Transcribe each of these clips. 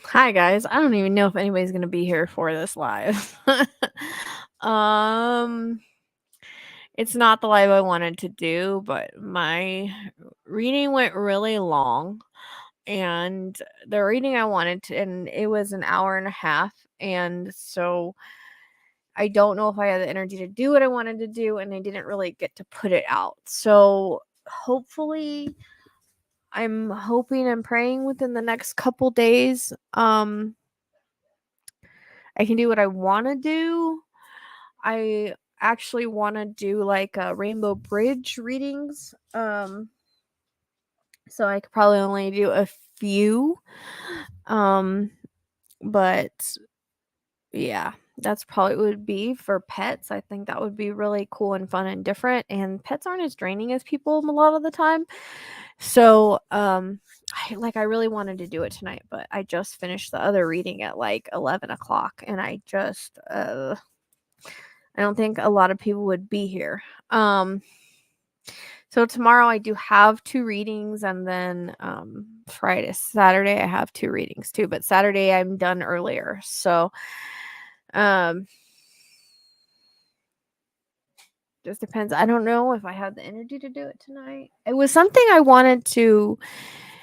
Hi guys. I don't even know if anybody's gonna be here for this live. um, it's not the live I wanted to do, but my reading went really long, and the reading I wanted to, and it was an hour and a half, and so I don't know if I had the energy to do what I wanted to do, and I didn't really get to put it out. So hopefully, I'm hoping and praying within the next couple days. I can do what I want to do. I actually want to do like rainbow bridge readings. So I could probably only do a few. Um, but yeah, that's probably would be for pets. I think that would be really cool and fun and different. And pets aren't as draining as people a lot of the time. So I really wanted to do it tonight, but I just finished the other reading at like 11 o'clock, and I don't think a lot of people would be here. So tomorrow I do have 2 readings, and then Saturday I have 2 readings too, but Saturday I'm done earlier. So um just depends. I don't know if I have the energy to do it tonight. It was something I wanted to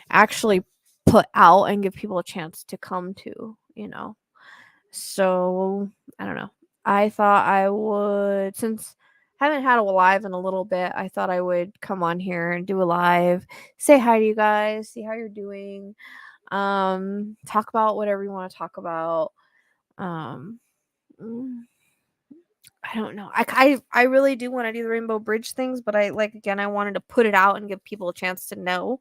actually put out and give people a chance to come to. So, I don't know. I thought I would, since I haven't had a live in a little bit, I thought I would come on here and do a live, say hi to you guys, see how you're doing, talk about whatever you want to talk about. Um, mm, I don't know. I really do want to do the Rainbow Bridge things, but again, I wanted to put it out and give people a chance to know,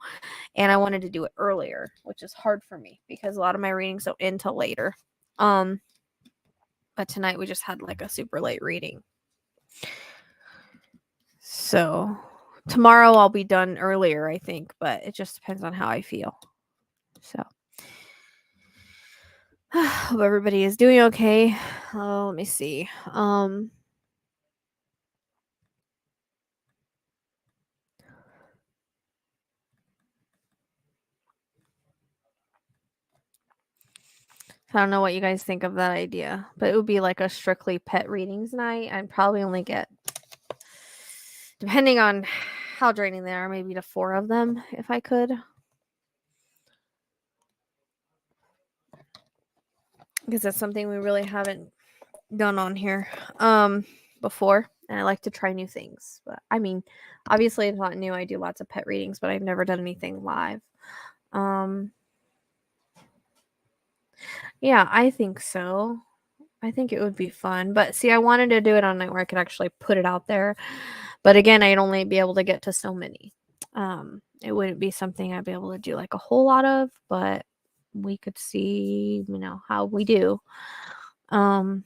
and I wanted to do it earlier, which is hard for me because a lot of my readings don't end till later. Um, but tonight we just had like a super late reading. So tomorrow I'll be done earlier, I think, but it just depends on how I feel. So hope everybody is doing okay. Let me see. I don't know what you guys think of that idea, but it would be like a strictly pet readings night. I'd probably only get, depending on how draining they are, maybe to 4 of them if I could. Because that's something we really haven't done on here before, and I like to try new things. But I mean, obviously it's not new. I do lots of pet readings, but I've never done anything live. Yeah, I think so. I think it would be fun. But see, I wanted to do it on a night where I could actually put it out there. But again, I'd only be able to get to so many. It wouldn't be something I'd be able to do like a whole lot of, but we could see, how we do. Um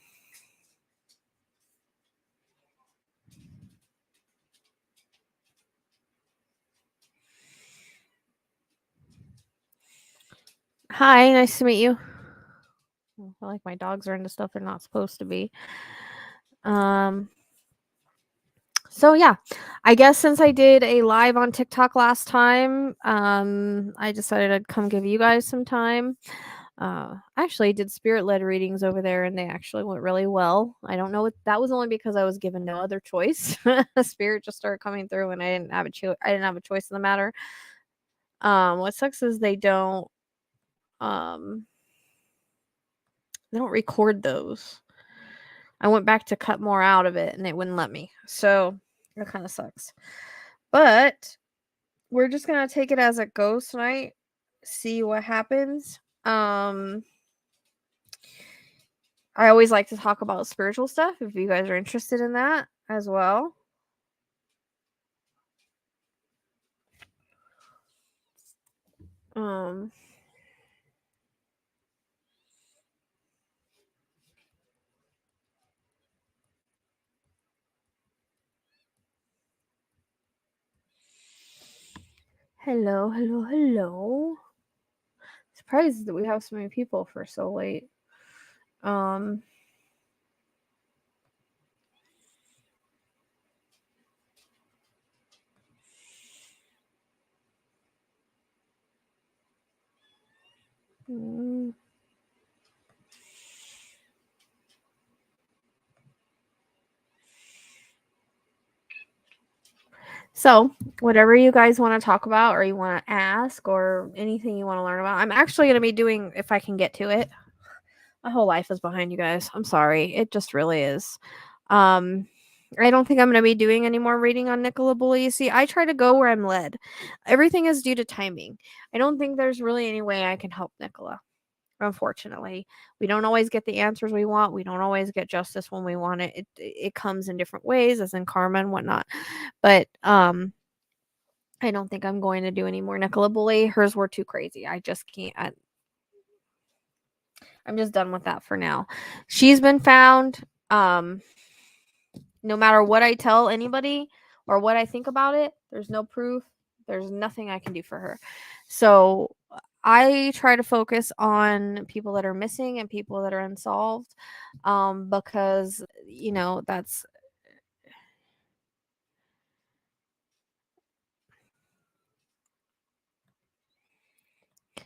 Hi, nice to meet you. I feel like my dogs are into stuff they're not supposed to be. So yeah, I guess since I did a live on TikTok last time, I decided I'd come give you guys some time. I actually did spirit led readings over there, and they actually went really well. I don't know what that was, only because I was given no other choice. Spirit just started coming through, and I didn't have a choice in the matter. What sucks is um they don't record those. I went back to cut more out of it, and it wouldn't let me. So that kind of sucks. But we're just gonna take it as it goes tonight. See what happens. I always like to talk about spiritual stuff if you guys are interested in that as well. Um Hello, hello, hello. Surprised that we have so many people for so late. Um So, whatever you guys want to talk about or you want to ask or anything you want to learn about, I'm actually going to be doing, if I can get to it. My whole life is behind you guys. I'm sorry. It just really is. I don't think I'm going to be doing any more reading on Nicola Bulley. See, I try to go where I'm led. Everything is due to timing. I don't think there's really any way I can help Nicola. Unfortunately, we don't always get the answers we want. We don't always get justice when we want it. It comes in different ways, as in karma and whatnot. But I don't think I'm going to do any more Nicola Bulley. Hers were too crazy. I just can't. I'm just done with that for now. She's been found. No matter what I tell anybody or what I think about it, there's no proof. There's nothing I can do for her. So I try to focus on people that are missing and people that are unsolved, because that's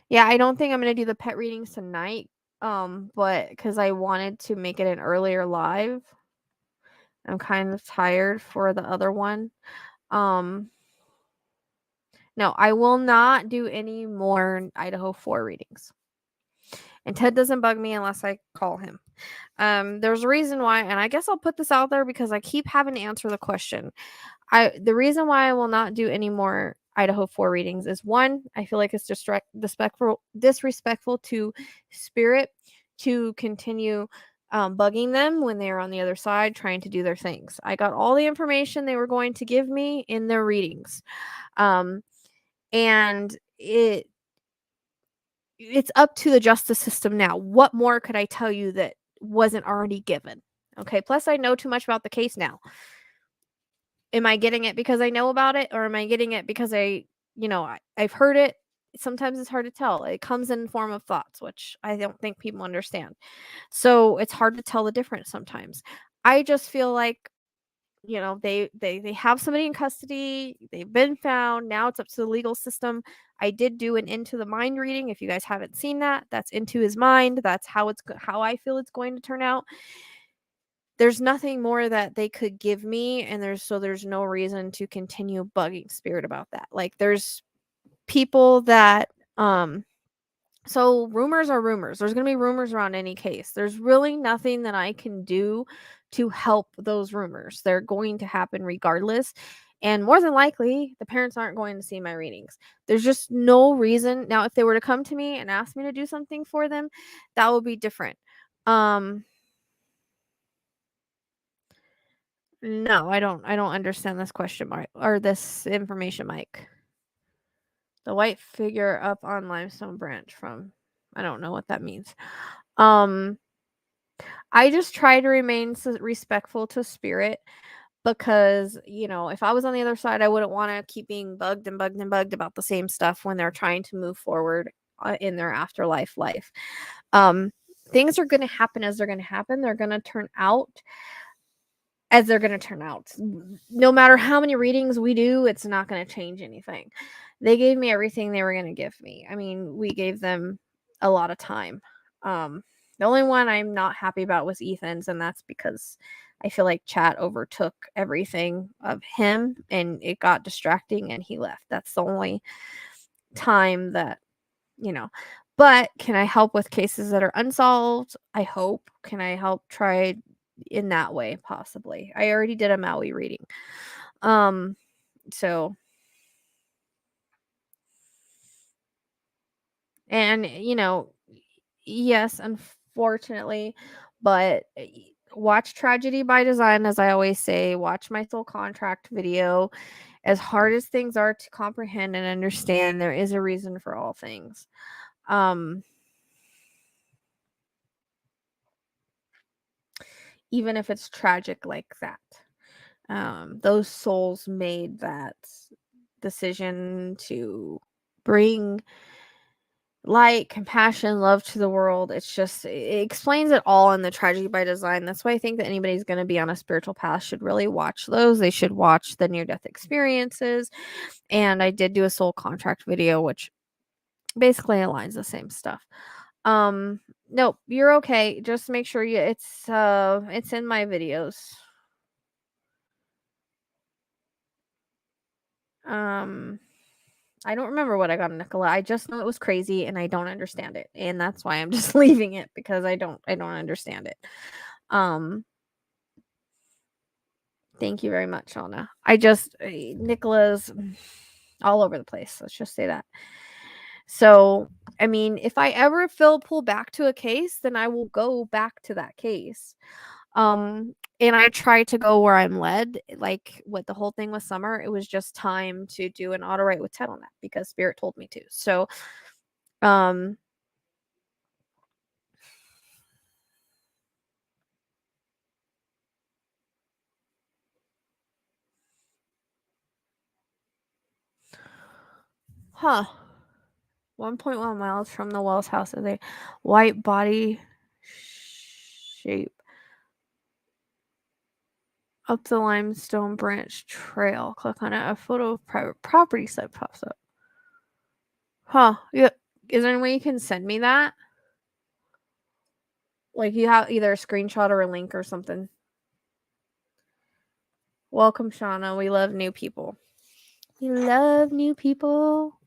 yeah. I don't think I'm gonna do the pet readings tonight, but because I wanted to make it an earlier live. I'm kind of tired for the other one. Um, no, I will not do any more Idaho 4 readings. And Ted doesn't bug me unless I call him. There's a reason why, and I guess I'll put this out there because I keep having to answer the question. The reason why I will not do any more Idaho 4 readings is one, I feel like it's disrespectful to spirit to continue bugging them when they're on the other side trying to do their things. I got all the information they were going to give me in their readings. And it's up to the justice system now. What more could I tell you that wasn't already given? Okay. Plus, I know too much about the case now. Am I getting it because I know about it, or am I getting it because I've heard it? Sometimes it's hard to tell. It comes in form of thoughts, which I don't think people understand. So it's hard to tell the difference sometimes. I just feel like they have somebody in custody. They've been found. Now it's up to the legal system. I did do an into the mind reading. If you guys haven't seen that, that's into his mind. That's how I feel it's going to turn out. There's nothing more that they could give me, and there's no reason to continue bugging spirit about that. Like, there's people that so rumors are rumors. There's going to be rumors around any case. There's really nothing that I can do to help those rumors. They're going to happen regardless. And more than likely, the parents aren't going to see my readings. There's just no reason. Now, if they were to come to me and ask me to do something for them, that would be different. No, I don't understand this question mark or this information, Mike. The white figure up on limestone branch from I don't know what that means. Um I just try to remain respectful to spirit because, if I was on the other side, I wouldn't want to keep being bugged and bugged and bugged about the same stuff when they're trying to move forward in their afterlife life. Um things are going to happen as they're going to happen. They're going to turn out as they're going to turn out. No matter how many readings we do, it's not going to change anything. They gave me everything they were going to give me. I mean, we gave them a lot of time. The only one I'm not happy about was Ethan's, and that's because I feel like chat overtook everything of him and it got distracting and he left. That's the only time that, you know. But can I help with cases that are unsolved? I hope. Can I help try in that way possibly? I already did a Maui reading. So and yes, unfortunately, but watch Tragedy by Design, as I always say. Watch my soul contract video. As hard as things are to comprehend and understand, there is a reason for all things. Even if it's tragic like that. Those souls made that decision to bring light, compassion, love to the world. It explains it all in the Tragedy by Design. That's why I think that anybody's going to be on a spiritual path should really watch those. They should watch the near death experiences. And I did do a soul contract video, which basically aligns the same stuff. Nope, you're okay. Just make sure it's in my videos. I don't remember what I got Nicola. I just know it was crazy and I don't understand it. And that's why I'm just leaving it, because I don't understand it. Thank you very much, Anna. Nicola's all over the place. Let's just say that. So, I mean, if I ever pull back to a case, then I will go back to that case. And I try to go where I'm led. Like with the whole thing with Summer, it was just time to do an Autowrite with Ted on that because Spirit told me to. So, um, huh. 1.1 miles from the Wells house is a white body shape up the limestone branch trail. Click on it. A photo of private property site pops up. Huh. Yeah. Is there any way you can send me that? Like you have either a screenshot or a link or something. Welcome, Shauna. We love new people. We love new people.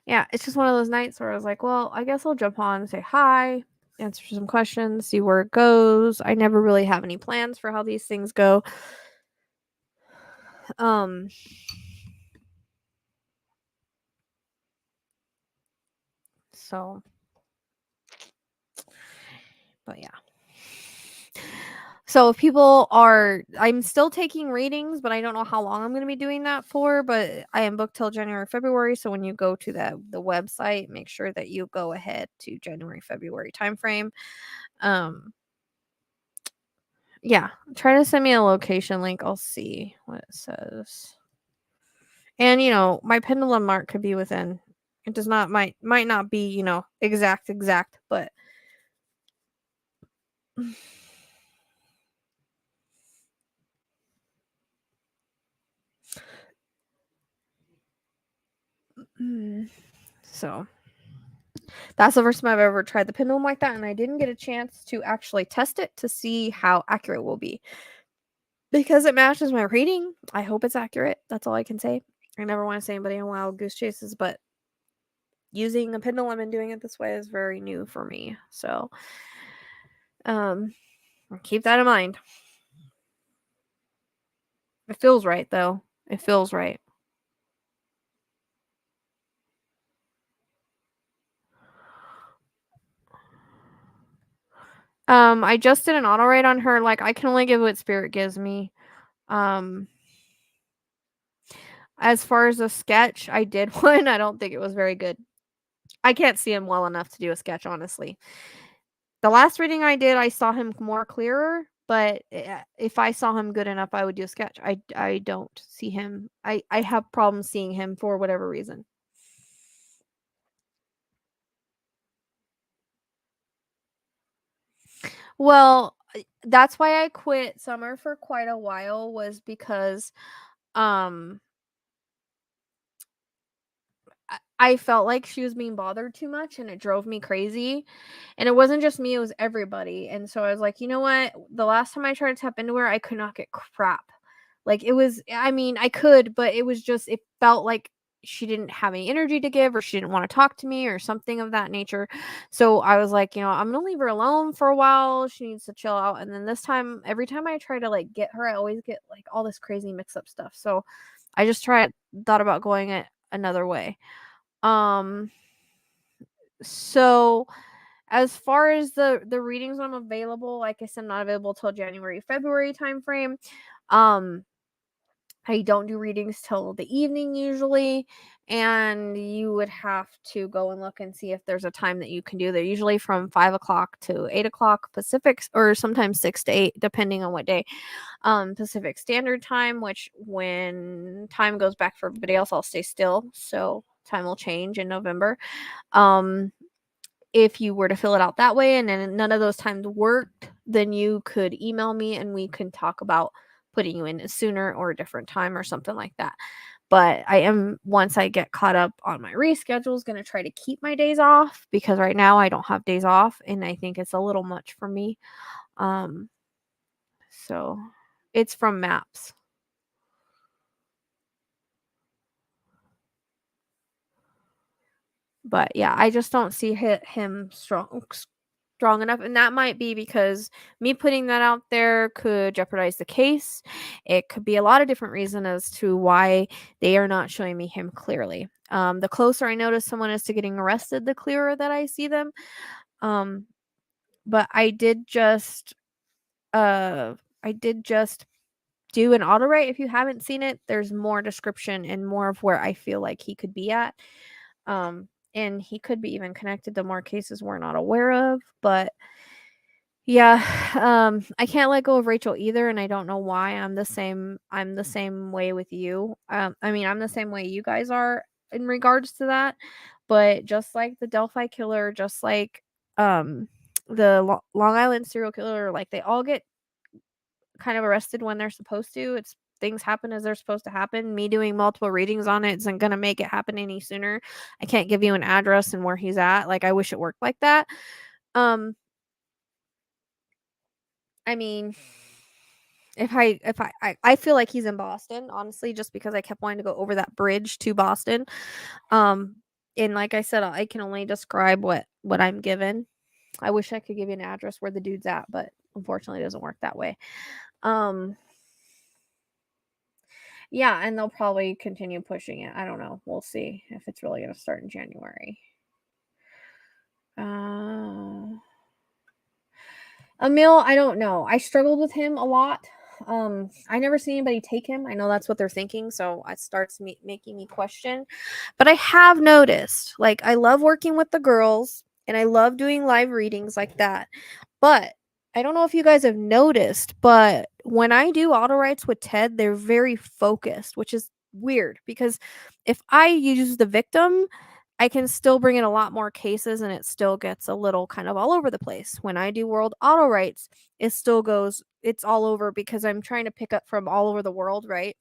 Yeah, it's just one of those nights where I was like, well, I guess I'll jump on and say hi, answer some questions, see where it goes. I never really have any plans for how these things go. So, but yeah. So if people are, I'm still taking readings, but I don't know how long I'm going to be doing that for. But I am booked till January, February. So when you go to the website, make sure that you go ahead to January, February timeframe. Yeah, try to send me a location link. I'll see what it says. And my pendulum mark could be within. It does not might not be exact, but. So that's the first time I've ever tried the pendulum like that, and I didn't get a chance to actually test it to see how accurate it will be. Because it matches my reading, I hope it's accurate. That's all I can say. I never want to say anybody on wild goose chases, but using a pendulum and doing it this way is very new for me. So, keep that in mind. It feels right, though. It feels right. I just did an Autowrite on her. Like, I can only give what Spirit gives me. As far as a sketch, I did one. I don't think it was very good. I can't see him well enough to do a sketch, honestly. The last reading I did, I saw him more clearer, but if I saw him good enough, I would do a sketch. I don't see him. I have problems seeing him for whatever reason. Well, that's why I quit Summer for quite a while, was because I felt like she was being bothered too much and it drove me crazy. And it wasn't just me, it was everybody. And so I was like, you know what? The last time I tried to tap into her, I could not get crap. Like it was, I mean, I could, but it was just, it felt like she didn't have any energy to give, or she didn't want to talk to me or something of that nature. So I was like, I'm going to leave her alone for a while. She needs to chill out. And then this time, every time I try to like get her, I always get like all this crazy mix up stuff. So I just thought about going it another way. So as far as the readings I'm available, like I said, I'm not available till January, February timeframe. I don't do readings till the evening usually, and you would have to go and look and see if there's a time that you can do. They're usually from 5 o'clock to 8 o'clock Pacific, or sometimes 6 to 8, depending on what day. Pacific Standard Time, which when time goes back for everybody else, I'll stay still. So time will change in November. If you were to fill it out that way and then none of those times worked, then you could email me and we can talk about putting you in sooner or a different time or something like that. But I am, once I get caught up on my reschedules, going to try to keep my days off, because right now I don't have days off and I think it's a little much for me. So It's from maps. But yeah, I just don't see him strong enough, and that might be because me putting that out there could jeopardize the case. It could be a lot of different reasons as to why they are not showing me him clearly. The closer I notice someone is to getting arrested, the clearer that I see them. Um, but I did just do an auto write. If you haven't seen it, there's more description and more of where I feel like he could be at. And he could be even connected to more cases we're not aware of. But yeah, I can't let go of Rachel either, and I don't know why. I'm the same way with you. I mean, I'm the same way you guys are in regards to that. But just like the Delphi killer, just like the Long Island serial killer, like they all get kind of arrested when they're supposed to. It's things happen as they're supposed to happen. Me doing multiple readings on it isn't going to make it happen any sooner. I can't give you an address and where he's at. Like I wish it worked like that. Um I mean, if I feel like he's in Boston, honestly, just because I kept wanting to go over that bridge to Boston. Um and like I said, I can only describe what I'm given. I wish I could give you an address where the dude's at, but unfortunately it doesn't work that way. Um Yeah, and they'll probably continue pushing it. I don't know. We'll see if it's really going to start in January. Emil, I don't know. I struggled with him a lot. I never seen anybody take him. I know that's what they're thinking, so it starts making me question. But I have noticed, like, I love working with the girls, and I love doing live readings like that. But I don't know if you guys have noticed, but when I do auto writes with Ted, they're very focused, which is weird because if I use the victim, I can still bring in a lot more cases and it still gets a little kind of all over the place. When I do world auto writes, it still goes, it's all over because I'm trying to pick up from all over the world, right?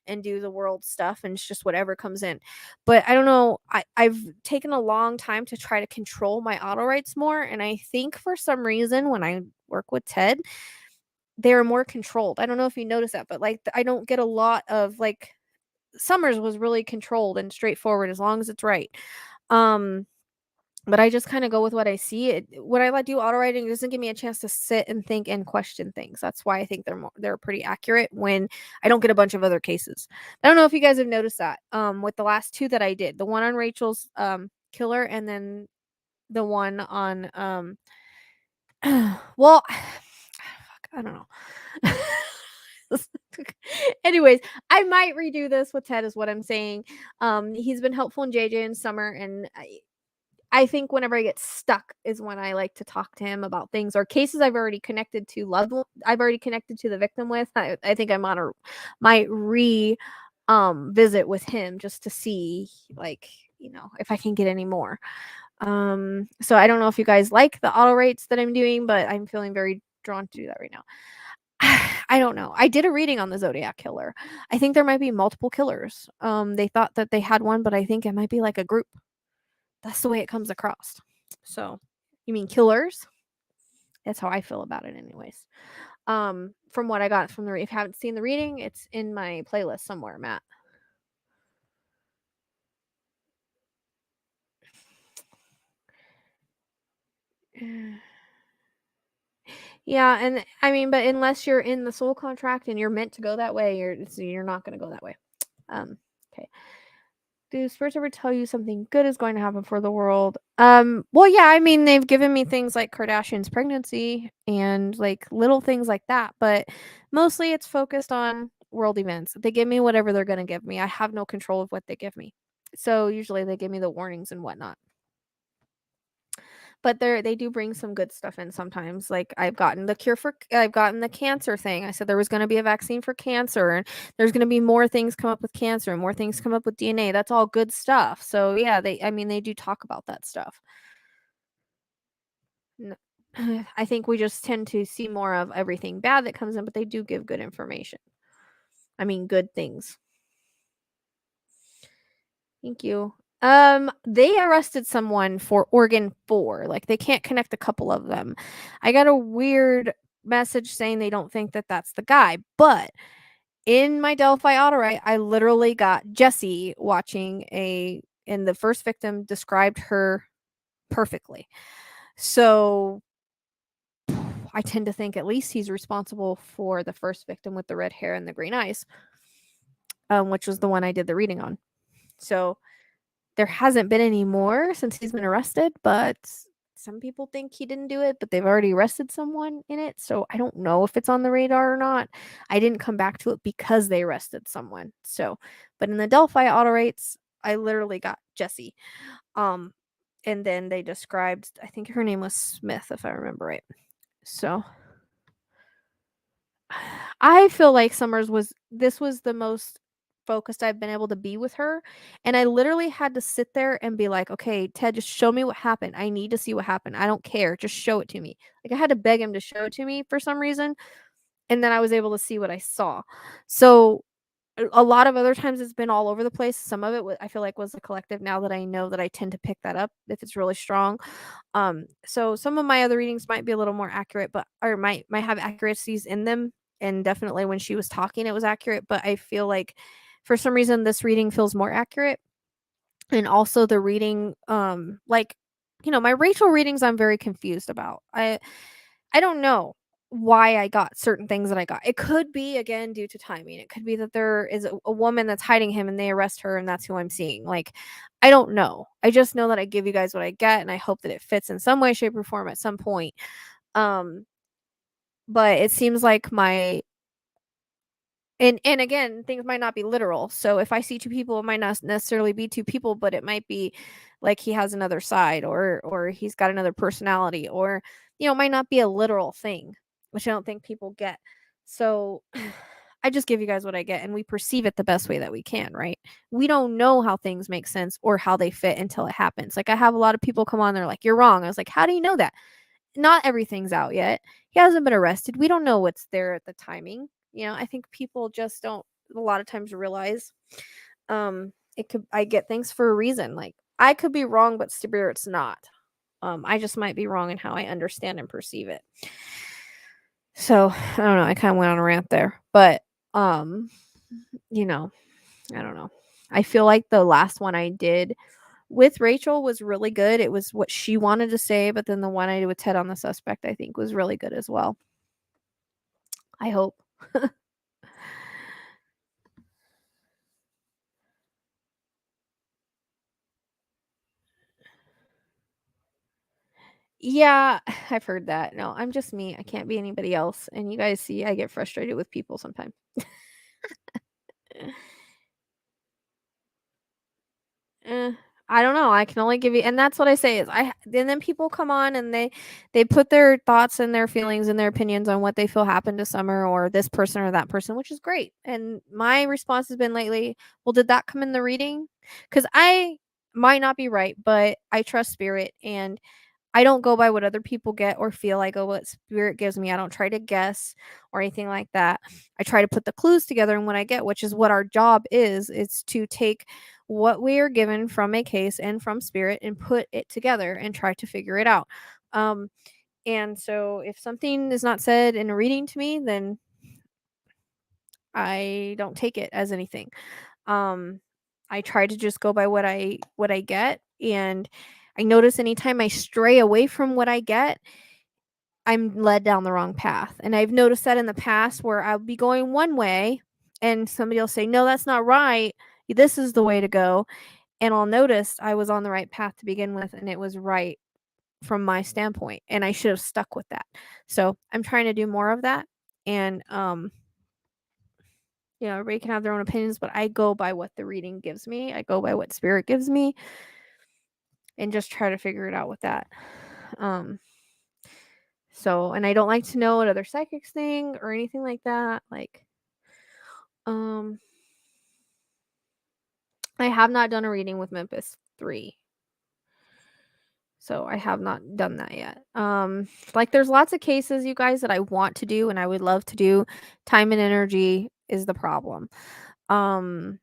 And do the world stuff and it's just whatever comes in. But I don't know, I've taken a long time to try to control my auto writes more. And I think for some reason when I work with Ted, they're more controlled. I don't know if you notice that, but like I don't get a lot of like Summers was really controlled and straightforward as long as it's right. Um, but I just kind of go with what I see. When I do auto writing, it doesn't give me a chance to sit and think and question things. That's why I think they're pretty accurate when I don't get a bunch of other cases. I don't know if you guys have noticed that. With the last two that I did, the one on Rachel's killer, and then the one on well, I don't know. Anyways, I might redo this with Ted is what I'm saying. He's been helpful in JJ in summer, and I think whenever I get stuck is when I like to talk to him about things or cases I've already connected to I've already connected to the victim with. I think I'm on a might re visit with him just to see like, if I can get any more. So I don't know if you guys like the auto rates that I'm doing, but I'm feeling very drawn to do that right now. I don't know. I did a reading on the Zodiac killer. I think there might be multiple killers. They thought that they had one, but I think it might be like a group. That's the way it comes across. So, you mean killers? That's how I feel about it, anyways. From what I got from if you haven't seen the reading, it's in my playlist somewhere, Matt. Yeah, and I mean, but unless you're in the soul contract and you're meant to go that way, you're not going to go that way. Okay. Do spirits ever tell you something good is going to happen for the world? Well, yeah, I mean, they've given me things like Kardashian's pregnancy and like little things like that, but mostly it's focused on world events. They give me whatever they're going to give me. I have no control of what they give me. So usually they give me the warnings and whatnot. But they do bring some good stuff in sometimes. Like I've gotten the cancer thing. I said there was going to be a vaccine for cancer and there's going to be more things come up with cancer and more things come up with DNA. That's all good stuff. So yeah, they do talk about that stuff. I think we just tend to see more of everything bad that comes in, but they do give good information. I mean, good things. Thank you. They arrested someone for organ 4. Like they can't connect a couple of them. I got a weird message saying they don't think that that's the guy. But in my Delphi Autowrite, I literally got Jessie watching and the first victim described her perfectly. So I tend to think at least he's responsible for the first victim with the red hair and the green eyes, which was the one I did the reading on. So there hasn't been any more since he's been arrested, but some people think he didn't do it, but they've already arrested someone in it. So I don't know if it's on the radar or not. I didn't come back to it because they arrested someone. So, but in the Delphi Autowrites, I literally got Jessie. And then they described, I think her name was Smith, if I remember right. So I feel like this was the most focused I've been able to be with her. And I literally had to sit there and be like, okay, Ted, just show me what happened. I need to see what happened. I don't care. Just show it to me. Like I had to beg him to show it to me for some reason. And then I was able to see what I saw. So a lot of other times it's been all over the place. Some of it I feel like was a collective now that I know that I tend to pick that up if it's really strong. So some of my other readings might be a little more accurate, but or might have accuracies in them. And definitely when she was talking, it was accurate. But I feel like for some reason this reading feels more accurate. And also the reading, like, my Rachel readings I'm very confused about. I don't know why I got certain things that I got. It could be again due to timing. It could be that there is a woman that's hiding him and they arrest her and that's who I'm seeing. Like, I don't know. I just know that I give you guys what I get and I hope that it fits in some way, shape, or form at some point. Um, but it seems like and again, things might not be literal. So if I see two people, it might not necessarily be two people, but it might be like he has another side or he's got another personality or it might not be a literal thing, which I don't think people get. So I just give you guys what I get and we perceive it the best way that we can, right? We don't know how things make sense or how they fit until it happens. Like I have a lot of people come on, they're like, "You're wrong." I was like, "How do you know that?" Not everything's out yet. He hasn't been arrested. We don't know what's there at the timing. I think people just don't a lot of times realize it could I get things for a reason. Like I could be wrong, but spirit's not. I just might be wrong in how I understand and perceive it. So I don't know. I kind of went on a rant there, but you know, I don't know. I feel like the last one I did with Rachel was really good. It was what she wanted to say, but then the one I did with Ted on the suspect, I think, was really good as well. I hope. Yeah, I've heard that. No, I'm just me. I can't be anybody else. And you guys see, I get frustrated with people sometimes. Eh, I don't know. I can only give you, and that's what I say is and then people come on and they put their thoughts and their feelings and their opinions on what they feel happened to Summer or this person or that person, which is great. And my response has been lately, well, did that come in the reading? Because I might not be right, but I trust spirit and I don't go by what other people get or feel. I go what spirit gives me. I don't try to guess or anything like that. I try to put the clues together and what I get, which is what our job is. It's to take what we are given from a case and from spirit and put it together and try to figure it out. And so if something is not said in a reading to me, then I don't take it as anything. I try to just go by what I get, and I notice anytime I stray away from what I get, I'm led down the wrong path. And I've noticed that in the past where I'll be going one way and somebody will say, "No, that's not right. This is the way to go." And I'll notice I was on the right path to begin with and it was right from my standpoint and I should have stuck with that. So, I'm trying to do more of that and everybody can have their own opinions, but I go by what the reading gives me. I go by what spirit gives me and just try to figure it out with that. Um, and I don't like to know what other psychics think or anything like that. Like, um, I have not done a reading with Memphis 3. So I have not done that yet. Like there's lots of cases, you guys, that I want to do and I would love to do. Time and energy is the problem. Um,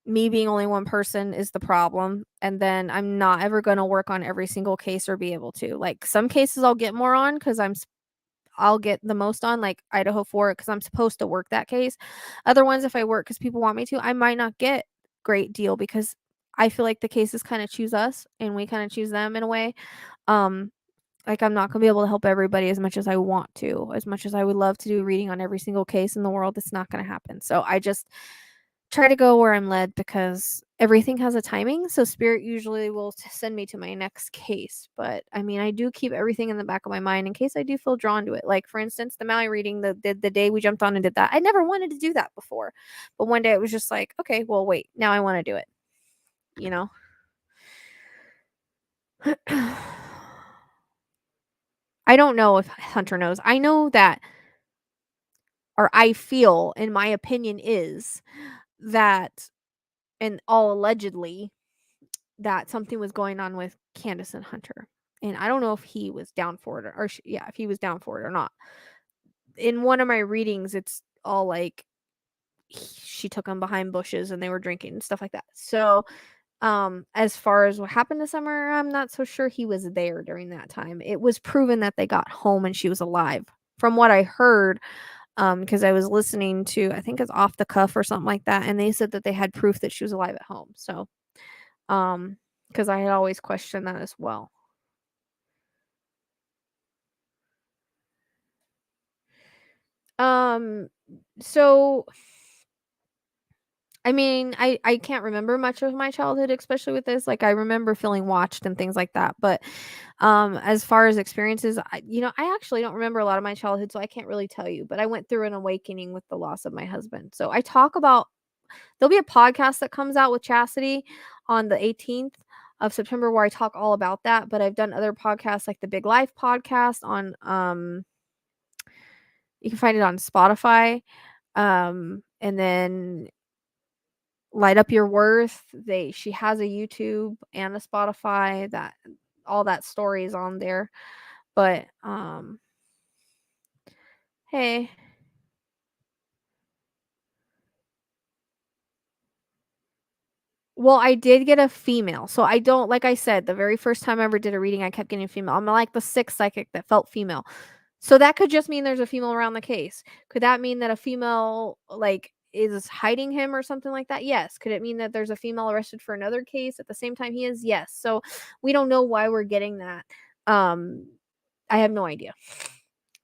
Me being only one person is the problem. And then I'm not ever going to work on every single case or be able to. Like some cases I'll get more on because I'll get the most on, like Idaho 4, because I'm supposed to work that case. Other ones, if I work because people want me to, I might not get great deal because I feel like the cases kind of choose us and we kind of choose them in a way. Um, like I'm not gonna be able to help everybody as much as I want to, as much as I would love to do reading on every single case in the world. It's not gonna happen. So I just try to go where I'm led because everything has a timing. So spirit usually will send me to my next case. But I mean, I do keep everything in the back of my mind in case I do feel drawn to it. Like for instance, the Maui reading, the day we jumped on and did that, I never wanted to do that before. But one day it was just like, okay, well, wait, now I want to do it. You know. I don't know if Hunter knows. I know that, or I feel, in my opinion, is that, and all allegedly, that something was going on with Candace and Hunter. And I don't know if he was down for it or yeah, if he was down for it or not. In one of my readings, it's all like she took him behind bushes and they were drinking and stuff like that. So, as far as what happened this summer, I'm not so sure he was there during that time. It was proven that they got home and she was alive. From what I heard, because I was listening to, I think it's Off the Cuff or something like that, and they said that they had proof that she was alive at home. So, because I had always questioned that as well. So I mean, I can't remember much of my childhood, especially with this. Like I remember feeling watched and things like that. But as far as experiences, I actually don't remember a lot of my childhood, so I can't really tell you. But I went through an awakening with the loss of my husband. So I talk about, there'll be a podcast that comes out with Chastity on the 18th of September where I talk all about that. But I've done other podcasts like the Big Life podcast on you can find it on Spotify. And then Light Up Your Worth. She has a YouTube and a Spotify, that all that story is on there. But hey. Well, I did get a female. So I don't, like I said, the very first time I ever did a reading, I kept getting female. I'm like the sixth psychic that felt female. So that could just mean there's a female around the case. Could that mean that a female like is hiding him or something like that? Yes. Could it mean that there's a female arrested for another case at the same time he is? Yes. So we don't know why we're getting that. I have no idea.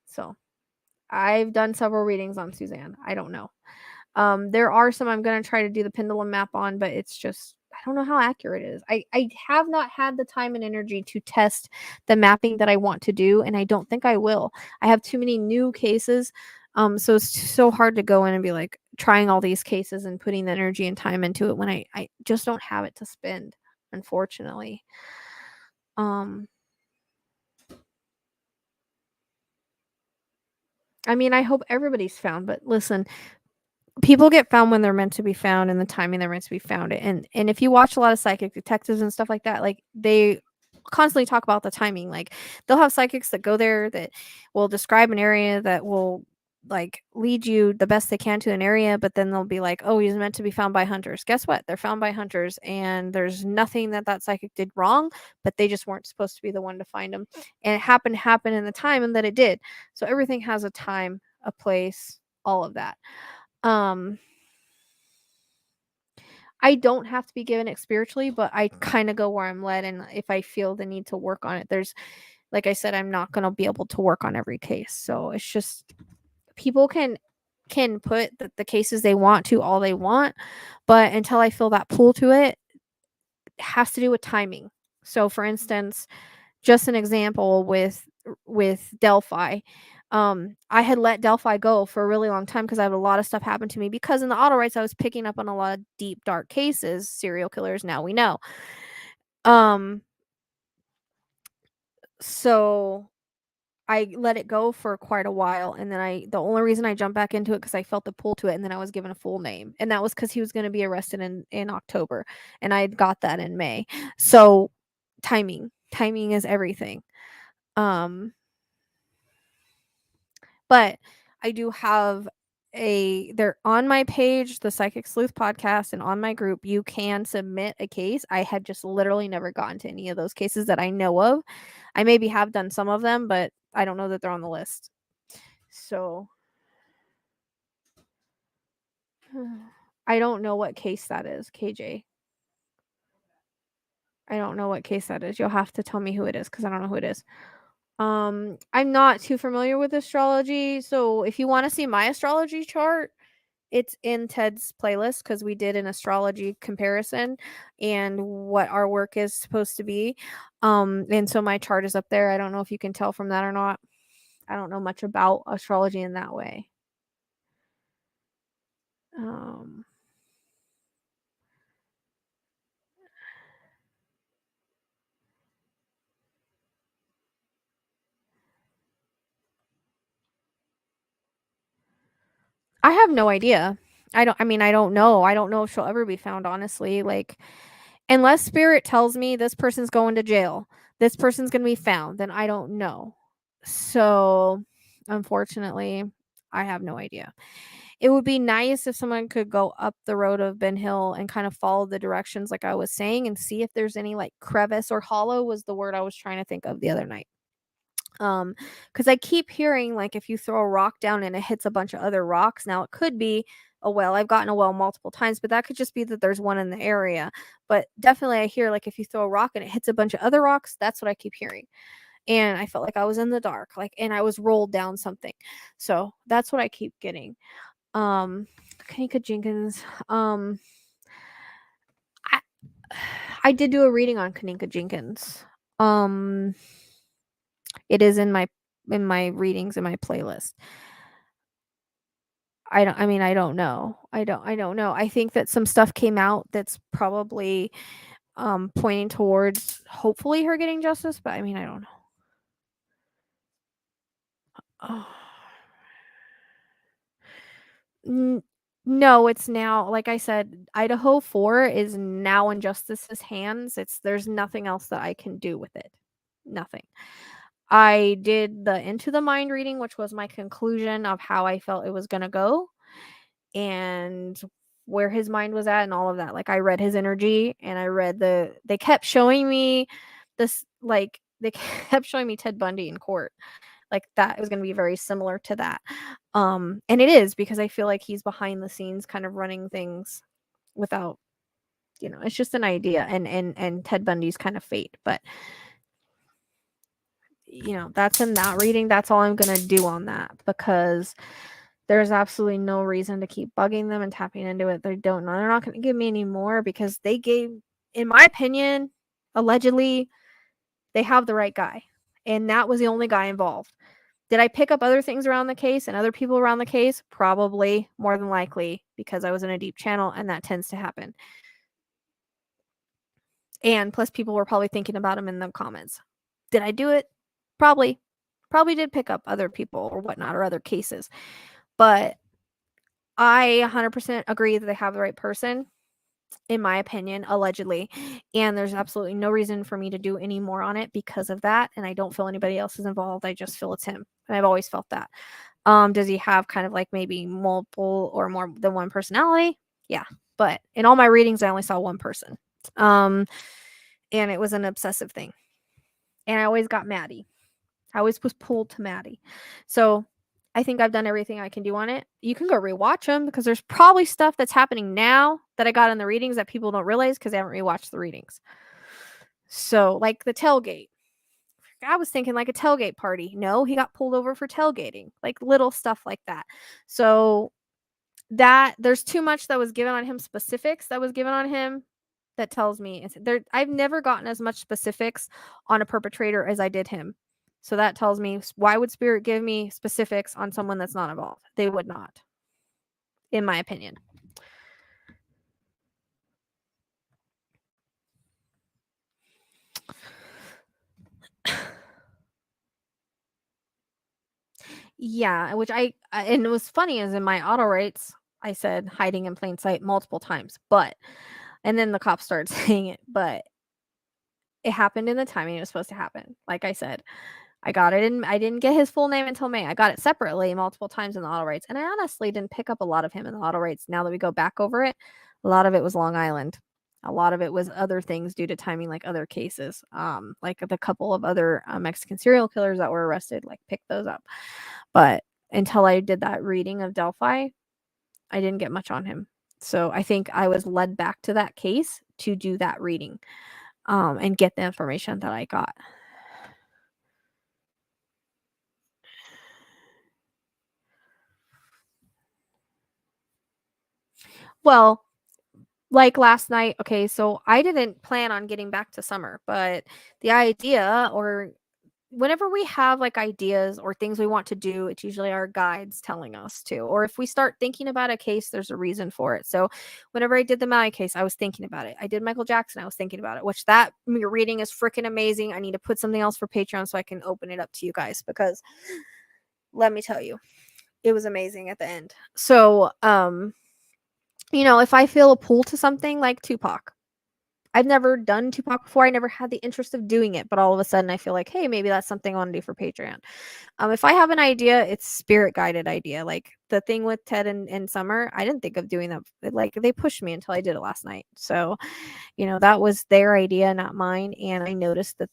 So I've done several readings on Suzanne. I don't know. There are some I'm gonna try to do the pendulum map on, but it's just I don't know how accurate it is. I have not had the time and energy to test the mapping that I want to do, and I don't think I will. I have too many new cases. So it's so hard to go in and be like trying all these cases and putting the energy and time into it when I just don't have it to spend, unfortunately. I mean, I hope everybody's found, but listen, people get found when they're meant to be found and the timing they're meant to be found. And if you watch a lot of psychic detectives and stuff like that, like they constantly talk about the timing. Like they'll have psychics that go there that will describe an area that will like lead you the best they can to an area, but then they'll be like, oh, he's meant to be found by hunters. Guess what? They're found by hunters, and there's nothing that psychic did wrong, but they just weren't supposed to be the one to find him. And it happened to happen in the time and that it did. So everything has a time, a place, all of that. I don't have to be given it spiritually, but I kind of go where I'm led, and if I feel the need to work on it, there's, like I said, I'm not going to be able to work on every case. So it's just people can put the cases they want to all they want, but until I feel that pull to it, it has to do with timing. So for instance, just an example with Delphi. I had let Delphi go for a really long time because I had a lot of stuff happen to me because in the Autowrites I was picking up on a lot of deep dark cases, serial killers, now we know. So I let it go for quite a while, and then the only reason I jumped back into it because I felt the pull to it, and then I was given a full name, and that was because he was going to be arrested in October, and I got that in May. So timing is everything. But I do have they're on my page, the Psychic Sleuth podcast, and on my group, you can submit a case. I had just literally never gotten to any of those cases that I know of. I maybe have done some of them, but I don't know that they're on the list. So I don't know what case that is, KJ. I don't know what case that is. You'll have to tell me who it is because I don't know who it is. I'm not too familiar with astrology, so if you want to see my astrology chart, it's in Ted's playlist because we did an astrology comparison and what our work is supposed to be. And so my chart is up there. I don't know if you can tell from that or not. I don't know much about astrology in that way. I have no idea. I don't know. I don't know if she'll ever be found, honestly. Like, unless spirit tells me this person's going to jail, this person's going to be found, then I don't know. So, unfortunately, I have no idea. It would be nice if someone could go up the road of Ben Hill and kind of follow the directions like I was saying and see if there's any like crevice or hollow was the word I was trying to think of the other night. Because I keep hearing like if you throw a rock down and it hits a bunch of other rocks. Now it could be a well. I've gotten a well multiple times, but that could just be that there's one in the area. But definitely I hear like if you throw a rock and it hits a bunch of other rocks, that's what I keep hearing. And I felt like I was in the dark, like, and I was rolled down something. So that's what I keep getting. Kanika Jenkins. I I did do a reading on Kanika Jenkins. It is in my readings in my playlist. I don't know. I don't know. I think that some stuff came out that's probably pointing towards hopefully her getting justice, but I mean, I don't know. Oh. No, it's now, like I said, Idaho 4 is now in Justice's hands. There's nothing else that I can do with it. Nothing. I did the Into the Mind reading, which was my conclusion of how I felt it was going to go and where his mind was at and all of that. Like I read his energy and I read they kept showing me this, like they kept showing me Ted Bundy in court. Like that was going to be very similar to that. And it is because I feel like he's behind the scenes kind of running things without, it's just an idea and Ted Bundy's kind of fate, but that's in that reading. That's all I'm going to do on that because there's absolutely no reason to keep bugging them and tapping into it. They're not going to give me any more because they gave, in my opinion, allegedly, they have the right guy. And that was the only guy involved. Did I pick up other things around the case and other people around the case? Probably, more than likely, because I was in a deep channel and that tends to happen. And plus, people were probably thinking about him in the comments. Did I do it? Probably. Probably did pick up other people or whatnot or other cases. But I 100% agree that they have the right person, in my opinion, allegedly. And there's absolutely no reason for me to do any more on it because of that. And I don't feel anybody else is involved. I just feel it's him. And I've always felt that. Does he have kind of like maybe multiple or more than one personality? Yeah. But in all my readings, I only saw one person. And it was an obsessive thing. And I always got Maddie. I always was pulled to Maddie. So I think I've done everything I can do on it. You can go rewatch them because there's probably stuff that's happening now that I got in the readings that people don't realize because they haven't rewatched the readings. So, like the tailgate. I was thinking like a tailgate party. No, he got pulled over for tailgating. Like little stuff like that. So that there's too much that was given on him, specifics that was given on him that tells me I've never gotten as much specifics on a perpetrator as I did him. So that tells me, why would spirit give me specifics on someone that's not involved? They would not, in my opinion. Yeah, which and it was funny is in my Autowrites, I said hiding in plain sight multiple times, and then the cops started saying it, but it happened in the timing it was supposed to happen. Like I said, I got it and I didn't get his full name until May. I got it separately multiple times in the Autowrites, and I honestly didn't pick up a lot of him in the Autowrites. Now that we go back over it, a lot of it was Long Island. A lot of it was other things due to timing, like other cases. Like the couple of other Mexican serial killers that were arrested, like picked those up. But until I did that reading of Delphi, I didn't get much on him. So I think I was led back to that case to do that reading, and get the information that I got. Well, like last night, okay, so I didn't plan on getting back to Summer, but the idea, or whenever we have like ideas or things we want to do, it's usually our guides telling us to. Or if we start thinking about a case, there's a reason for it. So whenever I did the Maui case, I was thinking about it. I did Michael Jackson, I was thinking about it, which that reading is freaking amazing. I need to put something else for Patreon so I can open it up to you guys, because let me tell you, it was amazing at the end. So, if I feel a pull to something like Tupac, I've never done Tupac before. I never had the interest of doing it, but all of a sudden I feel like, hey, maybe that's something I want to do for Patreon. If I have an idea, it's spirit guided idea. Like the thing with Ted and Summer, I didn't think of doing that. Like they pushed me until I did it last night. So, that was their idea, not mine. And I noticed that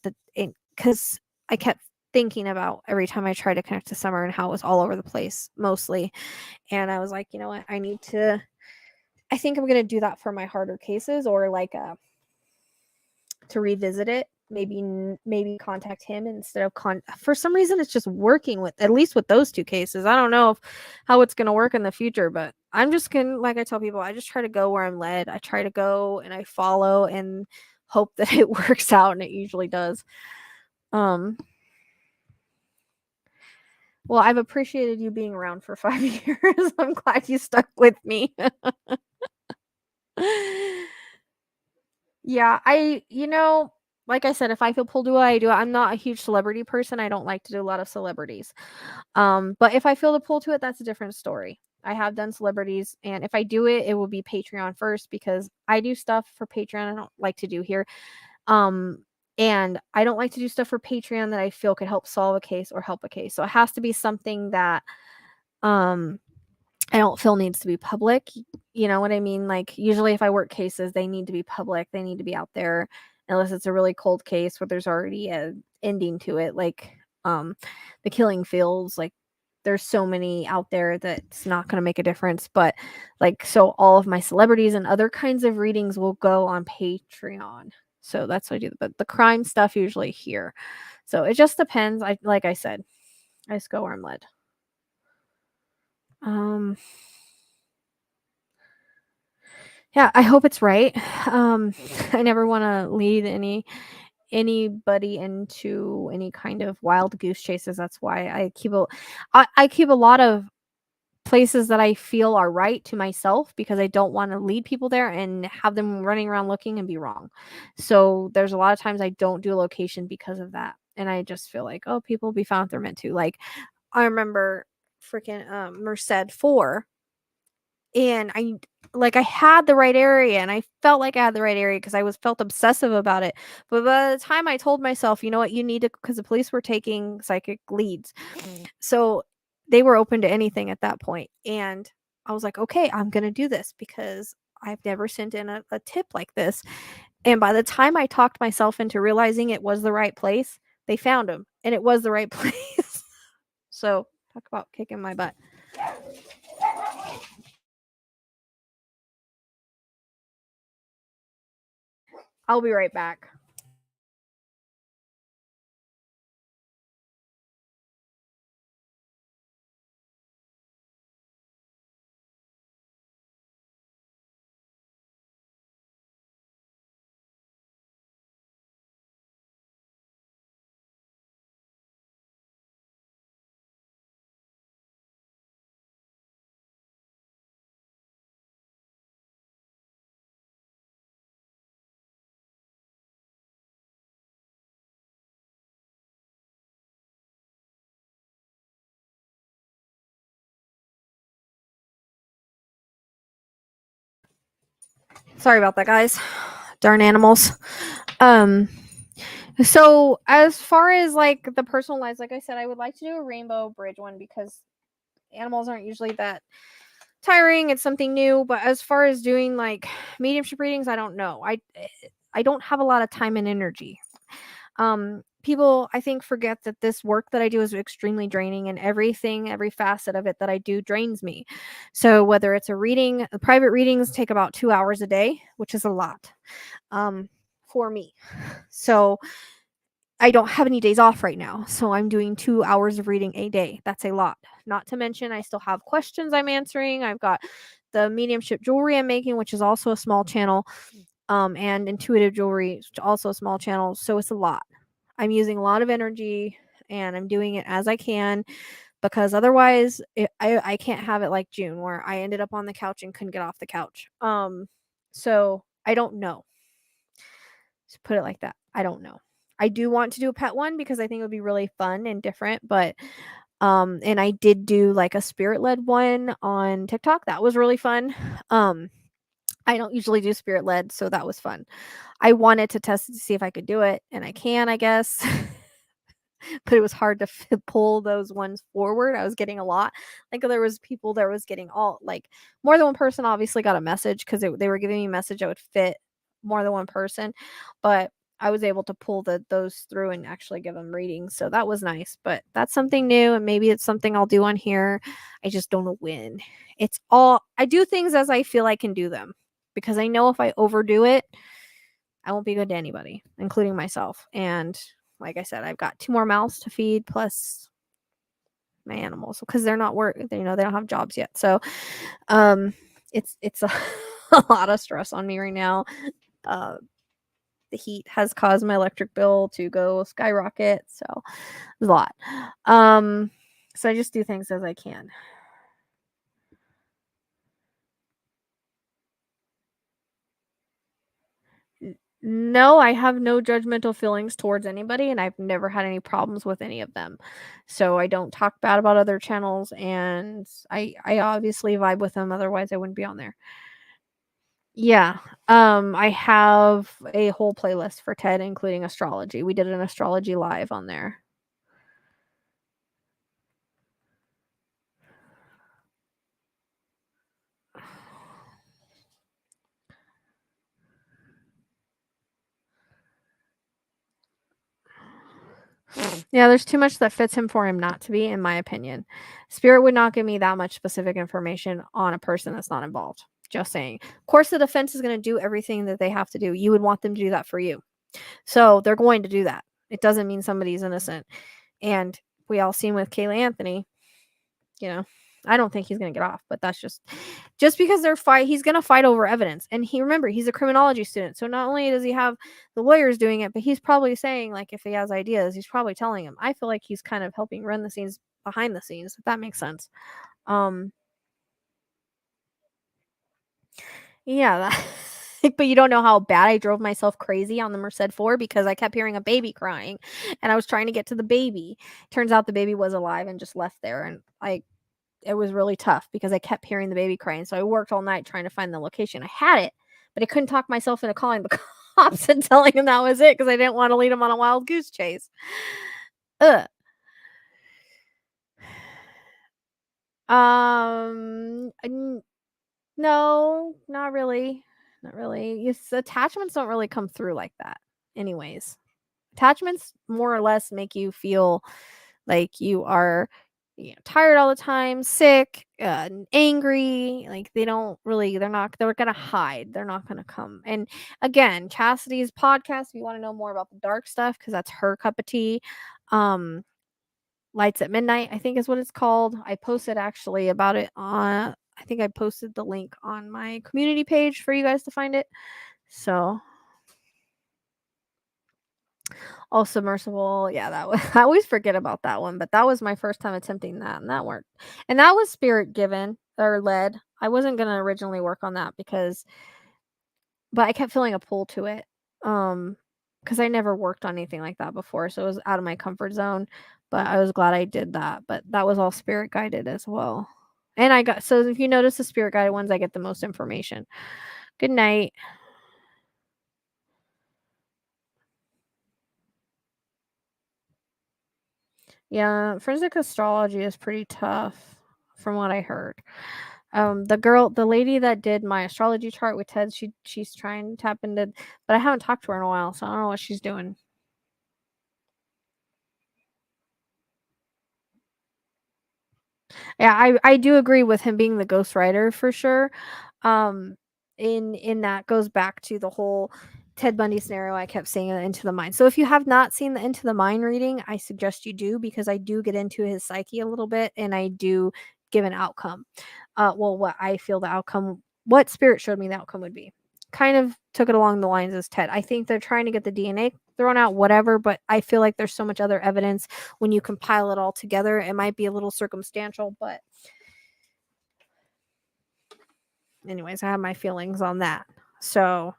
because I kept thinking about every time I tried to connect to Summer and how it was all over the place mostly. And I was like, you know what? I think I'm going to do that for my harder cases, or like to revisit it, maybe contact him instead of for some reason it's just working with, at least with those two cases. I don't know how it's going to work in the future, but I'm just going to, like I tell people, I just try to go where I'm led. I try to go and I follow and hope that it works out, and it usually does. Well, I've appreciated you being around for 5 years. I'm glad you stuck with me. Yeah, like I said, if I feel pulled to it, I do it. I'm not a huge celebrity person. I don't like to do a lot of celebrities. But if I feel the pull to it, that's a different story. I have done celebrities, and if I do it, it will be Patreon first, because I do stuff for Patreon I don't like to do here. And I don't like to do stuff for Patreon that I feel could help solve a case or help a case. So it has to be something that I don't feel needs to be public. You know what I mean? Like usually if I work cases, they need to be public. They need to be out there, unless it's a really cold case where there's already a ending to it. Like the Killing Fields, like there's so many out there that it's not going to make a difference. But like, so all of my celebrities and other kinds of readings will go on Patreon. So that's what I do. But the crime stuff usually here. So it just depends. Like I said, I just go where I'm led. Yeah, I hope it's right. I never want to lead anybody into any kind of wild goose chases. That's why I keep a lot of places that I feel are right to myself, because I don't want to lead people there and have them running around looking and be wrong. So there's a lot of times I don't do a location because of that. And I just feel like, oh, people will be found if they're meant to. Like I remember freaking Merced 4, and I had the right area, and I felt like I had the right area because I felt obsessive about it. But by the time I told myself, you know what, you need to, because the police were taking psychic leads. So they were open to anything at that point. And I was like, okay, I'm going to do this because I've never sent in a tip like this. And by the time I talked myself into realizing it was the right place, they found him, and it was the right place. So talk about kicking my butt. I'll be right back. Sorry about that, guys. Darn animals. So as far as like the personal lives, like I said, I would like to do a rainbow bridge one because animals aren't usually that tiring. It's something new. But as far as doing like mediumship readings, I don't know. I don't have a lot of time and energy. people, I think, forget that this work that I do is extremely draining, and every facet of it that I do drains me. So whether it's a reading, private readings take about 2 hours a day, which is a lot for me. So I don't have any days off right now. So I'm doing 2 hours of reading a day. That's a lot. Not to mention I still have questions I'm answering. I've got the mediumship jewelry I'm making, which is also a small channel, and intuitive jewelry, also a small channel. So it's a lot. I'm using a lot of energy, and I'm doing it as I can, because otherwise I can't have it like June, where I ended up on the couch and couldn't get off the couch. So I don't know. To put it like that, I don't know. I do want to do a pet one because I think it would be really fun and different, but and I did do like a spirit led one on TikTok. That was really fun. I don't usually do spirit led, so that was fun. I wanted to test it to see if I could do it, and I can, I guess. But it was hard to pull those ones forward. I was getting a lot. Like, there was people that was getting all, like, more than one person obviously got a message, because they were giving me a message that would fit more than one person. But I was able to pull those through and actually give them readings. So that was nice. But that's something new, and maybe it's something I'll do on here. I just don't know when. I do things as I feel I can do them, because I know if I overdo it, I won't be good to anybody, including myself. And like I said, I've got 2 more mouths to feed, plus my animals, because they're not they don't have jobs yet. So it's a, a lot of stress on me right now. The heat has caused my electric bill to go skyrocket, so it's a lot. So I just do things as I can. No, I have no judgmental feelings towards anybody, and I've never had any problems with any of them. So I don't talk bad about other channels, and I obviously vibe with them, otherwise I wouldn't be on there. Yeah. I have a whole playlist for TED, including astrology. We did an astrology live on there. Yeah, there's too much that fits him for him not to be, in my opinion. Spirit would not give me that much specific information on a person that's not involved. Just saying. Of course, the defense is going to do everything that they have to do. You would want them to do that for you. So they're going to do that. It doesn't mean somebody's innocent. And we all seen with Kayla Anthony, you know, I don't think he's going to get off, but that's just because he's going to fight over evidence. And he's a criminology student. So not only does he have the lawyers doing it, but he's probably saying, like, if he has ideas, he's probably telling him. I feel like he's kind of helping run the scenes behind the scenes, if that makes sense. Yeah, but you don't know how bad I drove myself crazy on the Merced 4, because I kept hearing a baby crying, and I was trying to get to the baby. Turns out the baby was alive and just left there, and it was really tough because I kept hearing the baby crying. So I worked all night trying to find the location. I had it, but I couldn't talk myself into calling the cops and telling him that was it, because I didn't want to lead him on a wild goose chase. Ugh. No, not really. Not really. Attachments don't really come through like that. Anyways, attachments more or less make you feel like you are, tired all the time, sick, angry. Like, they're gonna hide. They're not gonna come. And again, Chastity's podcast, if you want to know more about the dark stuff, because that's her cup of tea. Lights at Midnight, I think is what it's called. I posted actually about it on, I think I posted the link on my community page for you guys to find it. So, submersible, yeah, that was I always forget about that one, but that was my first time attempting that, and that worked. And that was spirit given or led. I wasn't gonna originally work on that but I kept feeling a pull to it. Because I never worked on anything like that before, so it was out of my comfort zone. But I was glad I did that. But that was all spirit guided as well. And so if you notice the spirit guided ones, I get the most information. Good night. Yeah, forensic astrology is pretty tough from what I heard. The lady that did my astrology chart with Ted, she's trying to tap into, but I haven't talked to her in a while, so I don't know what she's doing. Yeah, I do agree with him being the ghostwriter for sure. Um, in that goes back to the whole Ted Bundy scenario I kept saying, Into the Mind. So if you have not seen the Into the Mind reading, I suggest you do, because I do get into his psyche a little bit and I do give an outcome. Well, what I feel the outcome, what spirit showed me the outcome would be. Kind of took it along the lines as Ted. I think they're trying to get the DNA thrown out, whatever, but I feel like there's so much other evidence when you compile it all together. It might be a little circumstantial, but anyways, I have my feelings on that. So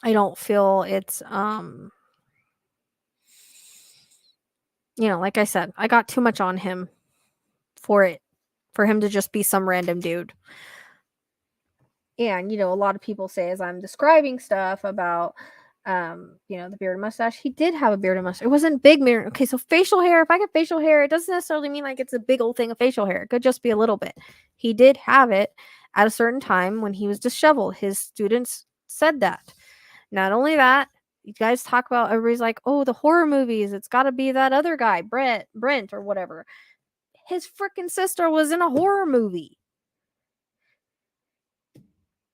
I don't feel it's like I said, I got too much on him for him to just be some random dude. And a lot of people say, as I'm describing stuff about the beard and mustache, he did have a beard and mustache. It wasn't big mirror. Okay, so facial hair, if I get facial hair, it doesn't necessarily mean like it's a big old thing of facial hair. It could just be a little bit. He did have it at a certain time when he was disheveled. His students said that. Not only that, you guys talk about, everybody's like, oh, the horror movies, it's got to be that other guy, Brent or whatever. His freaking sister was in a horror movie.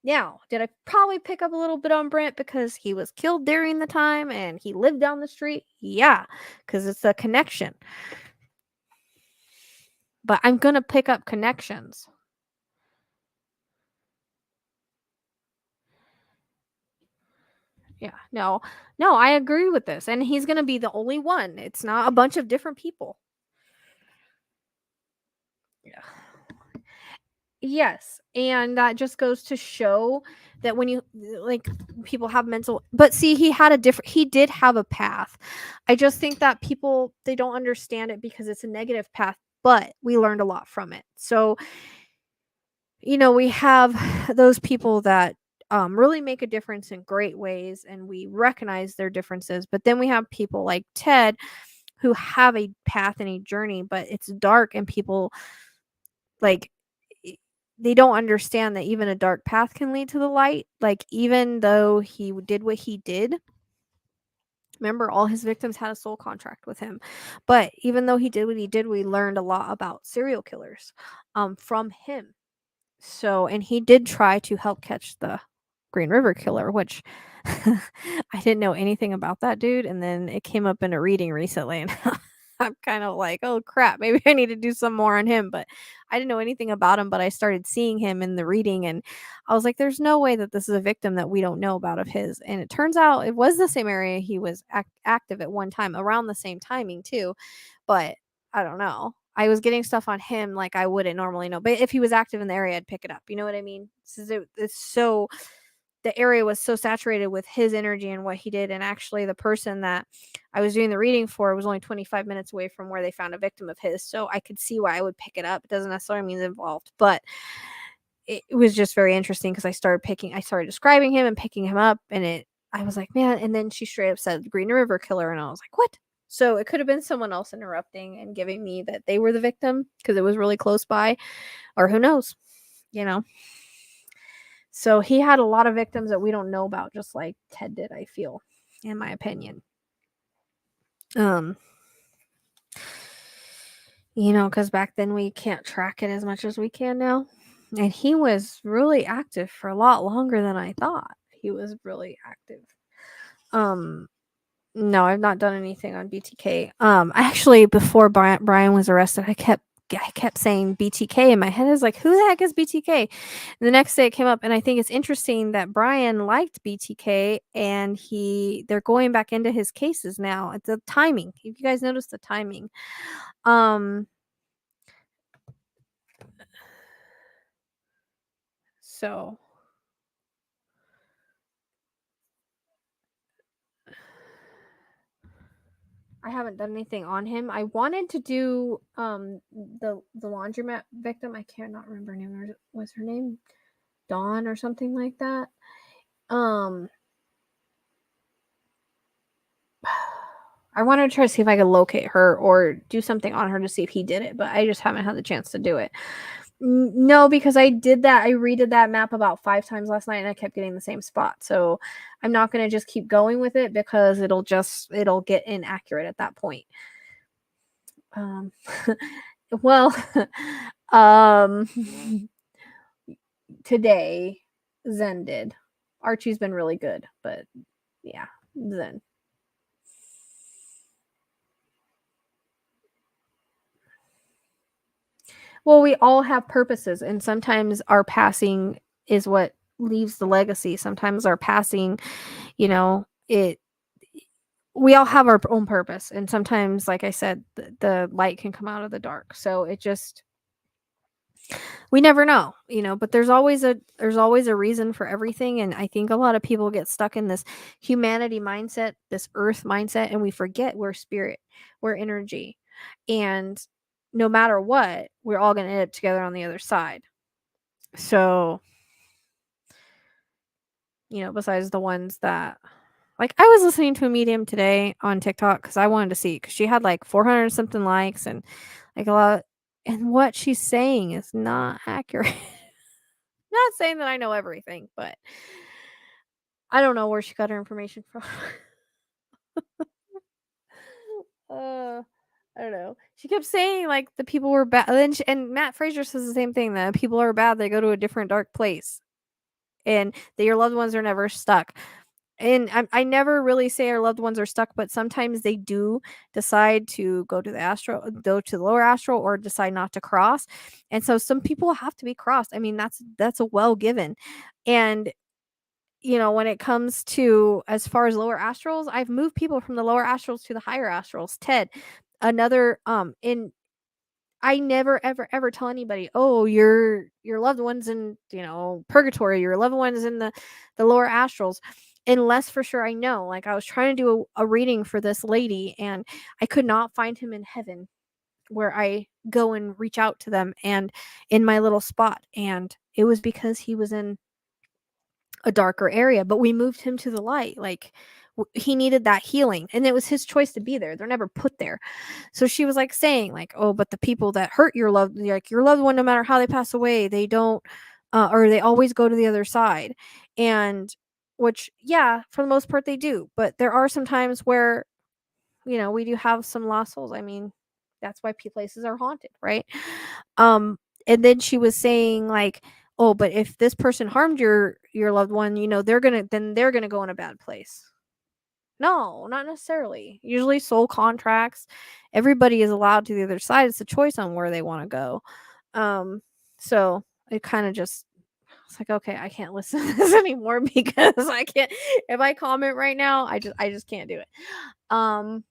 Now, did I probably pick up a little bit on Brent because he was killed during the time and he lived down the street? Yeah, because it's a connection. But I'm going to pick up connections. Yeah, no, I agree with this. And he's going to be the only one. It's not a bunch of different people. Yeah. Yes, and that just goes to show that when you like people have mental, but see, he did have a path. I just think that people, they don't understand it because it's a negative path, but we learned a lot from it. So, we have those people that really make a difference in great ways, and we recognize their differences. But then we have people like Ted who have a path and a journey, but it's dark, and people like they don't understand that even a dark path can lead to the light. Like, even though he did what he did, remember, all his victims had a soul contract with him. But even though he did what he did, we learned a lot about serial killers from him. So, and he did try to help catch the Green River Killer, which I didn't know anything about that dude. And then it came up in a reading recently, and I'm kind of like, oh crap, maybe I need to do some more on him. But I didn't know anything about him, but I started seeing him in the reading, and I was like, there's no way that this is a victim that we don't know about of his. And it turns out it was the same area he was active at one time, around the same timing too. But I don't know. I was getting stuff on him like I wouldn't normally know. But if he was active in the area, I'd pick it up. You know what I mean? It's so, the area was so saturated with his energy and what he did. And actually, the person that I was doing the reading for was only 25 minutes away from where they found a victim of his. So I could see why I would pick it up. It doesn't necessarily mean it's involved, but it was just very interesting because I started describing him and picking him up, and I was like, man. And then she straight up said Green River Killer, and I was like, what? So it could have been someone else interrupting and giving me that they were the victim because it was really close by, or who knows, you know. So he had a lot of victims that we don't know about, just like Ted did, I feel, in my opinion. Because back then we can't track it as much as we can now. And he was really active for a lot longer than I thought. He was really active. No, I've not done anything on BTK. Actually, before Brian was arrested, I kept saying BTK in my head. I was like, who the heck is BTK? And the next day it came up, and I think it's interesting that Brian liked BTK, and they're going back into his cases now. It's the timing. If you guys notice the timing. So I haven't done anything on him. I wanted to do the laundromat victim. I cannot remember her name. Was her name Dawn or something like that? I wanted to try to see if I could locate her or do something on her to see if he did it, but I just haven't had the chance to do it. No, because I did that. I redid that map about 5 times last night and I kept getting the same spot. So I'm not going to just keep going with it because it'll get inaccurate at that point. Well, today Zen did. Archie's been really good, but yeah, Zen. Well, we all have purposes, and sometimes our passing is what leaves the legacy. Sometimes our passing, we all have our own purpose, and sometimes, like I said, the light can come out of the dark. So it just we never know, but there's always a reason for everything. And I think a lot of people get stuck in this humanity mindset, this earth mindset, and we forget we're spirit, we're energy, and no matter what, we're all going to end up together on the other side. So besides the ones that, like, I was listening to a medium today on TikTok because I wanted to see, because she had like 400 something likes and like a lot, and what she's saying is not accurate. Not saying that I know everything, but I don't know where she got her information from. I don't know. She kept saying like the people were bad, and Matt Fraser says the same thing, that people are bad. They go to a different dark place, and that your loved ones are never stuck. And I never really say our loved ones are stuck, but sometimes they do decide to go to the lower astral, or decide not to cross. And so some people have to be crossed. I mean, that's a well given. And when it comes to, as far as lower astrals, I've moved people from the lower astrals to the higher astrals. Ted, another in I never ever tell anybody, "Oh, your loved ones in, purgatory, your loved ones in the lower astrals," unless for sure I know. Like, I was trying to do a reading for this lady, and I could not find him in heaven, where I go and reach out to them, and in my little spot, and it was because he was in a darker area, but we moved him to the light. Like, he needed that healing, and it was his choice to be there. They're never put there. So she was like saying like, "Oh, but the people that hurt your loved one, no matter how they pass away, they don't or they always go to the other side." And which, yeah, for the most part they do, but there are some times where we do have some lost souls. I mean, that's why places are haunted, right? um and then she was saying like, "Oh, but if this person harmed your loved one, they're gonna go in a bad place." No, not necessarily. Usually soul contracts, everybody is allowed to the other side. It's a choice on where they want to go. um so it kind of just, it's like, okay, I can't listen to this anymore, because I can't. If I comment right now, I just can't do it. um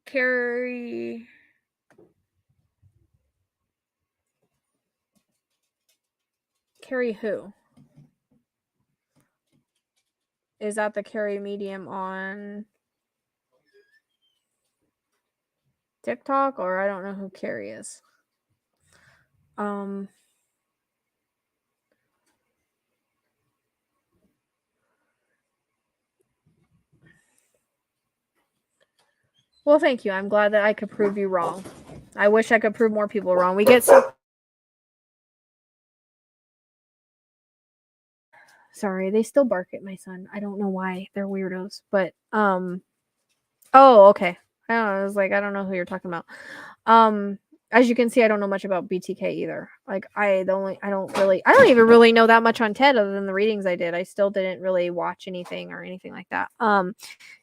Carrie who? Is that the Carrie medium on TikTok? Or I don't know who Carrie is. Um well, thank you. I'm glad that I could prove you wrong. I wish I could prove more people wrong. We get some. Sorry, they still bark at my son. I don't know why. They're weirdos. But oh, okay. I don't know. I was like, I don't know who you're talking about. As you can see, I don't know much about BTK either. Like, I don't even really know that much on TED, other than the readings I did. I still didn't really watch anything or anything like that.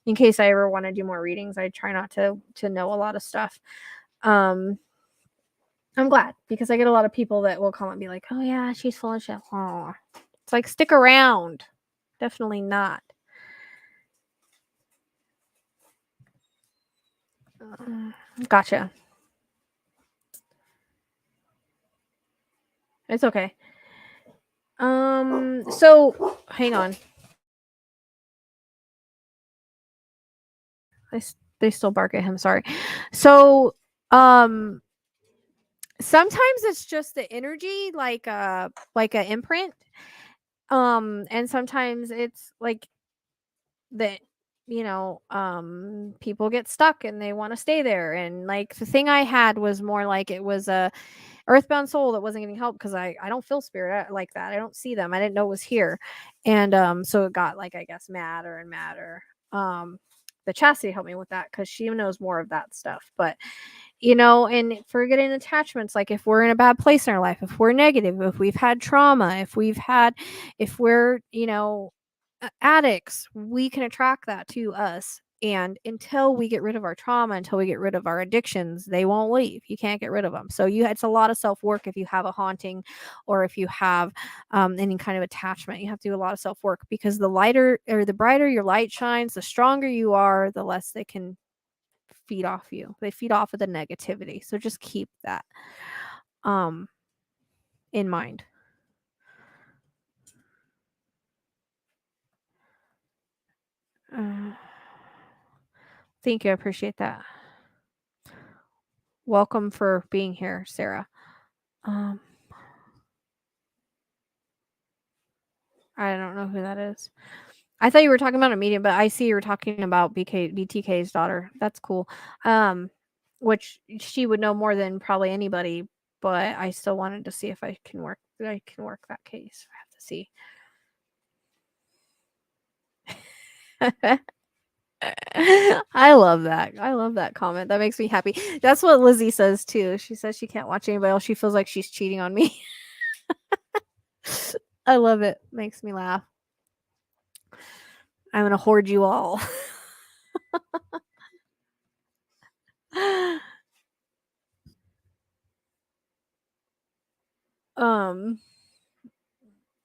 In case I ever want to do more readings, I try not to know a lot of stuff. I'm glad, because I get a lot of people that will come and be like, "Oh yeah, she's full of shit." Oh. It's like, stick around. Definitely not. Gotcha. It's okay. So hang on. They still bark at him. Sorry. So, sometimes it's just the energy, like a imprint. And sometimes it's like that people get stuck and they want to stay there. And like the thing I had was more like it was a earthbound soul that wasn't getting help because I don't feel spirit like that. I don't see them. I didn't know it was here. And so it got like, I guess, madder and madder. The chastity helped me with that because she knows more of that stuff. But and forgetting attachments, like if we're in a bad place in our life, if we're negative, if we've had trauma, if we're addicts, we can attract that to us. And until we get rid of our trauma, until we get rid of our addictions, they won't leave. You can't get rid of them. So it's a lot of self-work. If you have a haunting or if you have any kind of attachment, you have to do a lot of self-work, because the lighter or the brighter your light shines, the stronger you are, the less they can feed off you. They feed off of the negativity. So just keep that in mind. Thank you. I appreciate that. Welcome for being here, Sarah. I don't know who that is. I thought you were talking about a medium, but I see you were talking about BTK's daughter. That's cool. Which she would know more than probably anybody, but I still wanted to see if I can work that case. I have to see. I love that. I love that comment. That makes me happy. That's what Lizzie says too. She says she can't watch anybody else. She feels like she's cheating on me. I love it. Makes me laugh. I'm gonna hoard you all. No.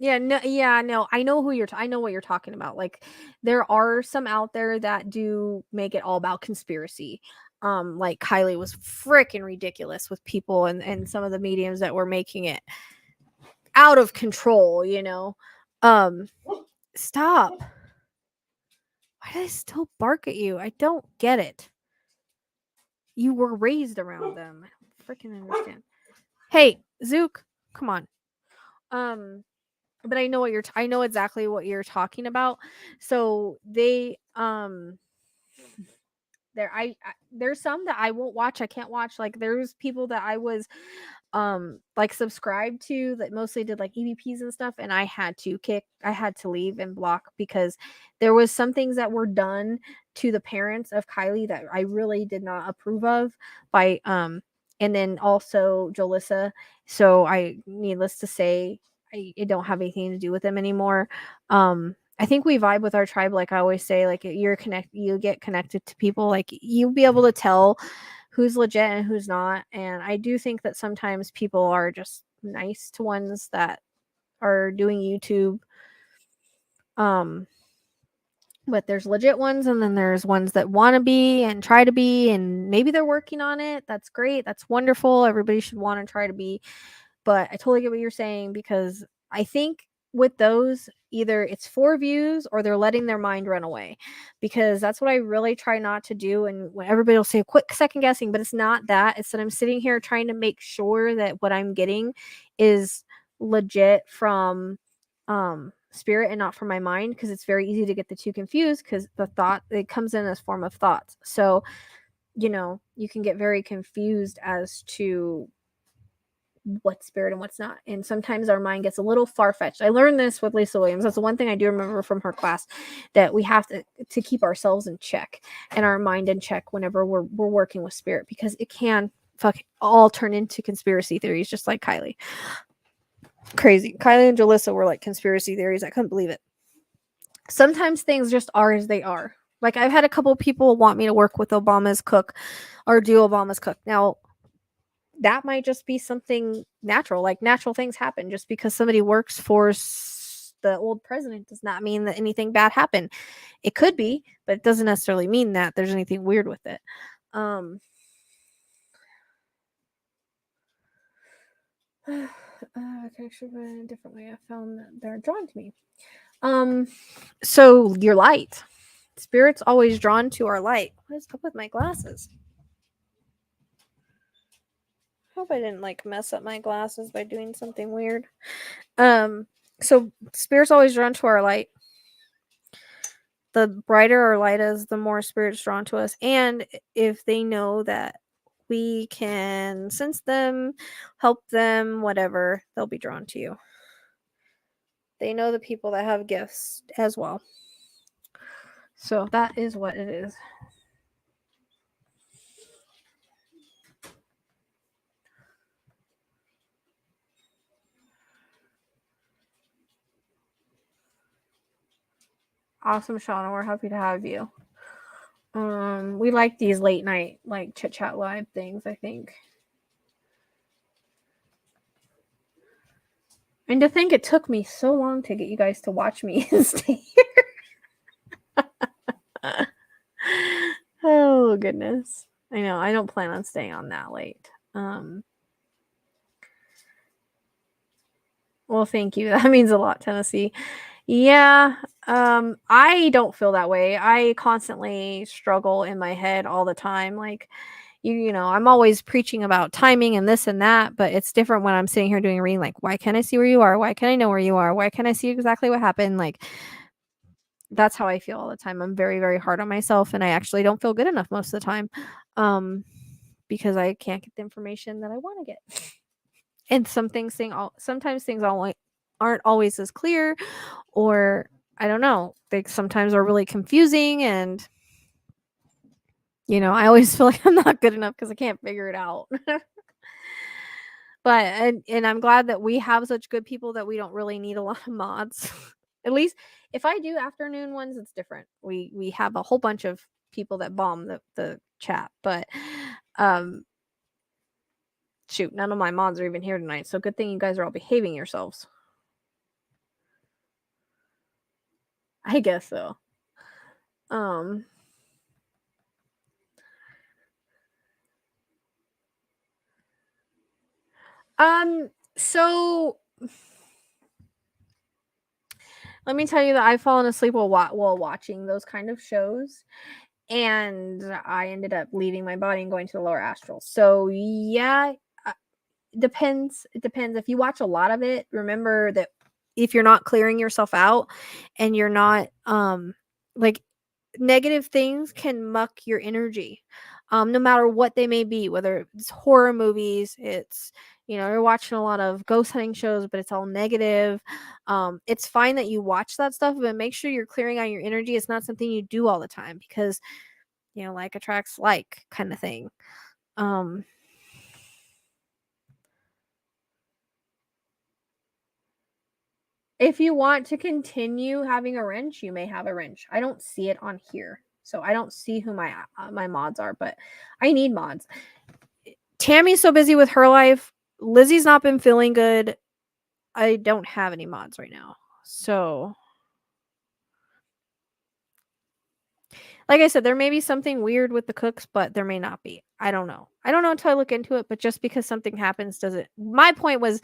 I know I know what you're talking about. Like there are some out there that do make it all about conspiracy. Like Kylie was freaking ridiculous with people and some of the mediums that were making it out of control, Stop. Why do they still bark at you? I don't get it. You were raised around them. I don't freaking understand. Hey, Zook, come on. But I know I know exactly what you're talking about. So there's some that I won't watch. I can't watch. Like there's people that I was like subscribed to that mostly did like EVPs and stuff, and I had to leave and block because there was some things that were done to the parents of Kylie that I really did not approve of by and then also Jalissa. So I needless to say I don't have anything to do with them anymore. I think we vibe with our tribe. Like I always say, like you get connected to people, like you'll be able to tell who's legit and who's not. And I do think that sometimes people are just nice to ones that are doing YouTube. But there's legit ones, and then there's ones that want to be and try to be, and maybe they're working on it. That's great. That's wonderful. Everybody should want to try to be. But I totally get what you're saying, because I think with those, either it's for views or they're letting their mind run away, because that's what I really try not to do. And when everybody will say quick second guessing, but it's not that. It's that I'm sitting here trying to make sure that what I'm getting is legit from spirit and not from my mind, because it's very easy to get the two confused, because the thought, it comes in as form of thoughts. So you can get very confused as to what's spirit and what's not. And sometimes our mind gets a little far-fetched. I learned this with Lisa Williams. That's the one thing I do remember from her class, that we have to keep ourselves in check and our mind in check whenever we're working with spirit, because it can all turn into conspiracy theories, just like Kylie. Crazy. Kylie and Jalissa were like conspiracy theories. I couldn't believe it. Sometimes things just are as they are. Like I've had a couple people want me to work with Obama's cook or do Obama's cook. Now, that might just be something natural. Like natural things happen. Just because somebody works for the old president does not mean that anything bad happened. It could be, but it doesn't necessarily mean that there's anything weird with it. Connection in a different way. I found that they're drawn to me. So your light. Spirit's always drawn to our light. What is up with my glasses? I hope I didn't like mess up my glasses by doing something weird. So spirit's always drawn to our light. the brighter our light is, the more spirit's drawn to us. And if they know that we can sense them, help them, whatever, they'll be drawn to you. They know the people that have gifts as well. So that is what it is. Awesome, Shauna. We're happy to have you. We like these late night, like chit chat live things, I think. And to think it took me so long to get you guys to watch me and stay here. Oh, goodness. I know. I don't plan on staying on that late. Well, thank you. That means a lot, Tennessee. Yeah, I don't feel that way. I constantly struggle in my head all the time. Like, you know, I'm always preaching about timing and this and that, but it's different when I'm sitting here doing a reading. Like, why can't I see where you are? Why can't I know where you are? Why can't I see exactly what happened? Like, that's how I feel all the time. I'm very, very hard on myself, and I actually don't feel good enough most of the time, because I can't get the information that I want to get. And sometimes things aren't always as clear, or I don't know. They sometimes are really confusing, and you know, I always feel like I'm not good enough because I can't figure it out. But and I'm glad that we have such good people that we don't really need a lot of mods. At least if I do afternoon ones, it's different. We have a whole bunch of people that bomb the chat, but shoot, none of my mods are even here tonight. So good thing you guys are all behaving yourselves. I guess so. So let me tell you that I've fallen asleep while watching those kind of shows, and I ended up leaving my body and going to the lower astral. So yeah, depends. It depends. If you watch a lot of it, remember that if you're not clearing yourself out and you're not like, negative things can muck your energy, no matter what they may be, whether it's horror movies, it's, you know, you're watching a lot of ghost hunting shows, but it's all negative. It's fine that you watch that stuff, but make sure you're clearing out your energy. It's not something you do all the time, because, you know, like attracts like kind of thing. If you want to continue having a wrench, you may have a wrench. I don't see it on here, so I don't see who my mods are, but I need mods. Tammy's so busy with her life. Lizzie's not been feeling good. I don't have any mods right now. So, like I said, there may be something weird with the cooks, but there may not be. I don't know. I don't know until I look into it, but just because something happens doesn't. My point was,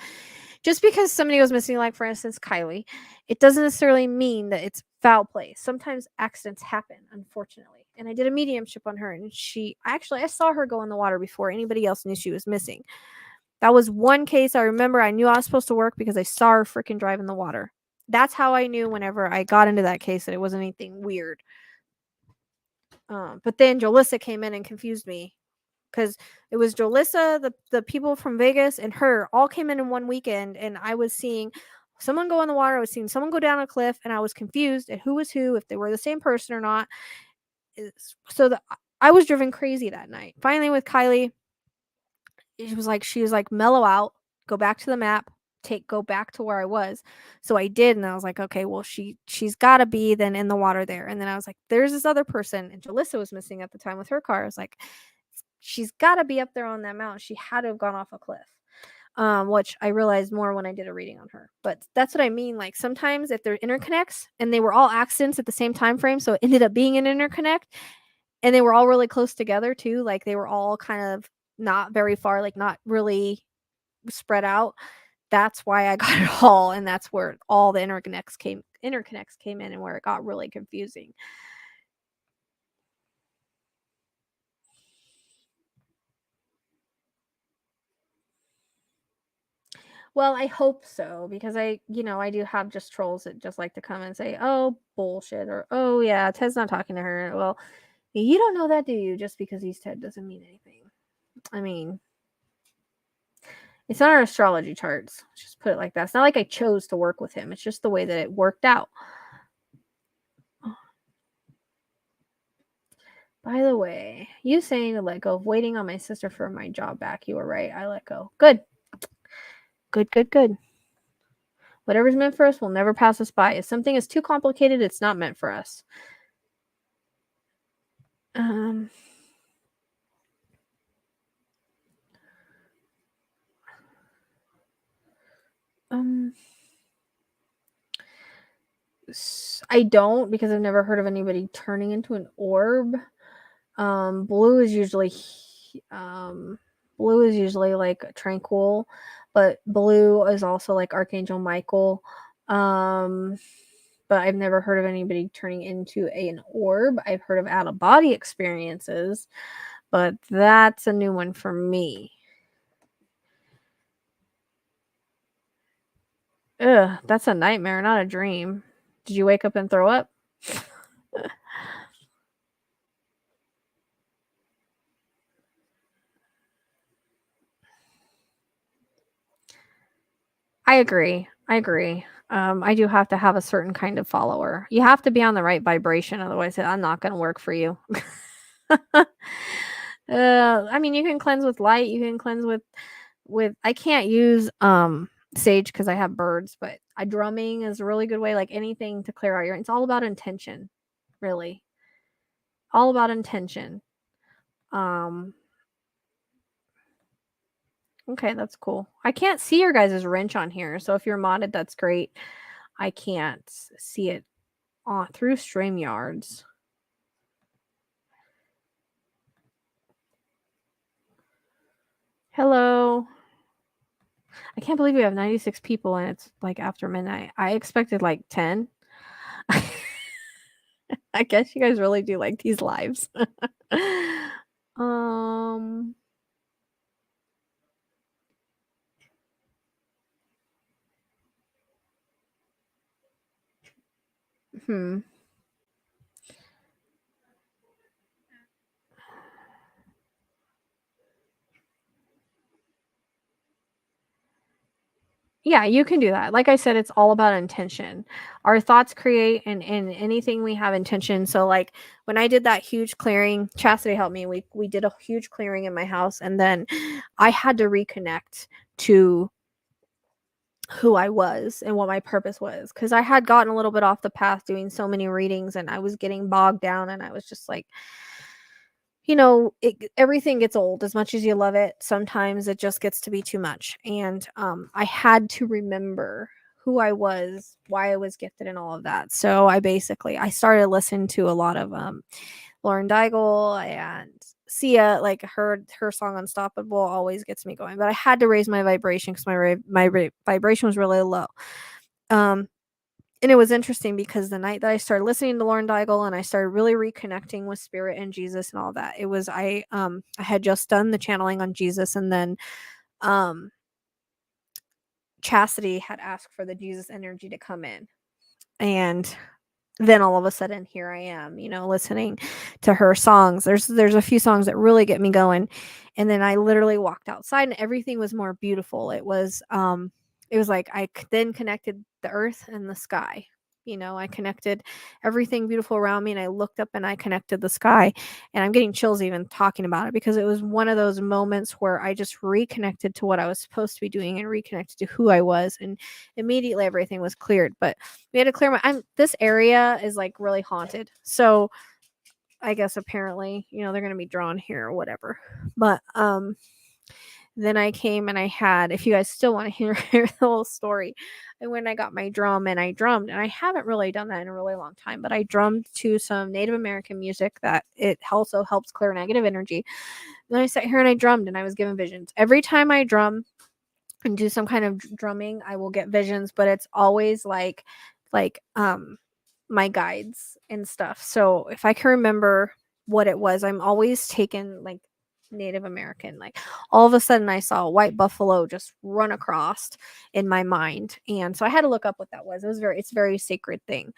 just because somebody goes missing, like for instance, Kylie, it doesn't necessarily mean that it's foul play. Sometimes accidents happen, unfortunately. And I did a mediumship on her, and I saw her go in the water before anybody else knew she was missing. That was one case I remember. I knew I was supposed to work because I saw her freaking drive in the water. That's how I knew whenever I got into that case that it wasn't anything weird. But then Jolissa came in and confused me, because it was Jolissa, the people from Vegas, and her all came in one weekend, and I was seeing someone go in the water. I was seeing someone go down a cliff, and I was confused at who was who, if they were the same person or not. So I was driven crazy that night. Finally, with Kylie, she was like, mellow out, go back to the map, go back to where I was. So I did, and I was like, okay, well, she's gotta be then in the water there. And then I was like, there's this other person, and Jalissa was missing at the time with her car. I was like, she's gotta be up there on that mountain. She had to have gone off a cliff. Which I realized more when I did a reading on her. But that's what I mean. Like, sometimes if they're interconnects and they were all accidents at the same time frame, so it ended up being an interconnect, and they were all really close together too. Like, they were all kind of not very far, like not really spread out. That's why I got it all, and that's where all the interconnects came in, and where it got really confusing. Well, I hope so, because I do have just trolls that just like to come and say, "Oh, bullshit," or, "Oh, yeah, Ted's not talking to her." Well, you don't know that, do you? Just because he's Ted doesn't mean anything. I mean, it's not our astrology charts. Let's just put it like that. It's not like I chose to work with him. It's just the way that it worked out. By the way, you saying to let go of waiting on my sister for my job back. You were right. I let go. Good. Good, good, good. Whatever's meant for us will never pass us by. If something is too complicated, it's not meant for us. Um, I don't, because I've never heard of anybody turning into an orb. Blue is usually like tranquil, but blue is also like Archangel Michael. But I've never heard of anybody turning into an orb. I've heard of out of body experiences, but that's a new one for me. Ugh, that's a nightmare, not a dream. Did you wake up and throw up? I agree. I do have to have a certain kind of follower. You have to be on the right vibration, otherwise I'm not going to work for you. I mean, you can cleanse with light. You can cleanse with. I can't use sage because I have birds, but drumming is a really good way. Like anything to clear out your. It's all about intention, really. All about intention. Um. Okay, that's cool. I can't see your guys' wrench on here, so if you're modded, that's great. I can't see it on through StreamYards. Hello. I can't believe we have 96 people and it's like after midnight. I expected like 10. I guess you guys really do like these lives. um hmm. Yeah, you can do that. Like I said, it's all about intention. Our thoughts create and anything we have intention. So like when I did that huge clearing, Chastity helped me. We did a huge clearing in my house and then I had to reconnect to who I was and what my purpose was because I had gotten a little bit off the path doing so many readings and I was getting bogged down and I was just like everything gets old as much as you love it. Sometimes it just gets to be too much. And I had to remember who I was, why I was gifted, and all of that. So I started listening to a lot of Lauren Daigle and Sia. Like her song Unstoppable always gets me going. But I had to raise my vibration because my vibration was really low. And it was interesting because the night that I started listening to Lauren Daigle and I started really reconnecting with spirit and Jesus and all that, it was I had just done the channeling on Jesus and then um Chastity had asked for the Jesus energy to come in. And then all of a sudden here I am, listening to her songs. There's a few songs that really get me going. And then I literally walked outside and everything was more beautiful. It was like I then connected the earth and the sky. I connected everything beautiful around me and I looked up and I connected the sky. And I'm getting chills even talking about it because it was one of those moments where I just reconnected to what I was supposed to be doing and reconnected to who I was. And immediately everything was cleared. But we had to clear this area is like really haunted. So I guess apparently, they're going to be drawn here or whatever. But then I came and I had, if you guys still want to hear the whole story, I went and I got my drum and I drummed. And I haven't really done that in a really long time, but I drummed to some Native American music that it also helps clear negative energy. Then I sat here and I drummed and I was given visions. Every time I drum and do some kind of drumming, I will get visions, but it's always like my guides and stuff. So if I can remember what it was, I'm always taken like Native American. Like all of a sudden I saw a white buffalo just run across in my mind. And so I had to look up what that was. It's a very sacred thing.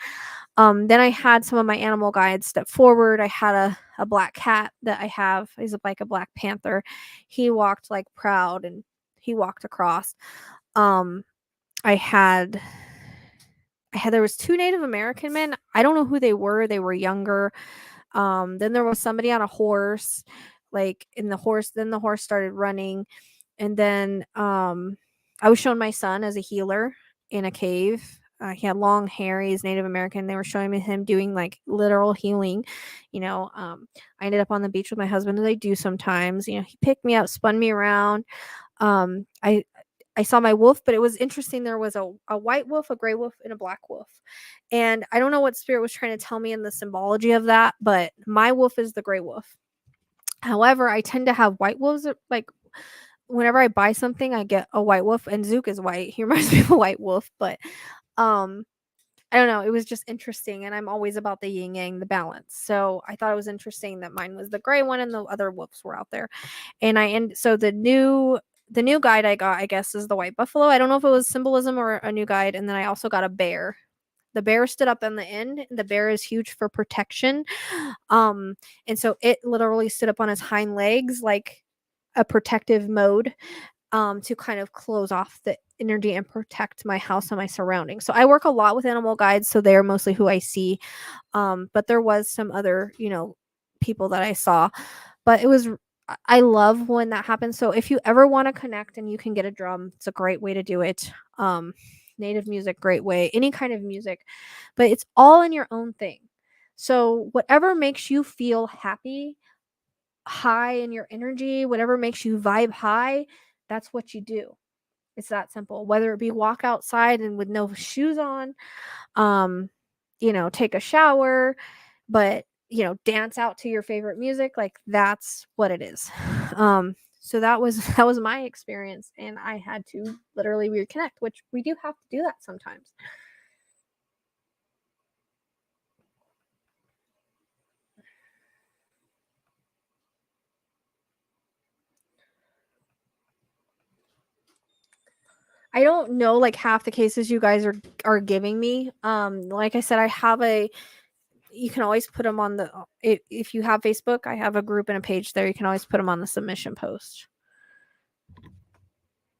Then I had some of my animal guides step forward. I had a black cat that I have. He's like a black panther. He walked like proud and he walked across. Um, I had there was two Native American men. I don't know who they were. They were younger. Then there was somebody on a horse, like in the horse. Then the horse started running, and then I was shown my son as a healer in a cave. He had long hair. He's Native American. They were showing me him doing like literal healing. I ended up on the beach with my husband, as I do sometimes. He picked me up, spun me around. I saw my wolf, but it was interesting. There was a white wolf, a gray wolf, and a black wolf. And I don't know what spirit was trying to tell me in the symbology of that, but my wolf is the gray wolf. However, I tend to have white wolves. Like whenever I buy something, I get a white wolf, and Zook is white. He reminds me of a white wolf, but I don't know. It was just interesting, and I'm always about the yin yang, the balance. So I thought it was interesting that mine was the gray one, and the other wolves were out there. So the new guide I got, I guess, is the white buffalo. I don't know if it was symbolism or a new guide. And then I also got a bear. The bear stood up on the end. The bear is huge for protection. And so it literally stood up on its hind legs, like a protective mode, to kind of close off the energy and protect my house and my surroundings. So I work a lot with animal guides, so they're mostly who I see. But there was some other, people that I saw. But I love when that happens. So if you ever want to connect and you can get a drum, it's a great way to do it. Native music, great way. Any kind of music, but it's all in your own thing. So whatever makes you feel happy, high in your energy, whatever makes you vibe high, that's what you do. It's that simple. Whether it be walk outside and with no shoes on, take a shower, but dance out to your favorite music, like that's what it is. So that was my experience, and I had to literally reconnect, which we do have to do that sometimes. I don't know like half the cases you guys are giving me. Like I said, you can always put them on if you have Facebook, I have a group and a page there. You can always put them on the submission post.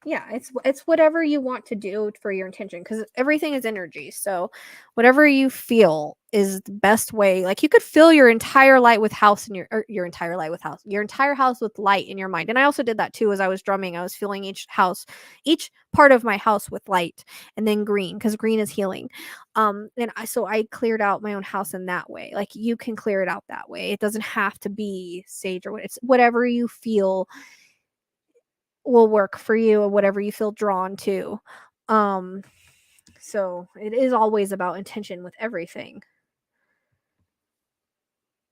Yeah, it's whatever you want to do for your intention, because everything is energy. So whatever you feel is the best way. Like you could fill your entire light with house in your entire house with light in your mind. And I also did that too. As I was drumming, I was filling each part of my house with light, and then green, because green is healing. So I cleared out my own house in that way. Like you can clear it out that way. It doesn't have to be sage or it's whatever you feel will work for you, or whatever you feel drawn to. So it is always about intention with everything.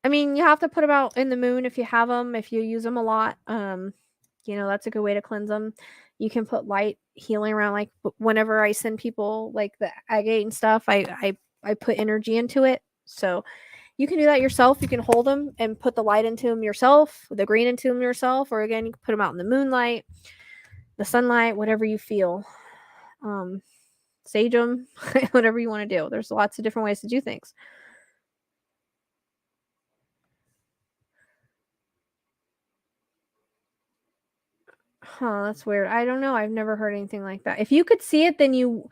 I mean, you have to put them out in the moon if you have them, if you use them a lot. That's a good way to cleanse them. You can put light healing around, like whenever I send people like the agate and stuff, I put energy into it. So you can do that yourself. You can hold them and put the light into them yourself, the green into them yourself, or again, you can put them out in the moonlight, the sunlight, whatever you feel. Sage them, whatever you want to do. There's lots of different ways to do things. Huh, that's weird. I don't know. I've never heard anything like that. If you could see it, then you...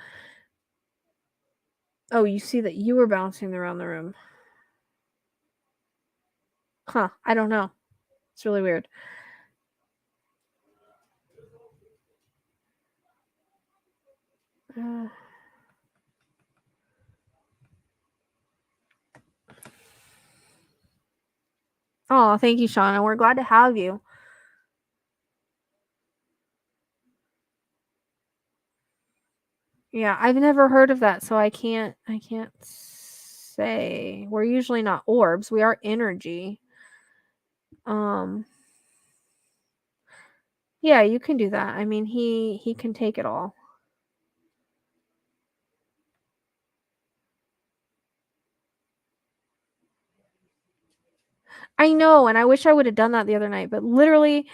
Oh, you see that you were bouncing around the room. Huh, I don't know. It's really weird. Oh, thank you, Shauna. We're glad to have you. Yeah, I've never heard of that, so I can't say. We're usually not orbs. We are energy. Yeah, you can do that. I mean, he can take it all. I know, and I wish I would have done that the other night, but literally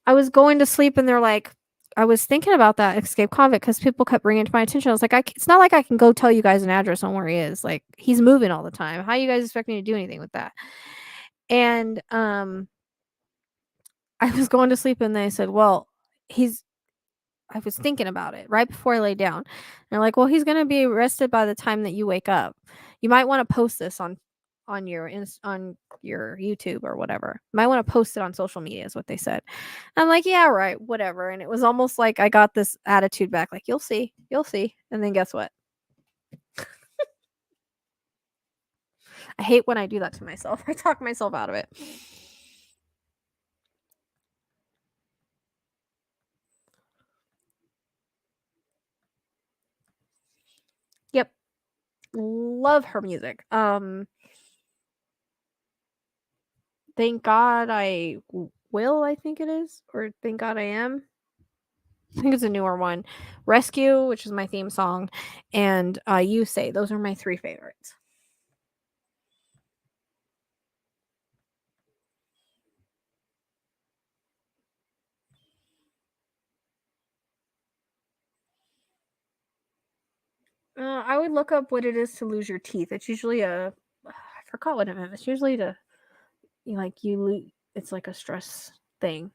I was going to sleep and they're like, I was thinking about that escape convict because people kept bringing it to my attention. I was like, it's not like I can go tell you guys an address on where he is. Like, he's moving all the time. How you guys expect me to do anything with that? And I was going to sleep and they said, well, I was thinking about it right before I laid down. And they're like, well, he's going to be arrested by the time that you wake up. You might want to post this on your on your YouTube or whatever. You might want to post it on social media is what they said. I'm like, yeah, right, whatever. And it was almost like I got this attitude back, like, you'll see. And then guess what? I hate when I do that to myself. I talk myself out of it. Yep. Love her music. Thank God I will, I think it is, or Thank God I Am. I think it's a newer one. Rescue, which is my theme song, and You Say. Those are my 3 favorites. I would look up what it is to lose your teeth. It's usually I forgot what it meant. It's usually to, it's like a stress thing.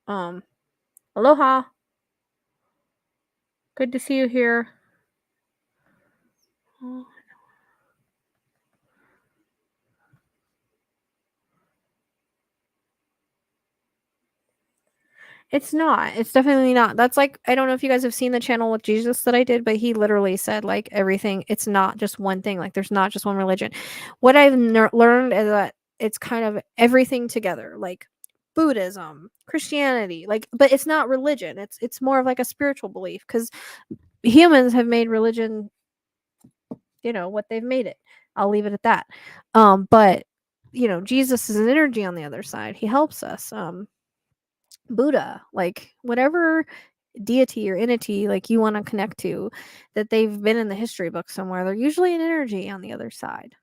Aloha. Good to see you here. Oh. It's not. It's definitely not. That's like, I don't know if you guys have seen the channel with Jesus that I did, but he literally said like everything. It's not just one thing. Like there's not just one religion. What I've learned is that it's kind of everything together, like Buddhism, Christianity, like, but it's not religion. It's more of like a spiritual belief because humans have made religion, what they've made it. I'll leave it at that. But Jesus is an energy on the other side. He helps us. Buddha, like whatever deity or entity like you want to connect to that they've been in the history book somewhere, they're usually an energy on the other side.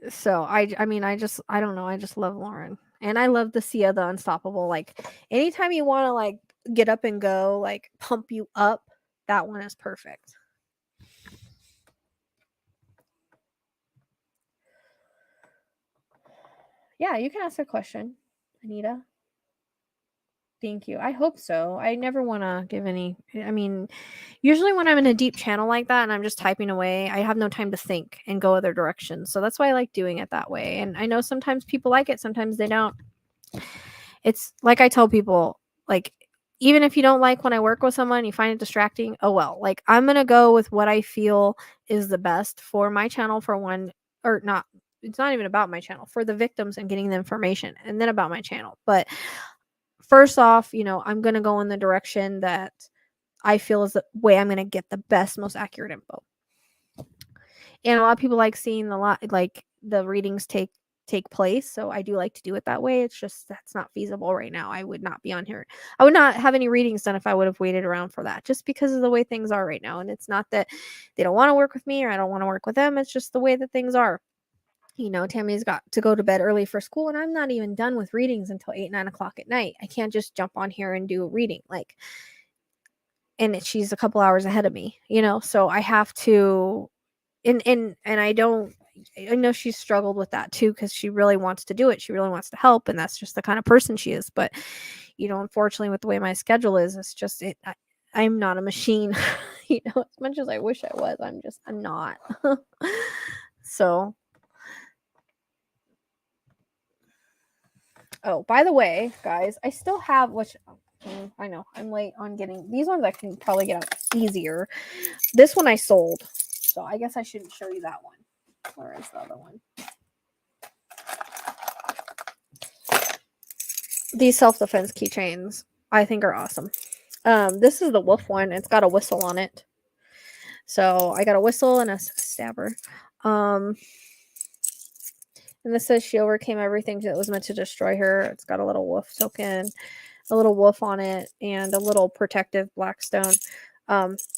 So I don't know, I just love Lauren. And I love the Sia the Unstoppable. Like anytime you want to like get up and go, like pump you up, that one is perfect. Yeah, you can ask a question, Anita. Thank you. I hope so. I never want to give any. I mean, usually when I'm in a deep channel like that and I'm just typing away, I have no time to think and go other directions. So that's why I like doing it that way. And I know sometimes people like it, sometimes they don't. It's like I tell people, like, even if you don't like when I work with someone, you find it distracting, oh well. Like, I'm going to go with what I feel is the best for my channel, for one, or not. It's not even about my channel, for the victims and getting the information, and then about my channel. But first off, I'm going to go in the direction that I feel is the way I'm going to get the best, most accurate info. And a lot of people like seeing the readings take place. So I do like to do it that way. It's just that's not feasible right now. I would not be on here. I would not have any readings done if I would have waited around for that, just because of the way things are right now. And it's not that they don't want to work with me or I don't want to work with them. It's just the way that things are. Tammy's got to go to bed early for school, and I'm not even done with readings until 8, 9 o'clock at night. I can't just jump on here and do a reading, and she's a couple hours ahead of me, so I have to, and I know she's struggled with that too, because she really wants to do it. She really wants to help, and that's just the kind of person she is. But, unfortunately, with the way my schedule is, it's just I'm not a machine, as much as I wish I was, I'm not. So. Oh, by the way, guys, I still have, I know I'm late on getting these ones. I can probably get out easier. This one I sold, so I guess I shouldn't show you that one. Where is the other one? These self-defense keychains I think are awesome. This is the wolf one. It's got a whistle on it. So I got a whistle and a stabber. And this says she overcame everything that was meant to destroy her. It's got a little wolf token, a little wolf on it, and a little protective black stone.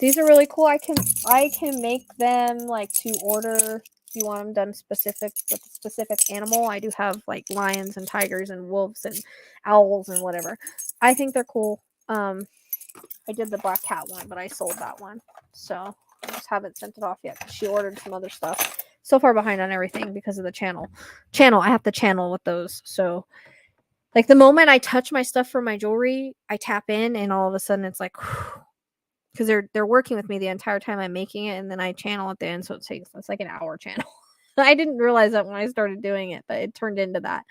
These are really cool. I can make them like to order if you want them done specific with a specific animal. I do have like lions and tigers and wolves and owls and whatever. I think they're cool. I did the black cat one, but I sold that one. So I just haven't sent it off yet. She ordered some other stuff. So far behind on everything because of the channel. I have to channel with those. So like the moment I touch my stuff for my jewelry, I tap in and all of a sudden it's like because they're working with me the entire time I'm making it, and then I channel at the end, so it's like an hour channel. I didn't realize that when I started doing it, but it turned into that.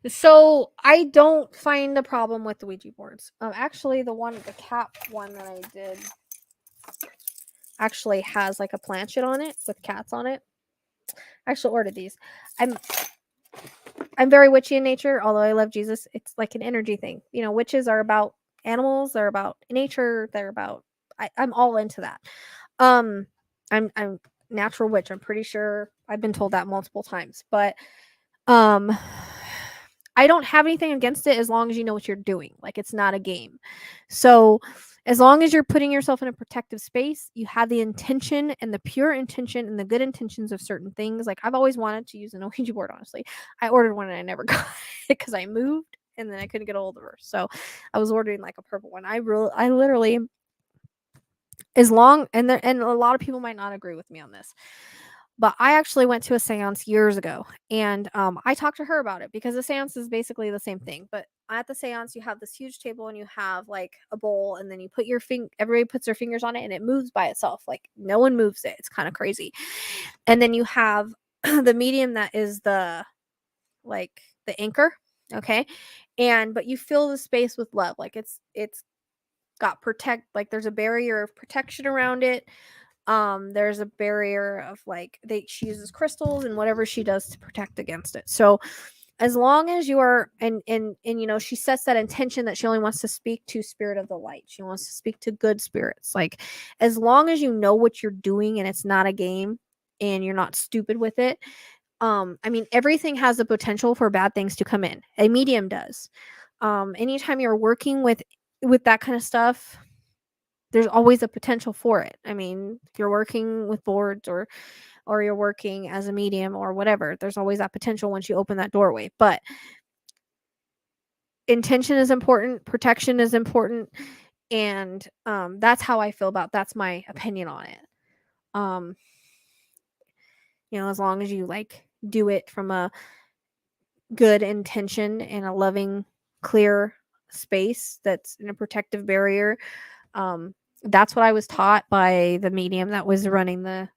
So I don't find the problem with the Ouija boards. Actually, the cat one that I did actually has like a planchet on it with cats on it. I actually ordered these. I'm very witchy in nature, although I love Jesus. It's like an energy thing. You know, witches are about animals, they're about nature, they're about I'm all into that. I'm natural witch. I'm pretty sure I've been told that multiple times. But I don't have anything against it as long as you know what you're doing. Like it's not a game. So as long as you're putting yourself in a protective space, you have the intention and the pure intention and the good intentions of certain things. Like I've always wanted to use an Ouija board, honestly. I ordered one and I never got it because I moved and then I couldn't get a hold of her. So I was ordering like a purple one. I literally as long and a lot of people might not agree with me on this. But I actually went to a seance years ago, and I talked to her about it because the seance is basically the same thing. But at the seance, you have this huge table, and you have like a bowl, and then you put everybody puts their fingers on it, and it moves by itself. Like no one moves it. It's kind of crazy. And then you have the medium that is the anchor, okay, but you fill the space with love. Like it's got like there's a barrier of protection around it. There's a barrier of like she uses crystals and whatever she does to protect against it. So as long as you are and you know, she sets that intention that she only wants to speak to spirit of the light. She wants to speak to good spirits. Like as long as you know what you're doing and it's not a game and you're not stupid with it. I mean, everything has the potential for bad things to come in. A medium does. Anytime you're working with that kind of stuff, there's always a potential for it. I mean, if you're working with boards or you're working as a medium or whatever, there's always that potential once you open that doorway. But intention is important, protection is important, and that's how I feel about that's my opinion on it. You know, as long as you like do it from a good intention and a loving, clear space that's in a protective barrier. That's what I was taught by the medium that was running the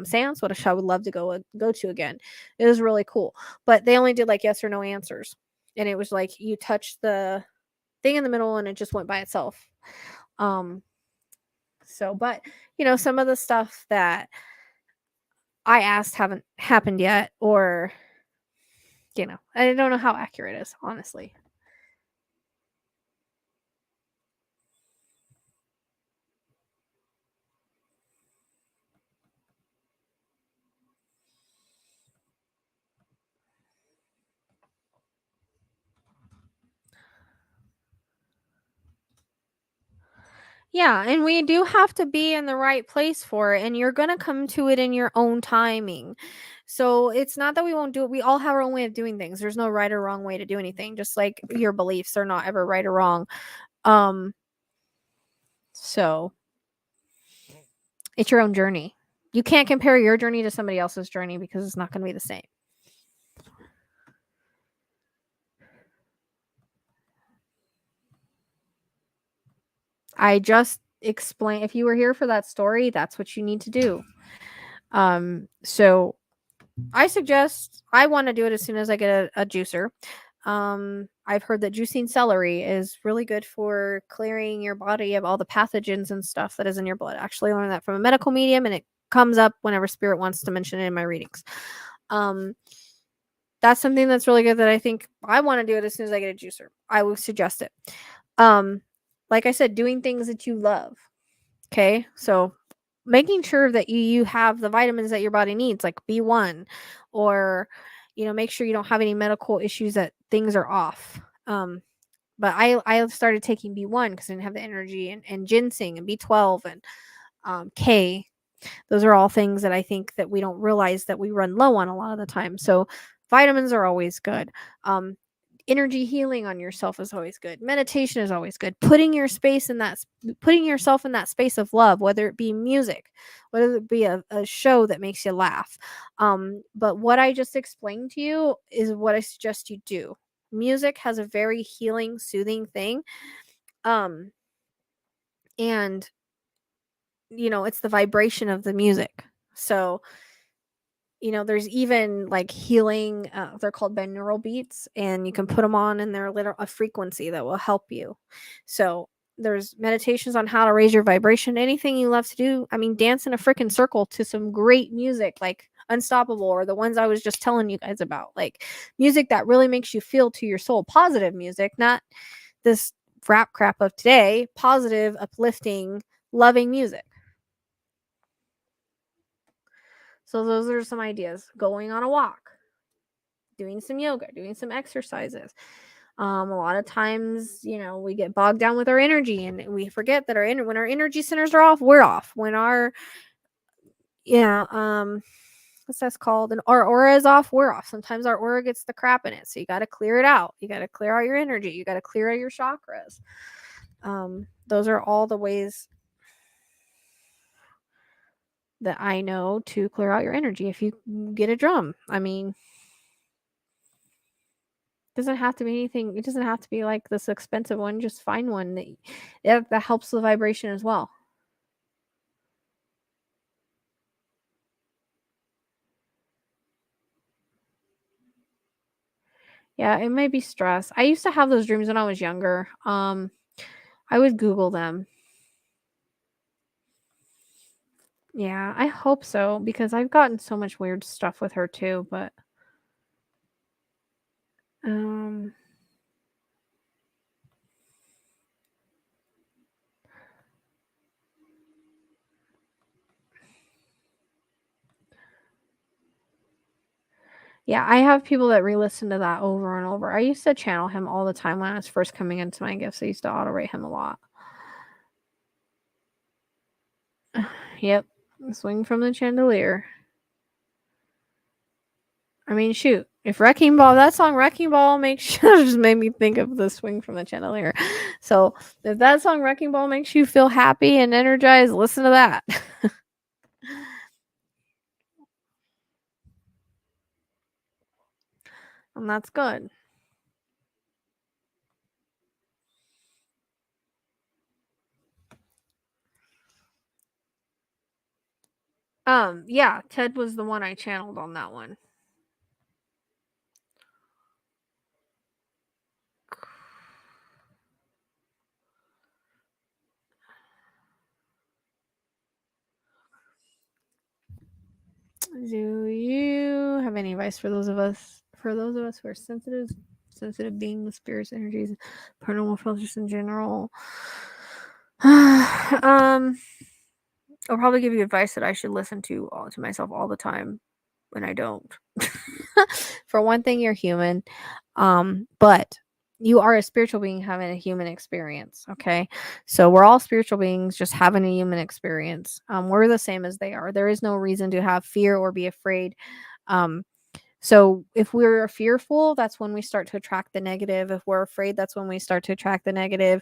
seance, which I would love to go to again. It was really cool, but they only did like yes or no answers, and it was like you touch the thing in the middle and it just went by itself. But you know, some of the stuff that I asked haven't happened yet, or you know, I don't know how accurate it is, honestly. Yeah, and we do have to be in the right place for it, and you're going to come to it in your own timing. So it's not that we won't do it. We all have our own way of doing things. There's no right or wrong way to do anything, just like your beliefs are not ever right or wrong. So it's your own journey. You can't compare your journey to somebody else's journey because it's not going to be the same. I just explain if you were here for that story, that's what you need to do. So I suggest I want to do it as soon as I get a juicer. I've heard that juicing celery is really good for clearing your body of all the pathogens and stuff that is in your blood. I actually learned that from a medical medium, and it comes up whenever spirit wants to mention it in my readings. That's something that's really good that I think I want to do it as soon as I get a juicer. I would suggest it. like I said, doing things that you love. Okay, so making sure that you have the vitamins that your body needs, like B1, or make sure you don't have any medical issues that things are off. But I started taking B1 because I didn't have the energy, and ginseng and B12 and K. Those are all things that I think that we don't realize that we run low on a lot of the time. So vitamins are always good. Energy healing on yourself is always good. Meditation is always good. Putting yourself in that space of love, whether it be music, whether it be a show that makes you laugh. But what I just explained to you is what I suggest you do. Music has a very healing, soothing thing. And it's the vibration of the music. So there's even like healing, they're called binaural beats, and you can put them on, and they're a frequency that will help you. So there's meditations on how to raise your vibration. Anything you love to do. I mean, dance in a freaking circle to some great music like Unstoppable, or the ones I was just telling you guys about, like music that really makes you feel to your soul. Positive music, not this rap crap of today. Positive, uplifting, loving music. So those are some ideas. Going on a walk, doing some yoga, doing some exercises. A lot of times, we get bogged down with our energy, and we forget that when our energy centers are off, we're off. When our what's that called? And our aura is off, we're off. Sometimes our aura gets the crap in it. So you got to clear it out. You got to clear out your energy. You got to clear out your chakras. Those are all the ways that I know to clear out your energy. If you get a drum, I mean, it doesn't have to be anything. It doesn't have to be like this expensive one. Just find one that helps the vibration as well. Yeah, it might be stress. I used to have those dreams when I was younger. I would Google them. Yeah, I hope so, because I've gotten so much weird stuff with her too, but yeah, I have people that re-listen to that over and over. I used to channel him all the time when I was first coming into my gifts. I used to auto-rate him a lot. Yep. Swing from the chandelier. I mean, shoot. If Wrecking Ball, that song Wrecking Ball just made me think of the swing from the chandelier. So if that song Wrecking Ball makes you feel happy and energized, listen to that. And that's good. Yeah, Ted was the one I channeled on that one. Do you have any advice for those of us who are sensitive beings, spirits, energies, paranormal filters in general? I'll probably give you advice that I should listen to myself all the time when I don't. For one thing, you're human. But you are a spiritual being having a human experience. Okay. So we're all spiritual beings just having a human experience. We're the same as they are. There is no reason to have fear or be afraid. So if we're fearful, that's when we start to attract the negative. If we're afraid, that's when we start to attract the negative.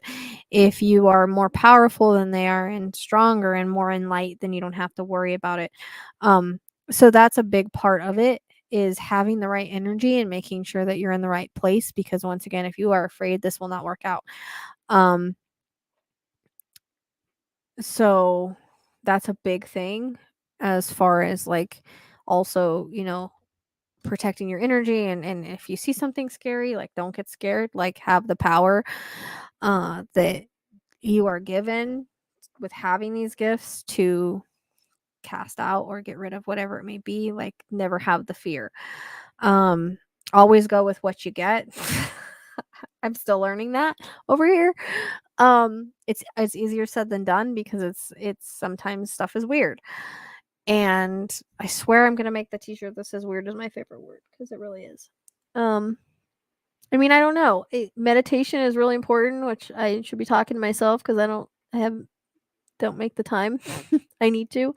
If you are more powerful than they are, and stronger and more in light, then you don't have to worry about it. So that's a big part of it, is having the right energy and making sure that you're in the right place, because once again, if you are afraid, this will not work out. So that's a big thing, as far as like also, protecting your energy, and if you see something scary, like, don't get scared. Like, have the power that you are given with having these gifts to cast out or get rid of whatever it may be. Like, never have the fear. Always go with what you get. I'm still learning that over here. It's easier said than done because it's sometimes stuff is weird. And I swear I'm gonna make the t-shirt that says weird is my favorite word, because it really is. I mean, I don't know. Meditation is really important, which I should be talking to myself because don't make the time. I need to.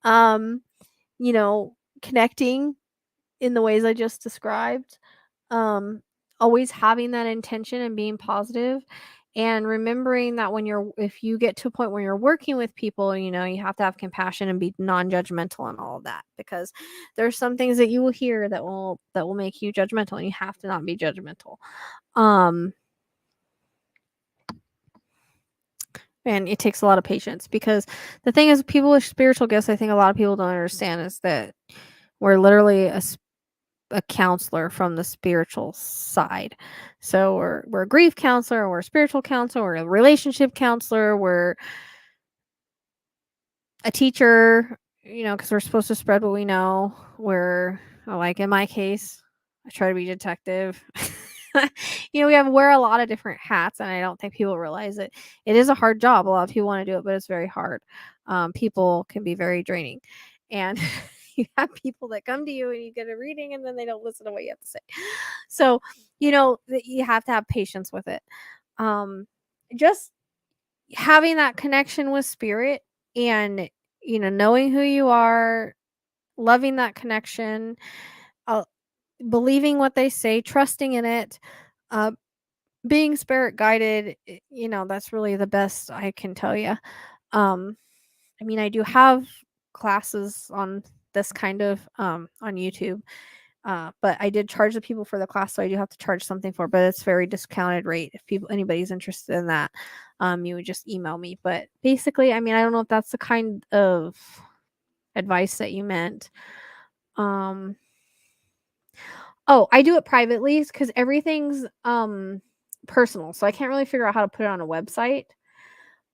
You know, connecting in the ways I just described. Um, Always having that intention and being positive, and remembering that if you get to a point where you're working with people, you have to have compassion and be non-judgmental and all of that, because there's some things that you will hear that will make you judgmental, and you have to not be judgmental. And it takes a lot of patience, because the thing is, people with spiritual gifts, I think a lot of people don't understand, is that we're literally a counselor from the spiritual side. So we're a grief counselor, we're a spiritual counselor, we're a relationship counselor, we're a teacher, because we're supposed to spread what we know. We're, like in my case, I try to be a detective. We wear a lot of different hats, and I don't think people realize it. It is a hard job. A lot of people want to do it, but it's very hard. People can be very draining, and you have people that come to you and you get a reading, and then they don't listen to what you have to say. So, you have to have patience with it. Just having that connection with spirit, and knowing who you are, loving that connection, uh, believing what they say, trusting in it, uh, being spirit guided, that's really the best I can tell you. I mean, I do have classes on this kind of on YouTube. But I did charge the people for the class, so I do have to charge something for it, but it's very discounted rate. If anybody's interested in that, you would just email me. But basically, I mean, I don't know if that's the kind of advice that you meant. Oh, I do it privately because everything's personal, so I can't really figure out how to put it on a website,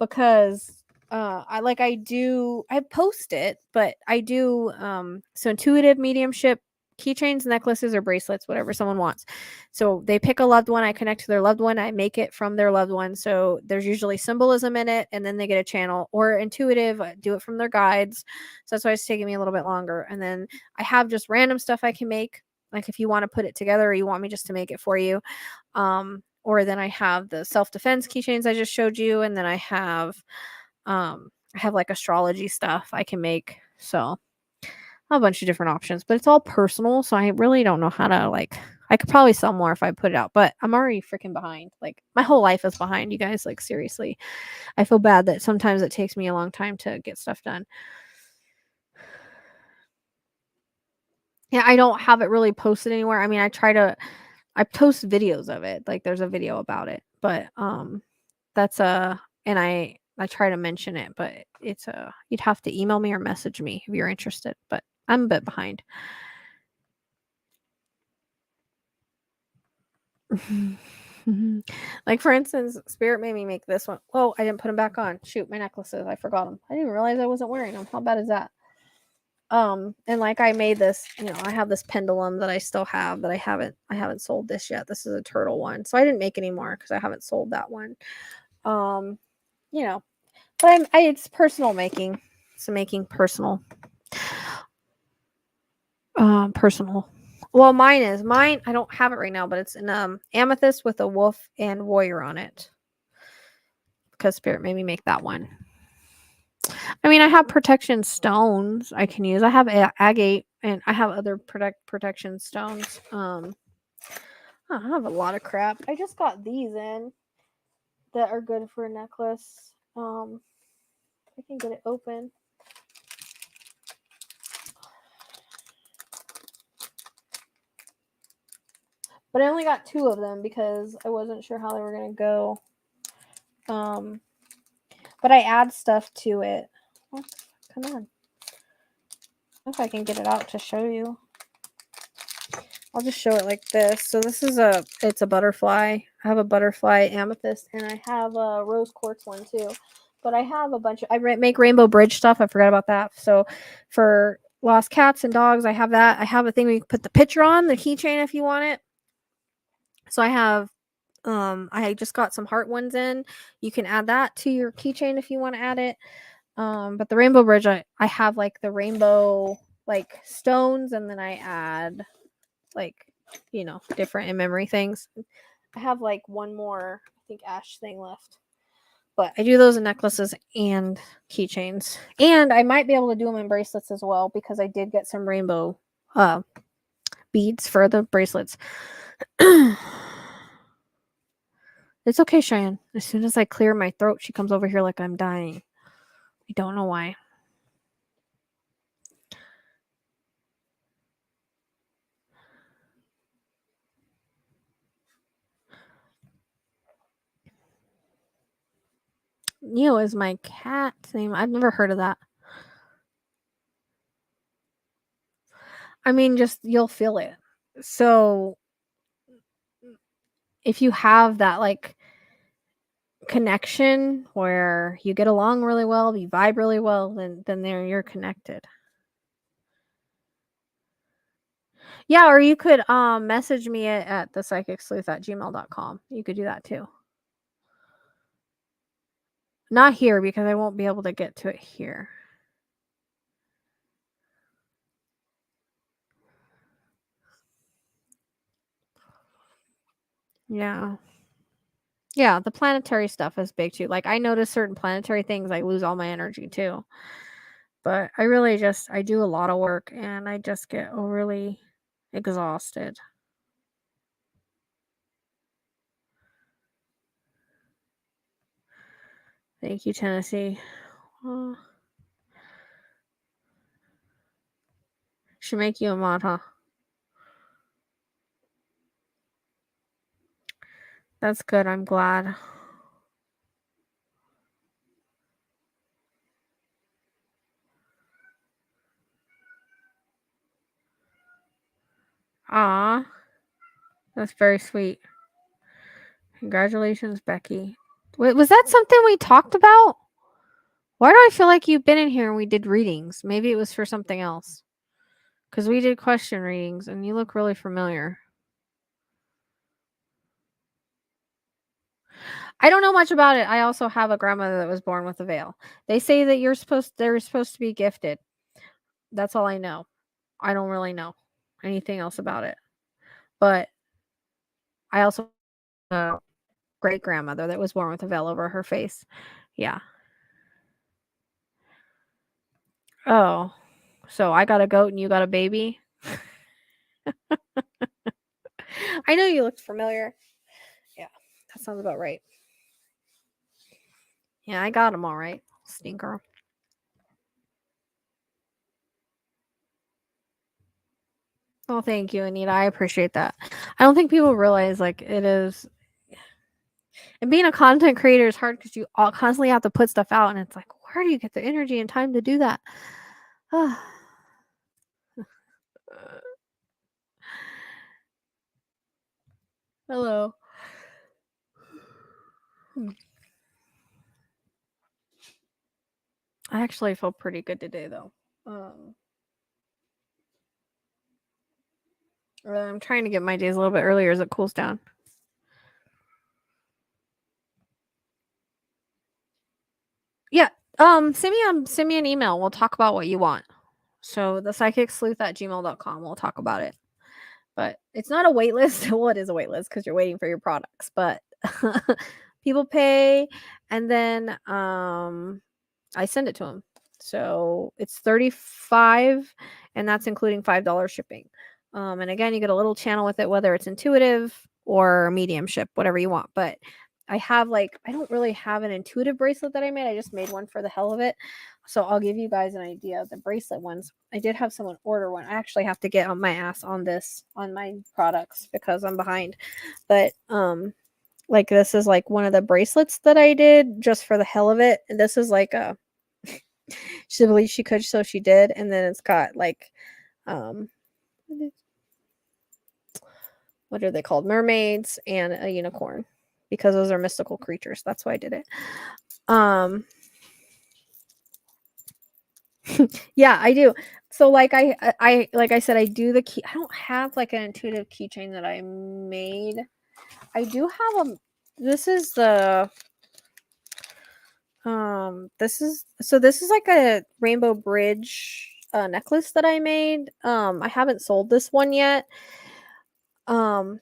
because I post it, but I do so intuitive mediumship keychains, necklaces, or bracelets, whatever someone wants. So they pick a loved one, I connect to their loved one, I make it from their loved one. So there's usually symbolism in it, and then they get a channel, or intuitive, do it from their guides. So that's why it's taking me a little bit longer. And then I have just random stuff I can make, like if you want to put it together or you want me just to make it for you. Or then I have the self-defense keychains I just showed you, and then I have like astrology stuff I can make. So a bunch of different options, but it's all personal, so I really don't know how to, I could probably sell more if I put it out, but I'm already freaking behind. Like, my whole life is behind, you guys. Like, seriously. I feel bad that sometimes it takes me a long time to get stuff done. Yeah, I don't have it really posted anywhere. I mean, I post videos of it. Like, there's a video about it, but that's and I try to mention it, but it's you'd have to email me or message me if you're interested, but I'm a bit behind. Like, for instance, Spirit made me make this one. Oh, I didn't put them back on. Shoot, my necklaces. I forgot them. I didn't realize I wasn't wearing them. How bad is that? And like, I made this, I have this pendulum that I still have that I haven't sold this yet. This is a turtle one. So I didn't make any more because I haven't sold that one. But it's personal making. So making personal. Personal. Well, mine. I don't have it right now, but it's an amethyst with a wolf and warrior on it, because Spirit made me make that one. I mean, I have protection stones I can use. I have agate, and I have other protection stones. I have a lot of crap. I just got these in that are good for a necklace. I can get it open. But I only got 2 of them because I wasn't sure how they were going to go. But I add stuff to it. Oh, come on. If I can get it out to show you. I'll just show it like this. So this is it's a butterfly. I have a butterfly amethyst, and I have a rose quartz one too. But I have a bunch of, I make rainbow bridge stuff. I forgot about that. So for lost cats and dogs, I have that. I have a thing where you can put the picture on the keychain if you want it. So I have I just got some heart ones in. You can add that to your keychain if you want to add it. But the rainbow bridge, I have like the rainbow like stones, and then I add like, you know, different in memory things. I have like one more, I think, ash thing left. But I do those in necklaces and keychains. And I might be able to do them in bracelets as well, because I did get some rainbow beads for the bracelets. It's okay, Cheyenne. As soon as I clear my throat, she comes over here like I'm dying. I don't know why. Neo is my cat's name. I've never heard of that. I mean, just you'll feel it. So if you have that like connection where you get along really well, you vibe really well, then there you're connected. Yeah, or you could message me at thepsychicsleuth@gmail.com. You could do that too. Not here, because I won't be able to get to it here. Yeah. Yeah, the planetary stuff is big too. Like, I notice certain planetary things, I lose all my energy too. But I really I do a lot of work, and I just get overly exhausted. Thank you, Tennessee. Should make you a mod, huh? That's good. I'm glad. Ah, that's very sweet. Congratulations, Becky. Wait, was that something we talked about? Why do I feel like you've been in here and we did readings? Maybe it was for something else. Because we did question readings, and you look really familiar. I don't know much about it. I also have a grandmother that was born with a veil. They say that they're supposed to be gifted. That's all I know. I don't really know anything else about it. But I also have a great grandmother that was born with a veil over her face. Yeah. Oh. So I got a goat and you got a baby? I know you looked familiar. Yeah. That sounds about right. Yeah, I got him all right. Stinker. Oh, thank you, Anita. I appreciate that. I don't think people realize like it is, and being a content creator is hard because you all constantly have to put stuff out, and it's like, where do you get the energy and time to do that? Hello. I actually feel pretty good today, though. I'm trying to get my days a little bit earlier as it cools down. Yeah. Send me an email. We'll talk about what you want. So the psychicsleuth@gmail.com. We'll talk about it. But it's not a wait list. Well, it is a wait list because you're waiting for your products, but people pay, and then I send it to them. So it's $35, and that's including $5 shipping. And again, you get a little channel with it, whether it's intuitive or mediumship, whatever you want. But I don't really have an intuitive bracelet that I made. I just made one for the hell of it. So I'll give you guys an idea of the bracelet ones. I did have someone order one. I actually have to get on my ass on my products because I'm behind. But like this is like one of the bracelets that I did just for the hell of it. And this is like a she believed she could, so she did. And then it's got like what are they called? Mermaids and a unicorn, because those are mystical creatures. That's why I did it. Yeah, I do. So like I like I said, I do the key. I don't have like an intuitive keychain that I made. I do have a. This is the. This is like a rainbow bridge necklace that I made. I haven't sold this one yet. Um,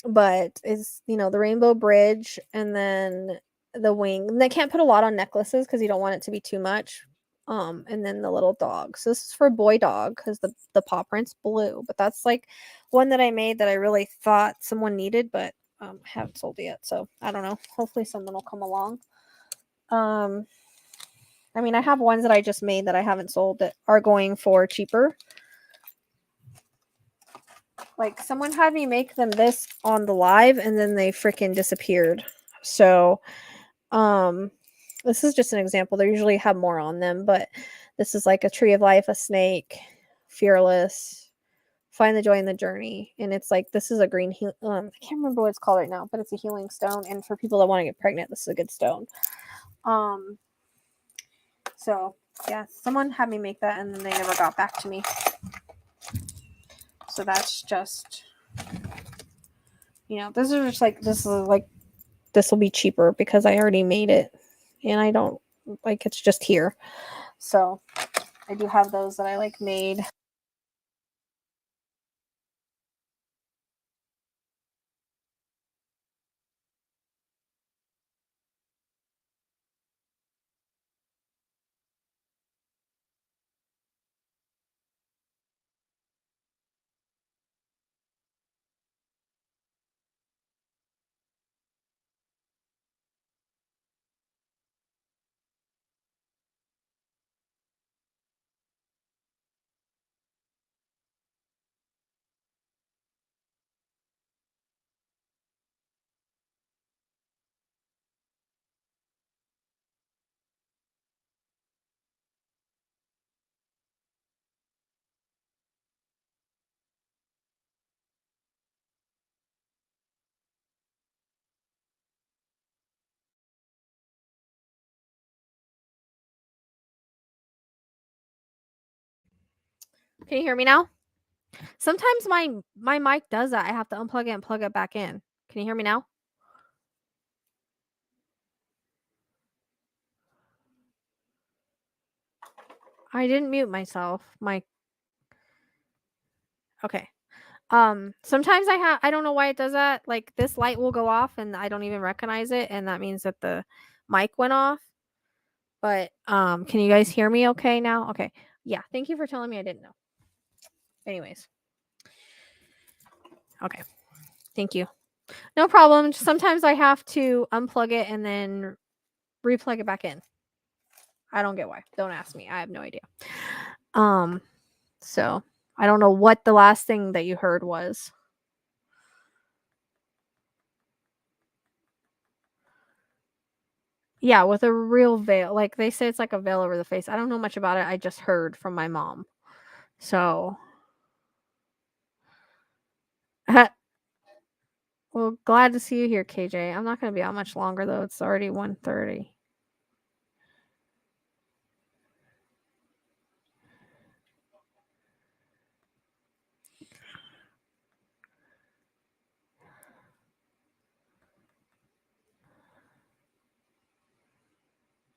but it's the rainbow bridge and then the wing. And they can't put a lot on necklaces because you don't want it to be too much. And then the little dog. So this is for boy dog because the paw print's blue. But that's like one that I made that I really thought someone needed, but haven't sold it yet. So I don't know. Hopefully someone will come along. I mean, I have ones that I just made that I haven't sold that are going for cheaper. Like someone had me make them this on the live and then they freaking disappeared. So, this is just an example. They usually have more on them, but this is like a tree of life, a snake, fearless, find the joy in the journey. And it's like, this is a green, I can't remember what it's called right now, but it's a healing stone. And for people that want to get pregnant, this is a good stone. So yeah, someone had me make that and then they never got back to me. So that's just, this will be cheaper because I already made it and I don't it's just here. So I do have those that I made. Can you hear me now? Sometimes my mic does that. I have to unplug it and plug it back in. Can you hear me now? I didn't mute myself. Okay. Sometimes I don't know why it does that. Like this light will go off and I don't even recognize it, and that means that the mic went off. But can you guys hear me okay now? Okay. Yeah, thank you for telling me. I didn't know. Anyways. Okay. Thank you. No problem. Sometimes I have to unplug it and then replug it back in. I don't get why. Don't ask me. I have no idea. So I don't know what the last thing that you heard was. Yeah, with a real veil. Like they say it's like a veil over the face. I don't know much about it. I just heard from my mom. So well, glad to see you here, KJ. I'm not going to be out much longer though. It's already 1:30.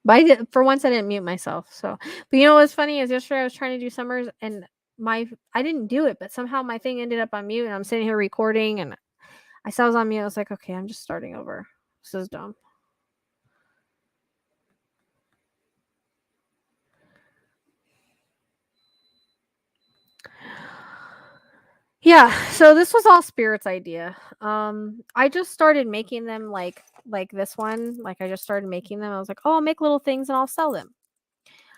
But for once I didn't mute myself. So, but what's funny is yesterday I was trying to do summers and I didn't do it, but somehow my thing ended up on mute and I'm sitting here recording and I saw it was on mute. I was like, okay, I'm just starting over. This is dumb. Yeah, so this was all Spirit's idea. I just started making them like this one. Like I just started making them. I was like, oh, I'll make little things and I'll sell them.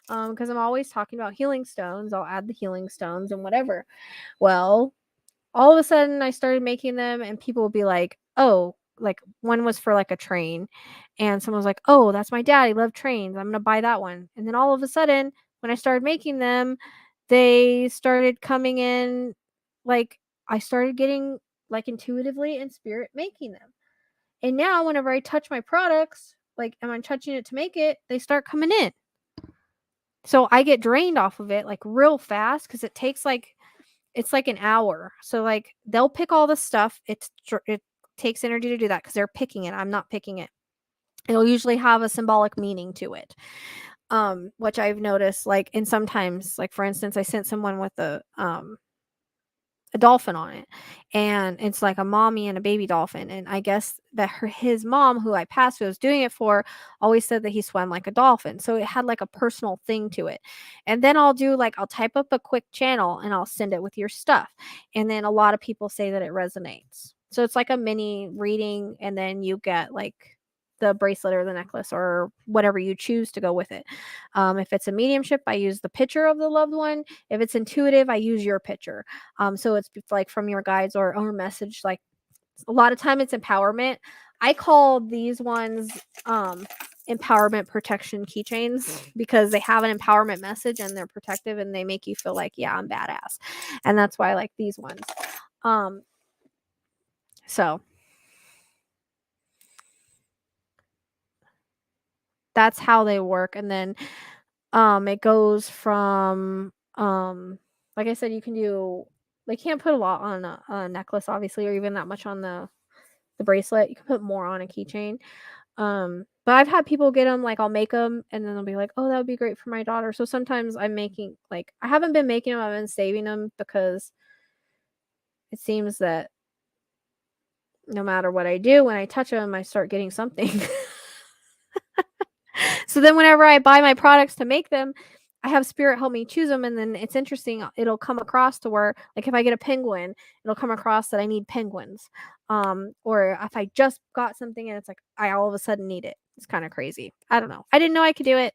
Because I'm always talking about healing stones. I'll add the healing stones and whatever. Well, all of a sudden I started making them and people would be like, oh, like one was for like a train and someone was like, oh, that's my dad. He loved trains. I'm going to buy that one. And then all of a sudden when I started making them, they started coming in like I started getting like intuitively in spirit making them. And now whenever I touch my products, like and I'm touching it to make it, they start coming in. So I get drained off of it like real fast because it's like an hour. So like they'll pick all the stuff. It takes energy to do that because they're picking it. I'm not picking it. It'll usually have a symbolic meaning to it. Which I've noticed, like, and sometimes, like, for instance, I sent someone with a dolphin on it, and it's like a mommy and a baby dolphin, and I guess that his mom, who I passed, who I was doing it for, always said that he swam like a dolphin, so it had like a personal thing to it. And then I'll type up a quick channel and I'll send it with your stuff, and then a lot of people say that it resonates, so it's like a mini reading, and then you get like the bracelet or the necklace or whatever you choose to go with it. If it's a mediumship, I use the picture of the loved one. If it's intuitive, I use your picture. So it's like from your guides or message. Like a lot of time it's empowerment. I call these ones empowerment protection keychains because they have an empowerment message and they're protective and they make you feel like, yeah, I'm badass. And that's why I like these ones. So that's how they work. And then it goes from like I said, you can do, they can't put a lot on a necklace obviously, or even that much on the bracelet. You can put more on a keychain. But I've had people get them, like I'll make them and then they'll be like, oh, that would be great for my daughter. So sometimes I'm making, like, I haven't been making them, I've been saving them because it seems that no matter what I do, when I touch them, I start getting something. So then whenever I buy my products to make them, I have spirit help me choose them. And then it's interesting. It'll come across to where, like, if I get a penguin, it'll come across that I need penguins. Or if I just got something and it's like, I all of a sudden need it. It's kind of crazy. I don't know. I didn't know I could do it.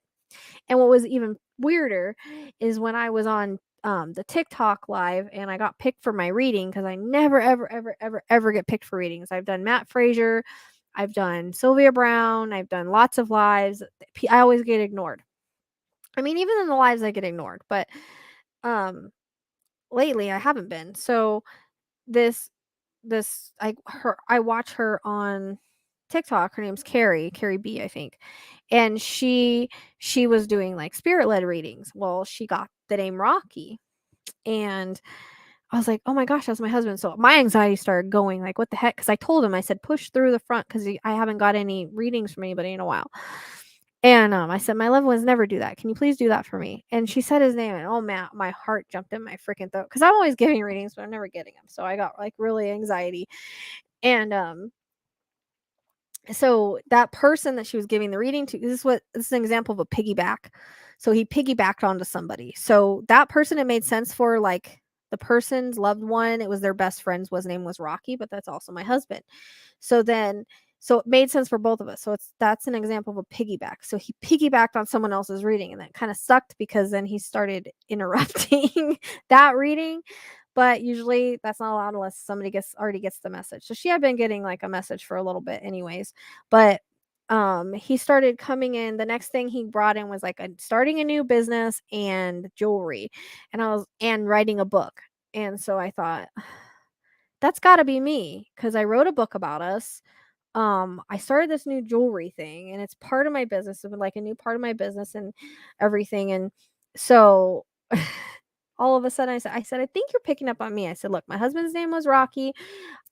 And what was even weirder is when I was on the TikTok live and I got picked for my reading, because I never, ever, ever, ever, ever get picked for readings. I've done Matt Frazier, I've done Sylvia Brown, I've done lots of lives. I always get ignored. I mean, even in the lives I get ignored, but lately I haven't been. So this I watch her on TikTok. Her name's Carrie B, I think. And she was doing like spirit led readings. Well, she got the name Rocky. And I was like, oh my gosh, that's my husband. So my anxiety started going, like, what the heck? Because I told him, I said, push through the front because I haven't got any readings from anybody in a while. And I said, my loved ones never do that. Can you please do that for me? And she said his name, and oh man, my heart jumped in my freaking throat because I'm always giving readings, but I'm never getting them. So I got like really anxiety. And so that person that she was giving the reading to, this is an example of a piggyback. So he piggybacked onto somebody. So that person, it made sense for, like, the person's loved one. It was their best friend's name was Rocky, but that's also my husband. So it made sense for both of us. So that's an example of a piggyback. So he piggybacked on someone else's reading, and that kind of sucked because then he started interrupting that reading. But usually that's not allowed unless somebody already gets the message. So she had been getting like a message for a little bit anyways. But he started coming in. The next thing he brought in was like starting a new business and jewelry. And writing a book. And so I thought, that's got to be me, because I wrote a book about us. I started this new jewelry thing, and it's part of my business, like a new part of my business and everything. And so all of a sudden I said, I think you're picking up on me. I said, look, my husband's name was Rocky.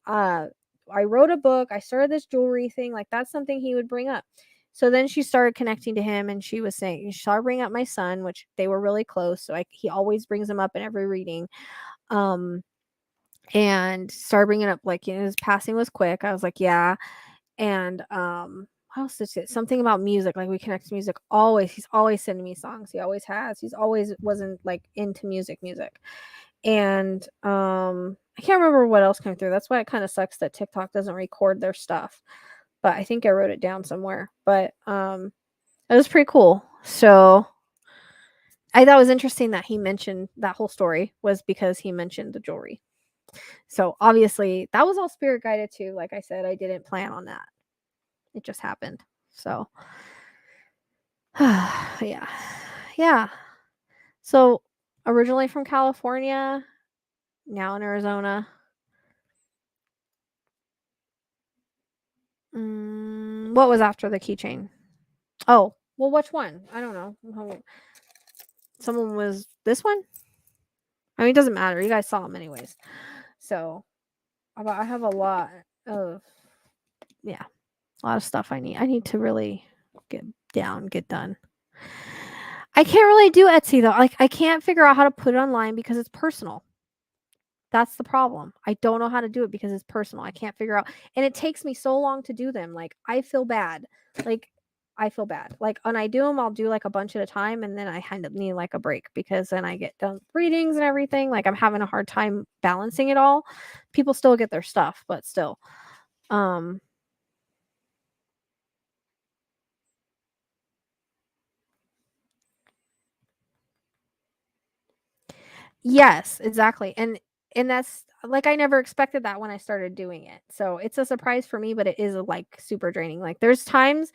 I wrote a book. I started this jewelry thing. Like, that's something he would bring up. So then she started connecting to him, and she was saying, she started bringing up my son, which they were really close. So he always brings him up in every reading. And started bringing up, like, his passing was quick. I was like, yeah. And what else did she say? Something about music, like we connect to music always. He's always sending me songs. He always has. He's always wasn't like into music. And I can't remember what else came through. That's why it kind of sucks that TikTok doesn't record their stuff. But I think I wrote it down somewhere. But it was pretty cool. So I thought it was interesting that he mentioned that whole story was because he mentioned the jewelry. So obviously that was all spirit guided too. Like I said, I didn't plan on that. It just happened. So yeah. Yeah. So originally from California, now in Arizona. What was after the keychain? Oh, well, which one? I don't know. Someone was this one? I mean, it doesn't matter. You guys saw them anyways. So I have a lot of yeah, a lot of stuff I need to really get done. I can't really do Etsy though. Like I can't figure out how to put it online because it's personal. That's the problem. I don't know how to do it because it's personal. I can't figure out, and it takes me so long to do them. Like I feel bad. Like I feel bad. Like when I do them, I'll do like a bunch at a time, and then I kind of need like a break because then I get done readings and everything. Like I'm having a hard time balancing it all. People still get their stuff, but still. Um Yes, exactly. And that's like I never expected that when I started doing it. So it's a surprise for me, but it is like super draining. Like there's times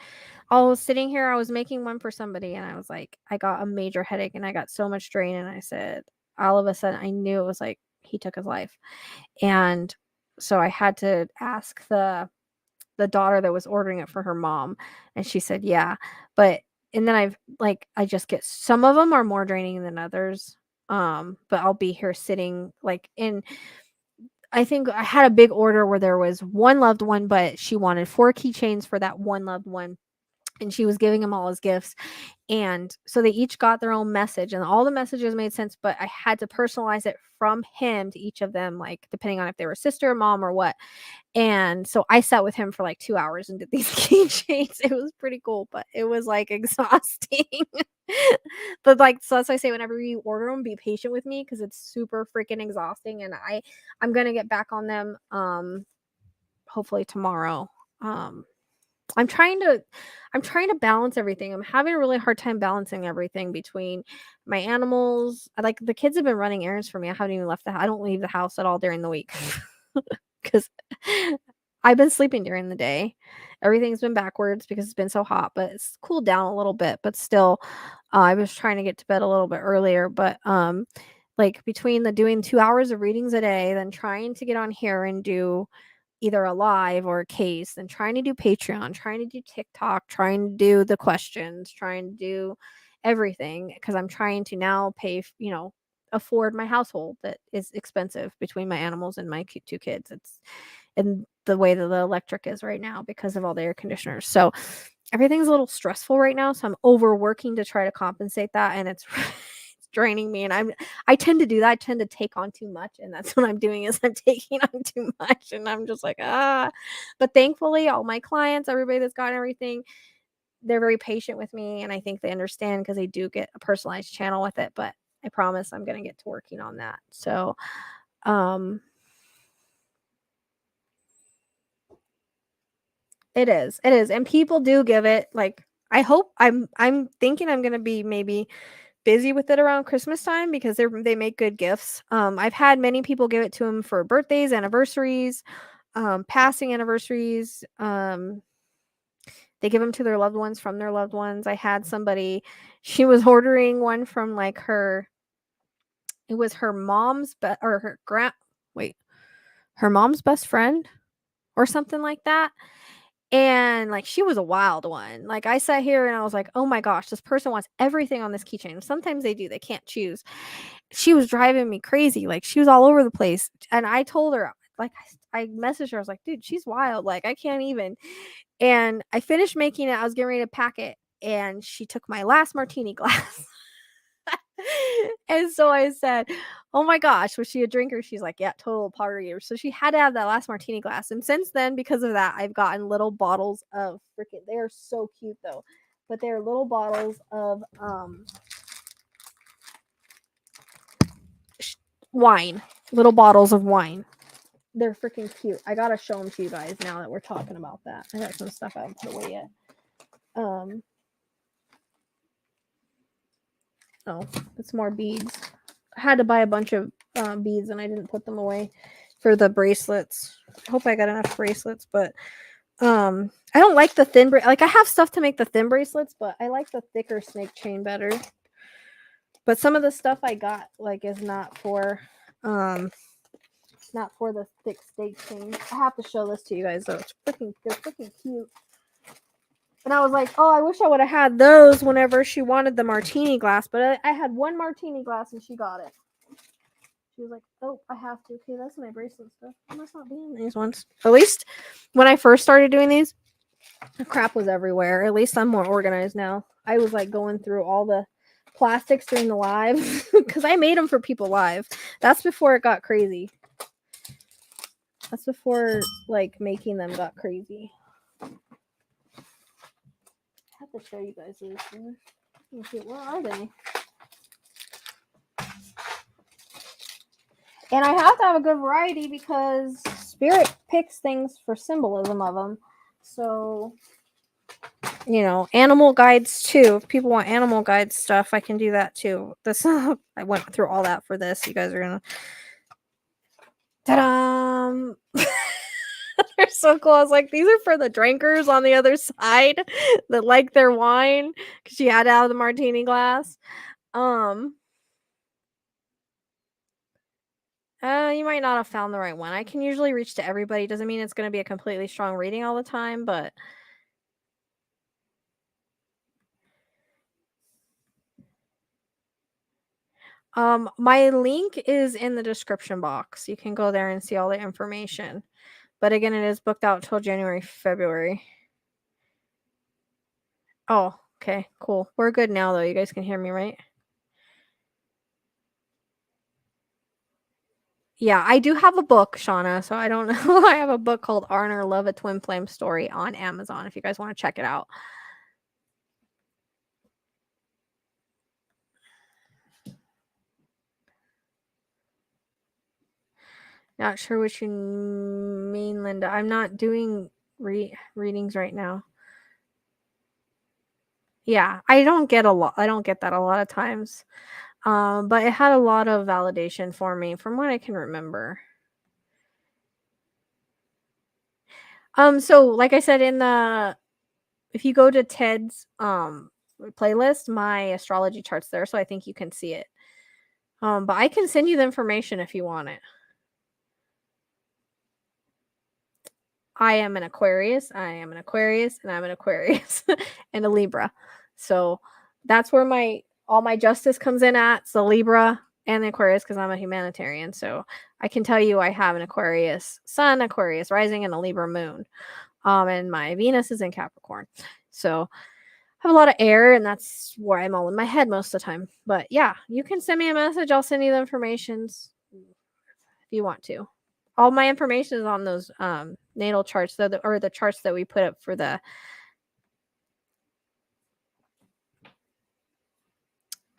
I was sitting here, I was making one for somebody and I was like, I got a major headache and I got so much drain and I said, all of a sudden I knew it was like he took his life. And so I had to ask the daughter that was ordering it for her mom and she said, "Yeah." But and then I just get some of them are more draining than others. But I'll be here sitting like in I think I had a big order where there was one loved one, but she wanted 4 keychains for that one loved one and she was giving him all his gifts. And so they each got their own message and all the messages made sense, but I had to personalize it from him to each of them, like depending on if they were sister, mom, or what. And so I sat with him for like 2 hours and did these keychains. It was pretty cool, but it was like exhausting. But like, so as I say, whenever you order them, be patient with me because it's super freaking exhausting. And I'm gonna get back on them hopefully tomorrow. Um I'm trying to balance everything. I'm having a really hard time balancing everything between my animals. Like the kids have been running errands for me. I haven't even left the house. I don't leave the house at all during the week because I've been sleeping during the day. Everything's been backwards because it's been so hot, but it's cooled down a little bit. But still, I was trying to get to bed a little bit earlier. But like between the doing 2 hours of readings a day, then trying to get on here and do either a live or a case, and trying to do Patreon, trying to do TikTok, trying to do the questions, trying to do everything because I'm trying to now pay, afford my household that is expensive between my animals and my 2 kids. It's and the way that the electric is right now because of all the air conditioners. So everything's a little stressful right now. So I'm overworking to try to compensate that. And it's draining me. And I tend to do that. I tend to take on too much. And that's what I'm doing is I'm taking on too much. And I'm just like, but thankfully all my clients, everybody that's got everything, they're very patient with me. And I think they understand because they do get a personalized channel with it. But I promise I'm going to get to working on that. So, it is. It is. And people do give it like I hope I'm thinking I'm going to be maybe busy with it around Christmas time because they make good gifts. I've had many people give it to them for birthdays, anniversaries, passing anniversaries. They give them to their loved ones from their loved ones. I had somebody, she was ordering one from like it was her mom's or her mom's best friend or something like that. And like she was a wild one. Like I sat here and I was like, oh my gosh, this person wants everything on this keychain. Sometimes they do, they can't choose. She was driving me crazy. Like she was all over the place. And I told her, like, I messaged her, I was like, dude, she's wild. Like I can't even. And I finished making it. I was getting ready to pack it. And she took my last martini glass. And so I said, "Oh my gosh, was she a drinker?" She's like, "Yeah, total partier." So she had to have that last martini glass. And since then, because of that, I've gotten little bottles of freaking. They are so cute though, but they're little bottles of wine. Little bottles of wine. They're freaking cute. I gotta show them to you guys now that we're talking about that. I got some stuff I haven't put away yet. Oh, it's more beads. I had to buy a bunch of beads and I didn't put them away for the bracelets. I hope I got enough bracelets, but I don't like the thin like I have stuff to make the thin bracelets, but I like the thicker snake chain better. But some of the stuff I got like is not for the thick snake chain. I have to show this to you guys though. They're freaking cute. And I was like, oh, I wish I would have had those whenever she wanted the martini glass. But I had one martini glass and she got it. She was like, oh, I have to. Okay, that's my bracelet stuff. I must not be in these ones. At least when I first started doing these, the crap was everywhere. At least I'm more organized now. I was like going through all the plastics during the live because I made them for people live. That's before it got crazy. That's before like making them got crazy. I have to show you guys this. Okay, where are they? And I have to have a good variety because Spirit picks things for symbolism of them. So, you know, animal guides too. If people want animal guide stuff, I can do that too. This I went through all that for this. You guys are gonna ta-da! They're so cool. I was like, these are for the drinkers on the other side that like their wine because she had it out of the martini glass. You might not have found the right one. I can usually reach to everybody. Doesn't mean it's going to be a completely strong reading all the time, but my link is in the description box. You can go there and see all the information. But again, it is booked out till January, February. Oh, okay, cool. We're good now, though. You guys can hear me, right? Yeah, I do have a book, Shauna, so I don't know. I have a book called Honor, Love, a Twin Flame Story on Amazon if you guys want to check it out. Not sure what you mean, Linda. I'm not doing readings right now. Yeah, I don't get that a lot of times. But it had a lot of validation for me from what I can remember. So like I said if you go to Ted's playlist, my astrology chart's there, so I think you can see it. But I can send you the information if you want it. I am an Aquarius, and I'm an Aquarius, and a Libra. So that's where all my justice comes in at. So Libra and the Aquarius, because I'm a humanitarian. So I can tell you I have an Aquarius sun, Aquarius rising, and a Libra moon. And my Venus is in Capricorn. So I have a lot of air, and that's where I'm all in my head most of the time. But yeah, you can send me a message. I'll send you the informations if you want to. All my information is on those natal charts, or the charts that we put up for the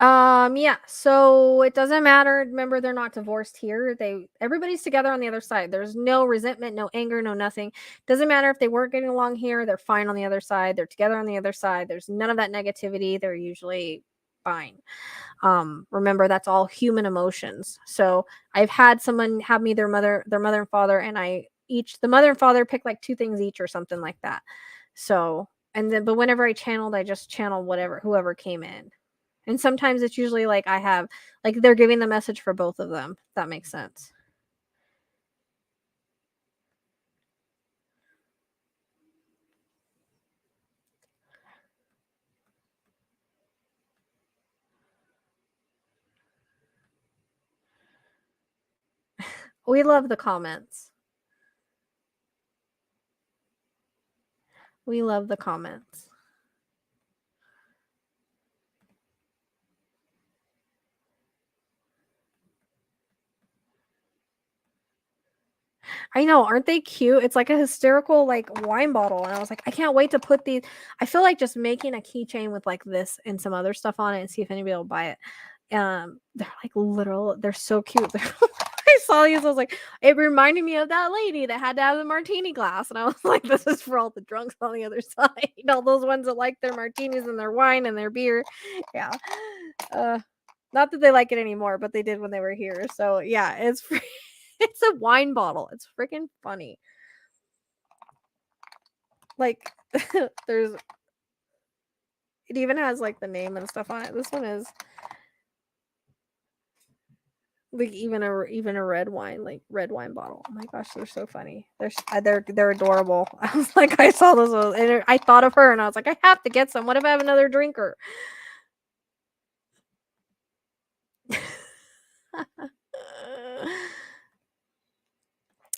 yeah, so it doesn't matter. Remember, they're not divorced here. Everybody's together on the other side. There's no resentment, no anger, no nothing. Doesn't matter if they weren't getting along here, they're fine on the other side. They're together on the other side. There's none of that negativity. They're usually fine. Remember, that's all human emotions. So I've had someone have me their mother and father, and the mother and father pick like 2 things each or something like that. So, but whenever I channeled, I just channeled whoever came in. And sometimes it's usually like they're giving the message for both of them. If that makes sense. We love the comments. We love the comments. I know, aren't they cute? It's like a hysterical like wine bottle, and I was like, I can't wait to put these. I feel like just making a keychain with like this and some other stuff on it and see if anybody will buy it. They're like literal. They're so cute. I saw these. I was like, it reminded me of that lady that had to have the martini glass, and I was like, this is for all the drunks on the other side. All those ones that like their martinis and their wine and their beer. Yeah. Not that they like it anymore, but they did when they were here. So yeah, it's free. It's a wine bottle. It's freaking funny. Like it even has like the name and stuff on it. This one is like even a red wine bottle. Oh my gosh, they're so funny. They're adorable. I was like, I saw those and I thought of her and I was like, I have to get some. What if I have another drinker?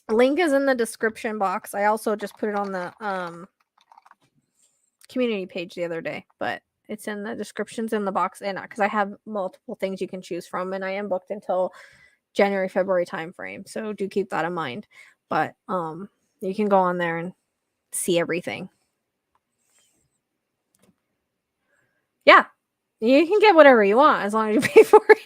Link is in the description box. I also just put it on the community page the other day, but it's in the descriptions in the box, and because I have multiple things you can choose from, and I am booked until January, February time frame, so do keep that in mind. But you can go on there and see everything. Yeah, you can get whatever you want as long as you pay for it.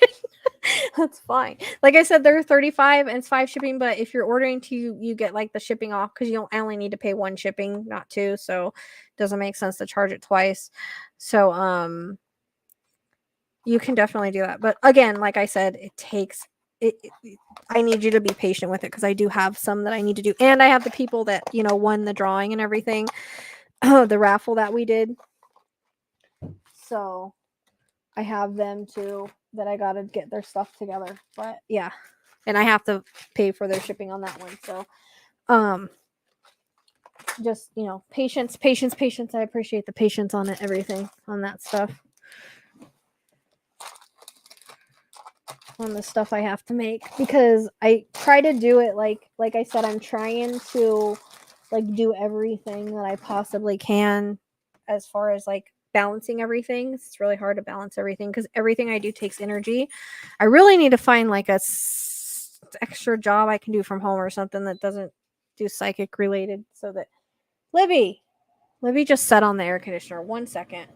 That's fine. Like I said, they're $35 and it's 5 shipping, but if you're ordering two, you get like the shipping off because you don't only need to pay 1 shipping, not 2. So it doesn't make sense to charge it twice. So you can definitely do that. But again, like I said, it takes I need you to be patient with it because I do have some that I need to do. And I have the people that, won the drawing and everything. The raffle that we did. So I have them too that I gotta get their stuff together. But yeah. And I have to pay for their shipping on that one. So just, patience. I appreciate the patience on it, everything on that stuff. On the stuff I have to make because I try to do it like I said, I'm trying to do everything that I possibly can as far as balancing everything. It's really hard to balance everything because everything I do takes energy. I really need to find a extra job I can do from home or something that doesn't do psychic related so that Libby just sat on the air conditioner. 1 second.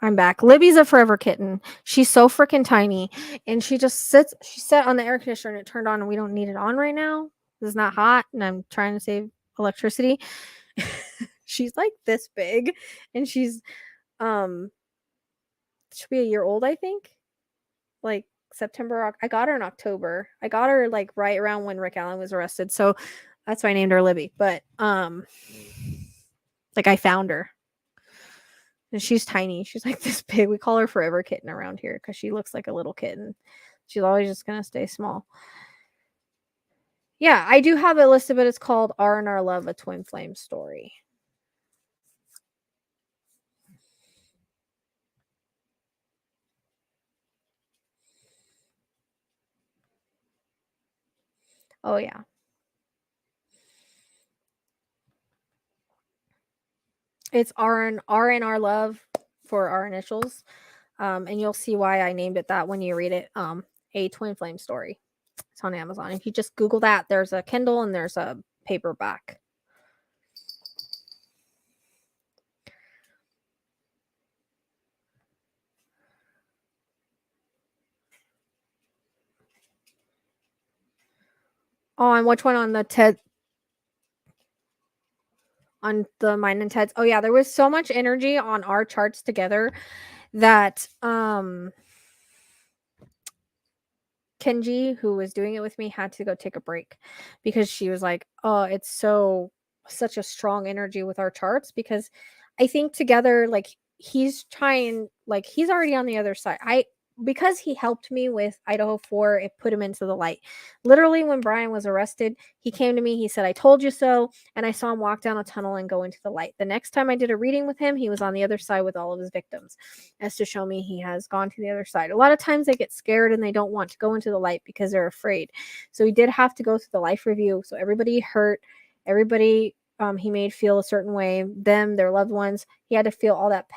I'm back. Libby's a forever kitten. She's so freaking tiny. And she just sits, she sat on the air conditioner and it turned on and we don't need it on right now. It's not hot and I'm trying to save electricity. She's like this big and she'll be a year old, I think. Like September. I got her in October. I got her right around when Rick Allen was arrested. So that's why I named her Libby. But I found her. And she's tiny. She's like this big. We call her Forever Kitten around here because she looks like a little kitten. She's always just going to stay small. Yeah, I do have it listed, but it's called R&R Love, a Twin Flame Story. Oh, yeah. It's R&R Love for our initials. And you'll see why I named it that when you read it. A Twin Flame Story. It's on Amazon. If you just Google that, there's a Kindle and there's a paperback. Oh, and which one on the TED? On the mine and Ted's. Oh yeah, there was so much energy on our charts together that Kenji, who was doing it with me, had to go take a break because she was like, "Oh, it's such a strong energy with our charts." Because I think together, he's trying, he's already on the other side. Because he helped me with Idaho 4, it put him into the light. Literally, when Brian was arrested, he came to me. He said, "I told you so," and I saw him walk down a tunnel and go into the light. The next time I did a reading with him, he was on the other side with all of his victims, as to show me he has gone to the other side. A lot of times they get scared and they don't want to go into the light because they're afraid. So he did have to go through the life review. So everybody hurt, everybody he made feel a certain way, them, their loved ones. He had to feel all that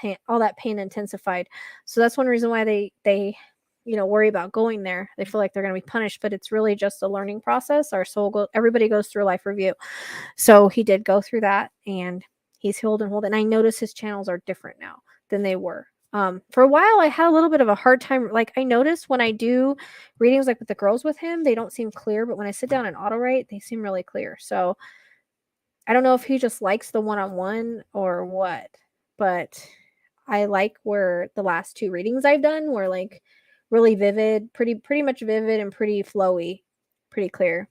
pain intensified. So that's one reason why they worry about going there. They feel like they're going to be punished, but it's really just a learning process. Everybody goes through a life review. So he did go through that and he's healed and whole. And I notice his channels are different now than they were. For a while, I had a little bit of a hard time. I noticed when I do readings with the girls with him, they don't seem clear. But when I sit down and auto-write, they seem really clear. So I don't know if he just likes the one-on-one or what. But I like where the last 2 readings I've done were really vivid, pretty much vivid and pretty flowy, pretty clear.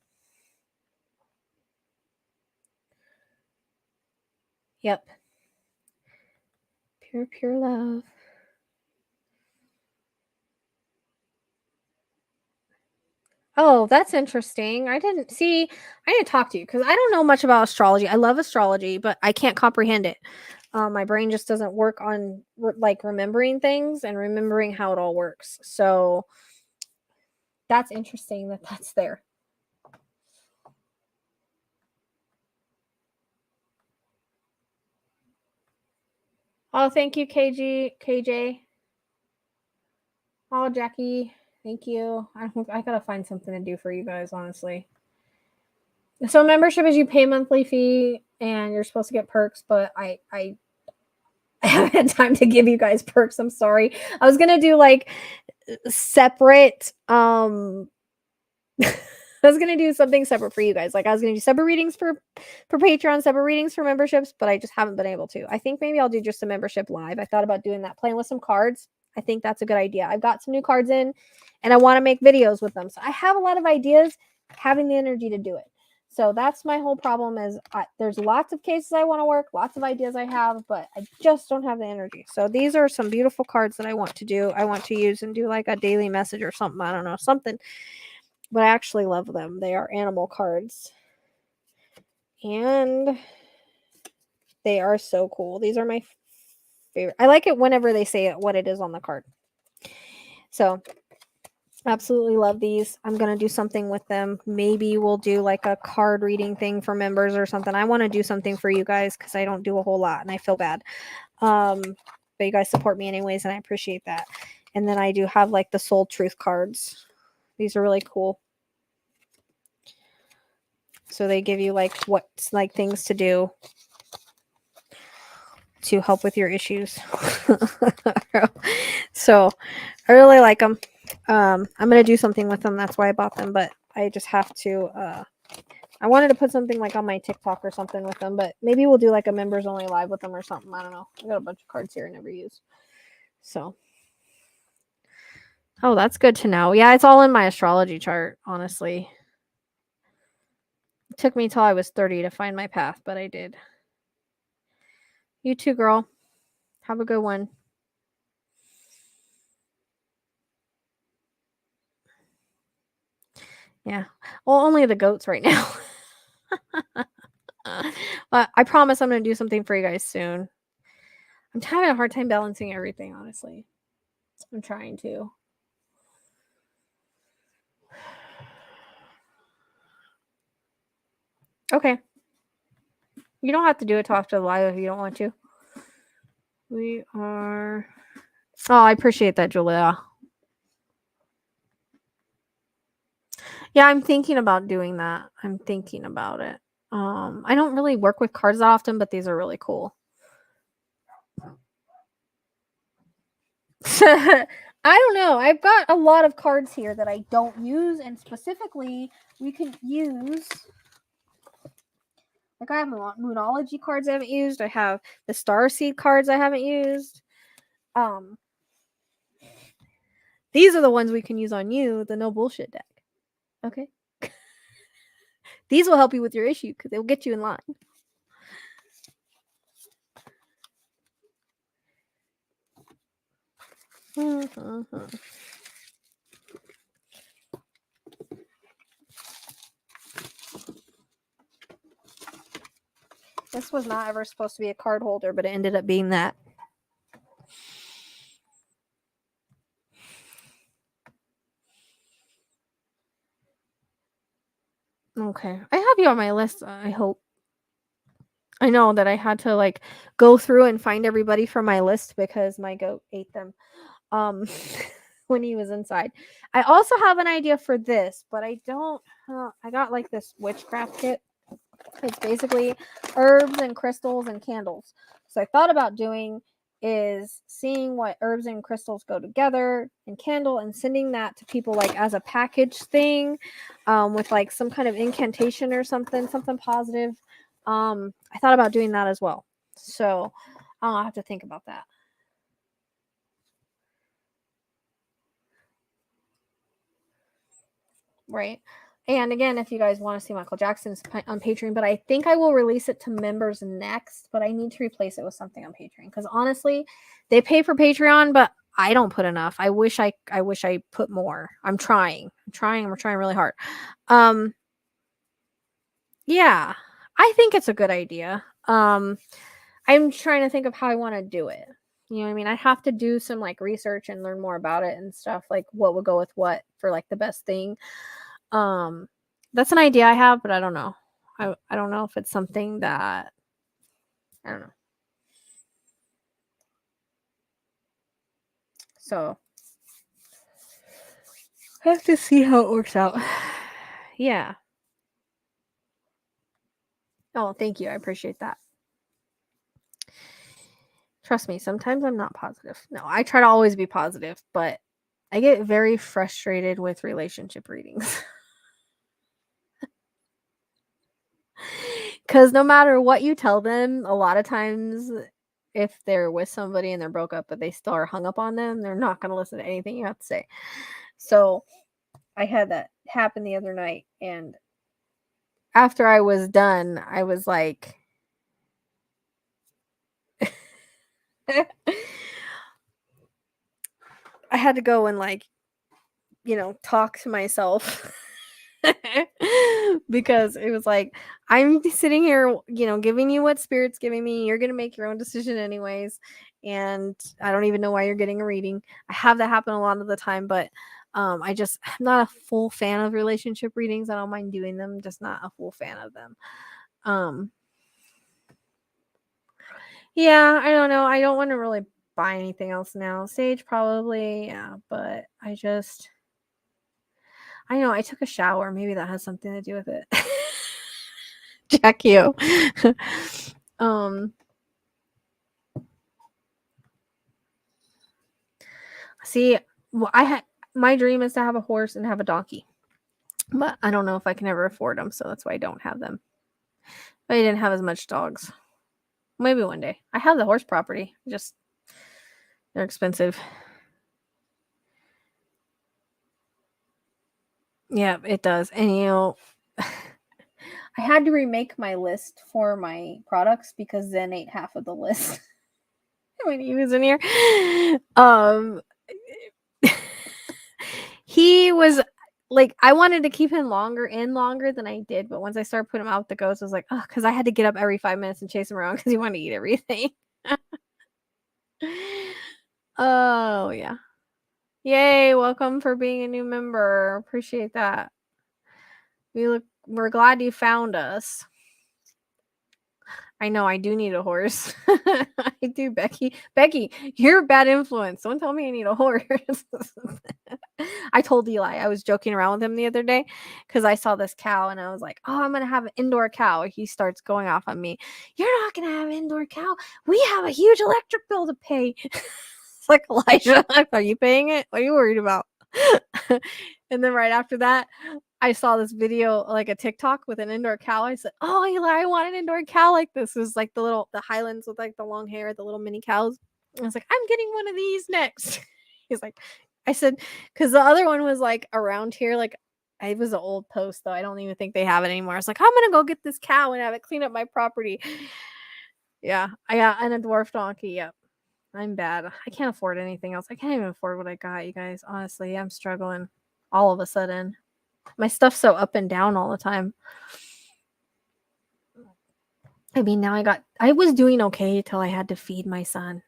Yep. Pure, pure love. Oh, that's interesting. I didn't talk to you because I don't know much about astrology. I love astrology, but I can't comprehend it. My brain just doesn't work on like remembering things and remembering how it all works. So that's interesting that that's there. Oh, thank you, KJ. Oh, Jackie, thank you. I gotta find something to do for you guys, honestly. So membership is you pay a monthly fee and you're supposed to get perks, but I haven't had time to give you guys perks. I'm sorry. I was gonna do like separate I was gonna do something separate for you guys. Like I was gonna do separate readings for Patreon, separate readings for memberships, but I just haven't been able to. I think maybe I'll do just a membership live. I thought about doing that, playing with some cards. I think that's a good idea. I've got some new cards in and I want to make videos with them. So I have a lot of ideas, having the energy to do it. So that's my whole problem is there's lots of cases I want to work, lots of ideas I have, but I just don't have the energy. So these are some beautiful cards that I want to do. I want to use and do like a daily message or something. I don't know, something. But I actually love them. They are animal cards. And they are so cool. These are my favorite. I like it whenever they say what it is on the card. So absolutely love these. I'm going to do something with them. Maybe we'll do like a card reading thing for members or something. I want to do something for you guys because I don't do a whole lot and I feel bad. But you guys support me anyways and I appreciate that. And then I do have like the soul truth cards. These are really cool. So they give you like what's like things to do to help with your issues. So I really like them. I'm going to do something with them. That's why I bought them, but I just have to, I wanted to put something like on my TikTok or something with them, but maybe we'll do like a members only live with them or something. I don't know. I got a bunch of cards here I never use. So, oh, that's good to know. Yeah, it's all in my astrology chart, honestly. It took me till I was 30 to find my path, but I did. You too, girl. Have a good one. Yeah. Well, only the goats right now. But I promise I'm going to do something for you guys soon. I'm having a hard time balancing everything, honestly. I'm trying to. Okay. You don't have to do it till after the live if you don't want to. We are... Oh, I appreciate that, Julia. Yeah, I'm thinking about doing that. I'm thinking about it. I don't really work with cards that often, but these are really cool. I don't know. I've got a lot of cards here that I don't use, and specifically, we could use... Like I have Moonology cards I haven't used. I have the Starseed cards I haven't used. These are the ones we can use on you, the no bullshit deck. Okay. These will help you with your issue because they will get you in line. This was not ever supposed to be a card holder, but it ended up being that. Okay. I have you on my list, I hope. I know that I had to like go through and find everybody from my list because my goat ate them when he was inside. I also have an idea for this, but I don't I got like this witchcraft kit. It's basically herbs and crystals and candles. So I thought about doing is seeing what herbs and crystals go together and candle and sending that to people like as a package thing with like some kind of incantation or something positive. I thought about doing that as well. So I'll have to think about that. Right. And again, if you guys want to see Michael Jackson's on Patreon, but I think I will release it to members next, but I need to replace it with something on Patreon because honestly, they pay for Patreon, but I don't put enough. I wish I put more. I'm trying really hard. Yeah, I think it's a good idea. I'm trying to think of how I want to do it. You know what I mean? I have to do some like research and learn more about it and stuff, like what would go with what for like the best thing. That's an idea I have, but I don't know. I don't know if it's something that I don't know. So I have to see how it works out. Yeah. Oh, thank you. I appreciate that. Trust me, sometimes I'm not positive. No, I try to always be positive, but I get very frustrated with relationship readings. Because no matter what you tell them, a lot of times if they're with somebody and they're broke up, but they still are hung up on them, they're not going to listen to anything you have to say. So I had that happen the other night. And after I was done, I was like, I had to go and like, talk to myself. Because it was like, I'm sitting here, giving you what spirit's giving me. You're going to make your own decision anyways. And I don't even know why you're getting a reading. I have that happen a lot of the time, but I'm not a full fan of relationship readings. I don't mind doing them, just not a full fan of them. Yeah, I don't know. I don't want to really buy anything else now. Sage probably, yeah, but I know I took a shower. Maybe that has something to do with it. Jack you. See, well, my dream is to have a horse and have a donkey, but I don't know if I can ever afford them, so that's why I don't have them. But I didn't have as much dogs. Maybe one day. I have the horse property, just they're expensive. Yeah, it does. And I had to remake my list for my products because Zen ate half of the list when he was in here. He was like, I wanted to keep him longer than I did, but once I started putting him out with the ghost, I was like, oh, because I had to get up every 5 minutes and chase him around because he wanted to eat everything. Oh yeah. Yay, welcome for being a new member. Appreciate that. We're glad you found us. I know I do need a horse. I do, Becky. Becky, you're a bad influence. Don't tell me I need a horse. I told Eli, I was joking around with him the other day because I saw this cow and I was like, oh, I'm going to have an indoor cow. He starts going off on me. You're not going to have an indoor cow. We have a huge electric bill to pay. It's like, Elijah, are you paying it? What are you worried about? And then right after that, I saw this video, like a TikTok with an indoor cow. I said, oh, Eli, I want an indoor cow like this. It was like the Highlands with like the long hair, the little mini cows. I was like, I'm getting one of these next. He's like, I said, because the other one was like around here, like it was an old post though. I don't even think they have it anymore. I was like, I'm gonna go get this cow and have it clean up my property. Yeah, I got and a dwarf donkey. Yep. I'm bad. I can't afford anything else. I can't even afford what I got, you guys. Honestly, I'm struggling all of a sudden. My stuff's so up and down all the time. I mean, now I was doing okay till I had to feed my son.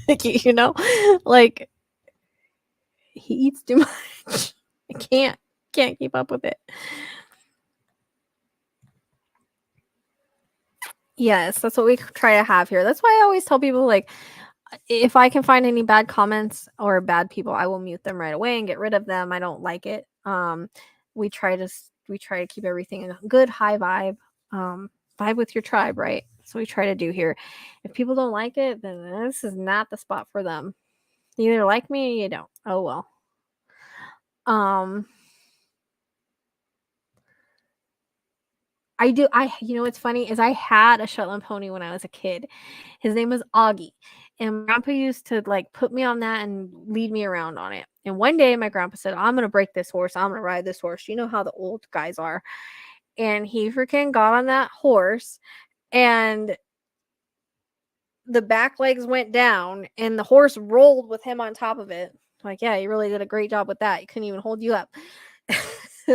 Like, like he eats too much. I can't keep up with it. Yes, that's what we try to have here. That's why I always tell people, like, if I can find any bad comments or bad people, I will mute them right away and get rid of them. I don't like it. We try to keep everything in a good high vibe. Vibe with your tribe, right? That's what we try to do here. If people don't like it, then this is not the spot for them. You either like me or you don't. Oh well. I do. What's funny is I had a Shetland pony when I was a kid. His name was Augie. And my grandpa used to like put me on that and lead me around on it. And one day my grandpa said, I'm going to break this horse. I'm going to ride this horse. You know how the old guys are. And he freaking got on that horse and the back legs went down and the horse rolled with him on top of it. Like, yeah, you really did a great job with that. He couldn't even hold you up.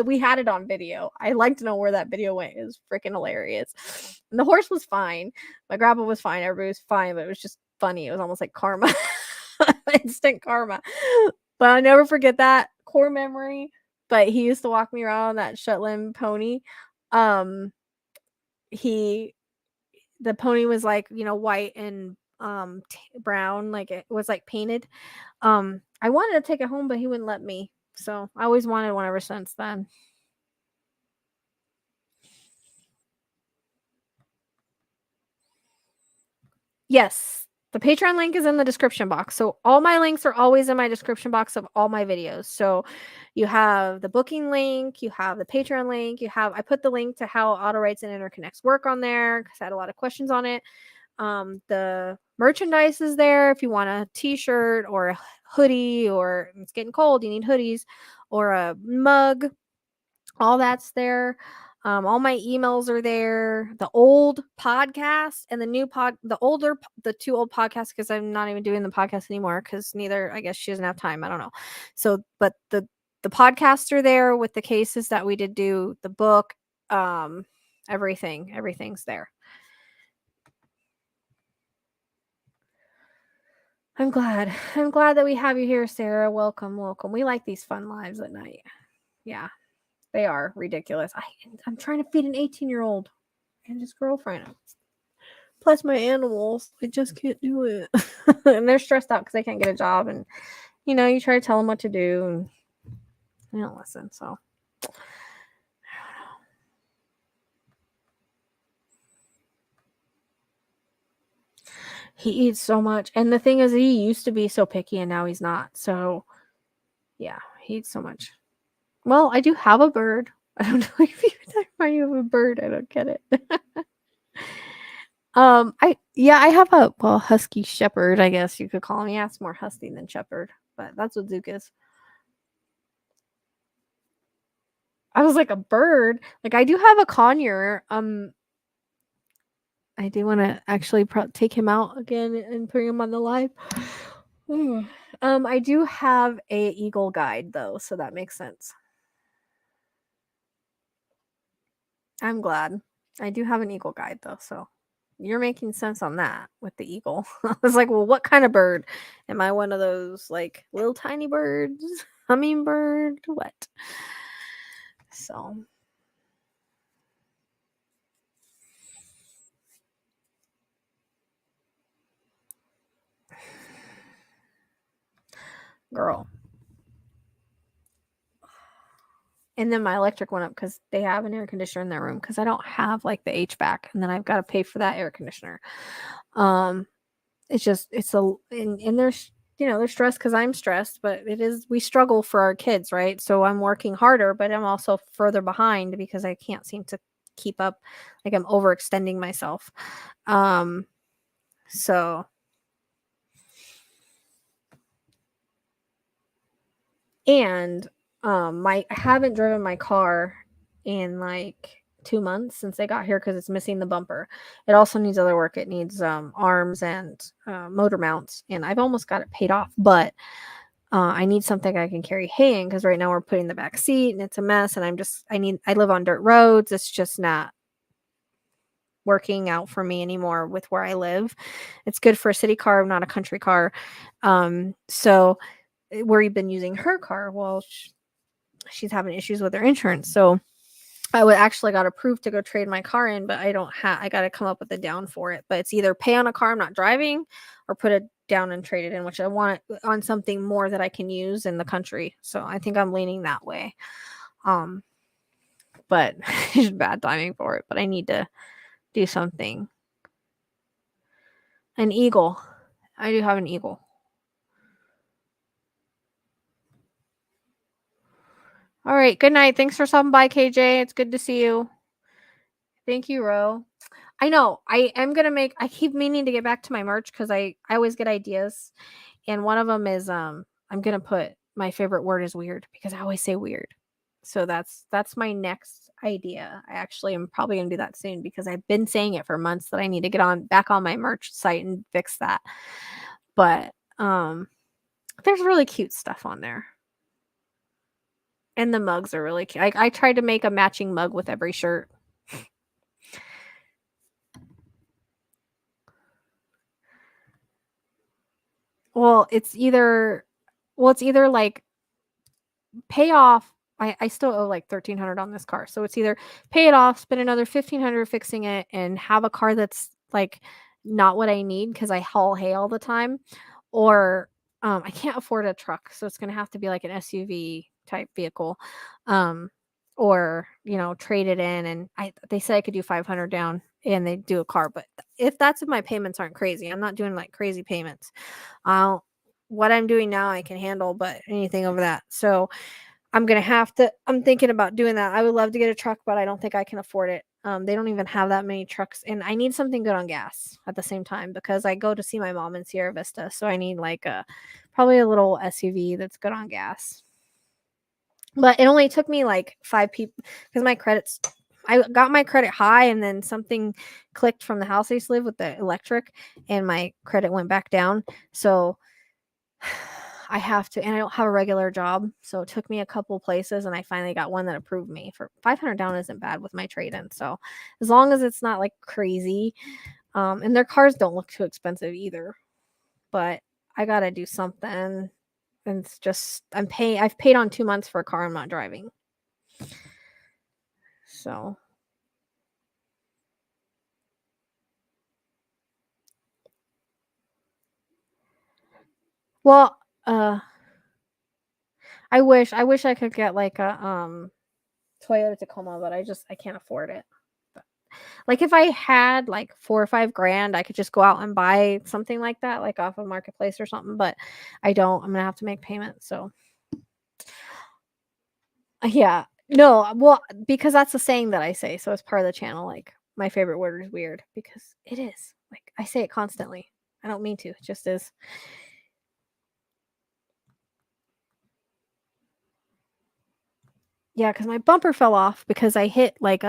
We had it on video. I'd like to know where that video went. It was freaking hilarious. And the horse was fine. My grandpa was fine. Everybody was fine, but it was just funny. It was almost like karma. Instant karma. But I'll never forget that core memory. But he used to walk me around on that Shetland pony. The pony was like, white and brown, like it was like painted. I wanted to take it home, but he wouldn't let me. So I always wanted one ever since then. Yes, the Patreon link is in the description box. So all my links are always in my description box of all my videos. So you have the booking link, you have the Patreon link, I put the link to how Autowrites and Interconnects work on there because I had a lot of questions on it. The merchandise is there if you want a t-shirt or a hoodie, or it's getting cold, you need hoodies, or a mug. All that's there. All my emails are there. The old podcast and the new the two old podcasts, because I'm not even doing the podcast anymore because I guess she doesn't have time. I don't know. So, but the podcasts are there with the cases that we did do, the book, everything's there. I'm glad that we have you here, Sarah. Welcome. We like these fun lives at night. Yeah, they are ridiculous. I'm trying to feed an 18-year-old and his girlfriend. Plus my animals. I just can't do it. And they're stressed out because they can't get a job. And, you try to tell them what to do and they don't listen. So, he eats so much. And the thing is, he used to be so picky and now he's not. So, yeah, he eats so much. Well, I do have a bird. I don't know if you have a bird. I don't get it. I have a husky shepherd, I guess you could call him. Yeah, it's more husky than shepherd, but that's what Zook is. I was like, a bird? Like, I do have a conure. I do want to actually take him out again and bring him on the live. I do have a eagle guide though, so that makes sense. I'm glad. I do have an eagle guide though, so you're making sense on that with the eagle. I was like, well, what kind of bird? Am I one of those like little tiny birds? Hummingbird? What? So girl. And then my electric went up because they have an air conditioner in their room because I don't have like the HVAC, and then I've got to pay for that air conditioner. And they're stressed because I'm stressed, but we struggle for our kids, right? So I'm working harder, but I'm also further behind because I can't seem to keep up. Like, I'm overextending myself. So and I haven't driven my car in like 2 months since I got here because it's missing the bumper. It also needs other work. It needs arms and motor mounts, and I've almost got it paid off, but I need something I can carry hay in because right now we're putting the back seat and it's a mess, and I live on dirt roads. It's just not working out for me anymore with where I live. It's good for a city car, not a country car. So we've been using her car. Well, she's having issues with her insurance. So I would actually got approved to go trade my car in, but I got to come up with a down for it. But it's either pay on a car I'm not driving or put it down and trade it in, which I want on something more that I can use in the country. So I think I'm leaning that way. But it's bad timing for it, but I need to do something. An eagle. I do have an eagle. All right. Good night. Thanks for stopping by, KJ. It's good to see you. Thank you, Ro. I know. I am gonna make. I keep meaning to get back to my merch because I always get ideas, and one of them is I'm gonna put my favorite word is weird because I always say weird. So that's my next idea. I actually am probably gonna do that soon because I've been saying it for months that I need to get on back on my merch site and fix that. But there's really cute stuff on there. And the mugs are really cute. I tried to make a matching mug with every shirt. Well, it's either like pay off. I still owe like $1,300 on this car. So it's either pay it off, spend another $1,500 fixing it, and have a car that's like not what I need because I haul hay all the time, or I can't afford a truck, so it's gonna have to be like an SUV type vehicle, um, or trade it in. And they said I could do 500 down, and they do a car, but if my payments aren't crazy, I'm not doing like crazy payments. I'll What I'm doing now I can handle, but anything over that. So I'm thinking about doing that. I would love to get a truck, but I don't think I can afford it. They don't even have that many trucks, and I need something good on gas at the same time because I go to see my mom in Sierra Vista, so I need like probably a little SUV that's good on gas. But it only took me like 5 people because I got my credit high, and then something clicked from the house I used to live with the electric, and my credit went back down. So I have to, and I don't have a regular job, so it took me a couple places, and I finally got one that approved me for 500 down. Isn't bad with my trade-in, so as long as it's not like crazy, and their cars don't look too expensive either. But I gotta do something, and it's just I've paid on 2 months for a car I'm not driving, so well, I wish I could get like a Toyota Tacoma, but I can't afford it. Like if I had like 4 or 5 grand, I could just go out and buy something like that, like off of Marketplace or something, but I don't. I'm gonna have to make payments. So yeah. No, well, because that's the saying that I say. So it's part of the channel. Like my favorite word is weird because it is. Like I say it constantly. I don't mean to. It just is. Yeah, because my bumper fell off because I hit like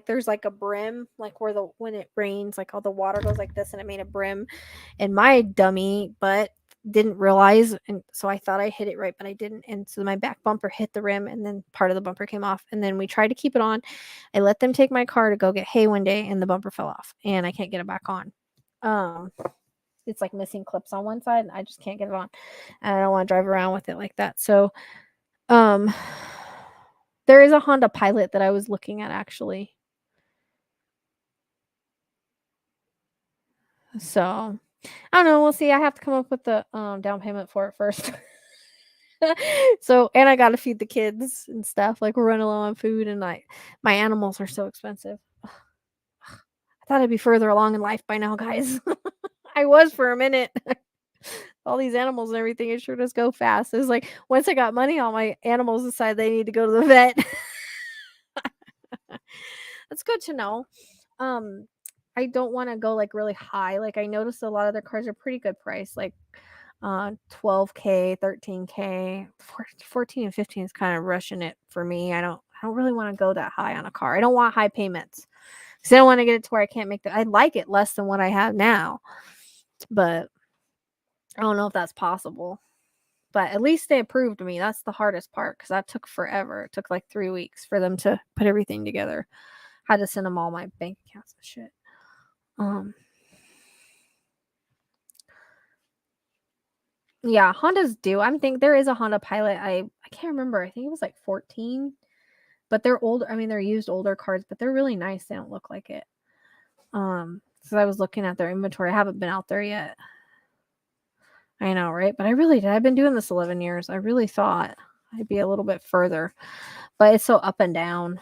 there's like a brim, like where the when it rains, like all the water goes like this, and it made a brim, and my dummy butt didn't realize, and so I thought I hit it right, but I didn't, and so my back bumper hit the rim, and then part of the bumper came off, and then we tried to keep it on. I let them take my car to go get hay one day, and the bumper fell off, and I can't get it back on. Um, it's like missing clips on one side, and I just can't get it on, and I don't want to drive around with it like that. So um, there is a Honda Pilot that I was looking at actually. So, I don't know, we'll see. I have to come up with the down payment for it first. So, and I gotta feed the kids and stuff. Like we're running low on food, and my animals are so expensive. I thought I'd be further along in life by now, guys. I was for a minute. All these animals and everything, it sure does go fast. It was like once I got money, all my animals decide they need to go to the vet. That's good to know. Um, I don't want to go like really high. Like I noticed a lot of their cars are pretty good price, like 12K, 13K, 14 and 15 is kind of rushing it for me. I don't really want to go that high on a car. I don't want high payments because I don't want to get it to where I can't make I like it less than what I have now, but I don't know if that's possible. But at least they approved me. That's the hardest part because that took forever. It took like 3 weeks for them to put everything together. Had to send them all my bank accounts and shit. Yeah, Hondas do. I'm think there is a Honda Pilot. I can't remember. I think it was like 14, but they're old. I mean, they're used older cars, but they're really nice. They don't look like it. So I was looking at their inventory. I haven't been out there yet. I know, right? But I really did. I've been doing this 11 years. I really thought I'd be a little bit further, but it's so up and down.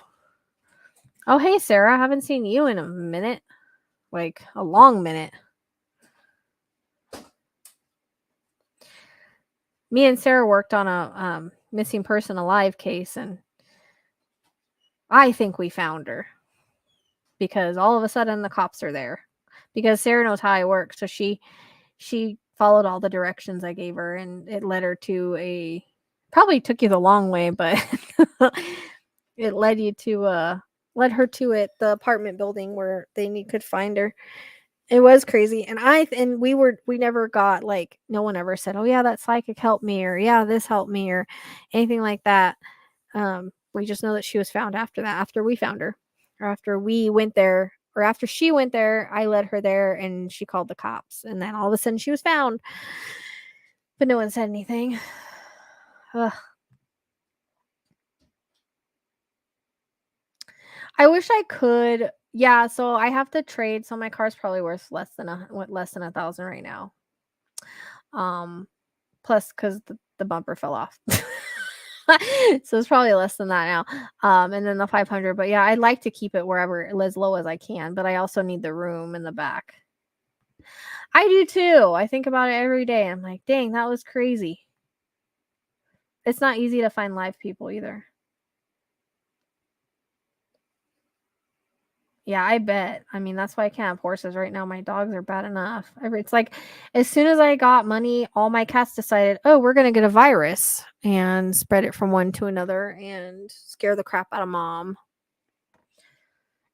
Oh, hey, Sarah. I haven't seen you in a minute, like a long minute. Me and Sarah worked on a missing person alive case, and I think we found her. because all of a sudden the cops are there because Sarah knows how I work. So she followed all the directions I gave her, and it led her to a, probably took you the long way, but it led her to the apartment building where they could find her. It was crazy. And we never got, like, no one ever said, oh yeah, that psychic helped me, or yeah, this helped me, or anything like that. We just know that she was found after that, after we found her, or after we went there, or after she went there. I led her there and she called the cops, and then all of a sudden she was found, but no one said anything. Ugh. I wish I could. Yeah, so I have to trade. So my car's probably worth less than 1,000 right now. Plus because the bumper fell off. So it's probably less than that now. And then the 500. But yeah, I'd like to keep it wherever, as low as I can. But I also need the room in the back. I do too. I think about it every day. I'm like, dang, that was crazy. It's not easy to find live people either. Yeah, I bet. I mean, that's why I can't have horses right now. My dogs are bad enough. It's like, as soon as I got money, all my cats decided, oh, we're going to get a virus and spread it from one to another and scare the crap out of mom.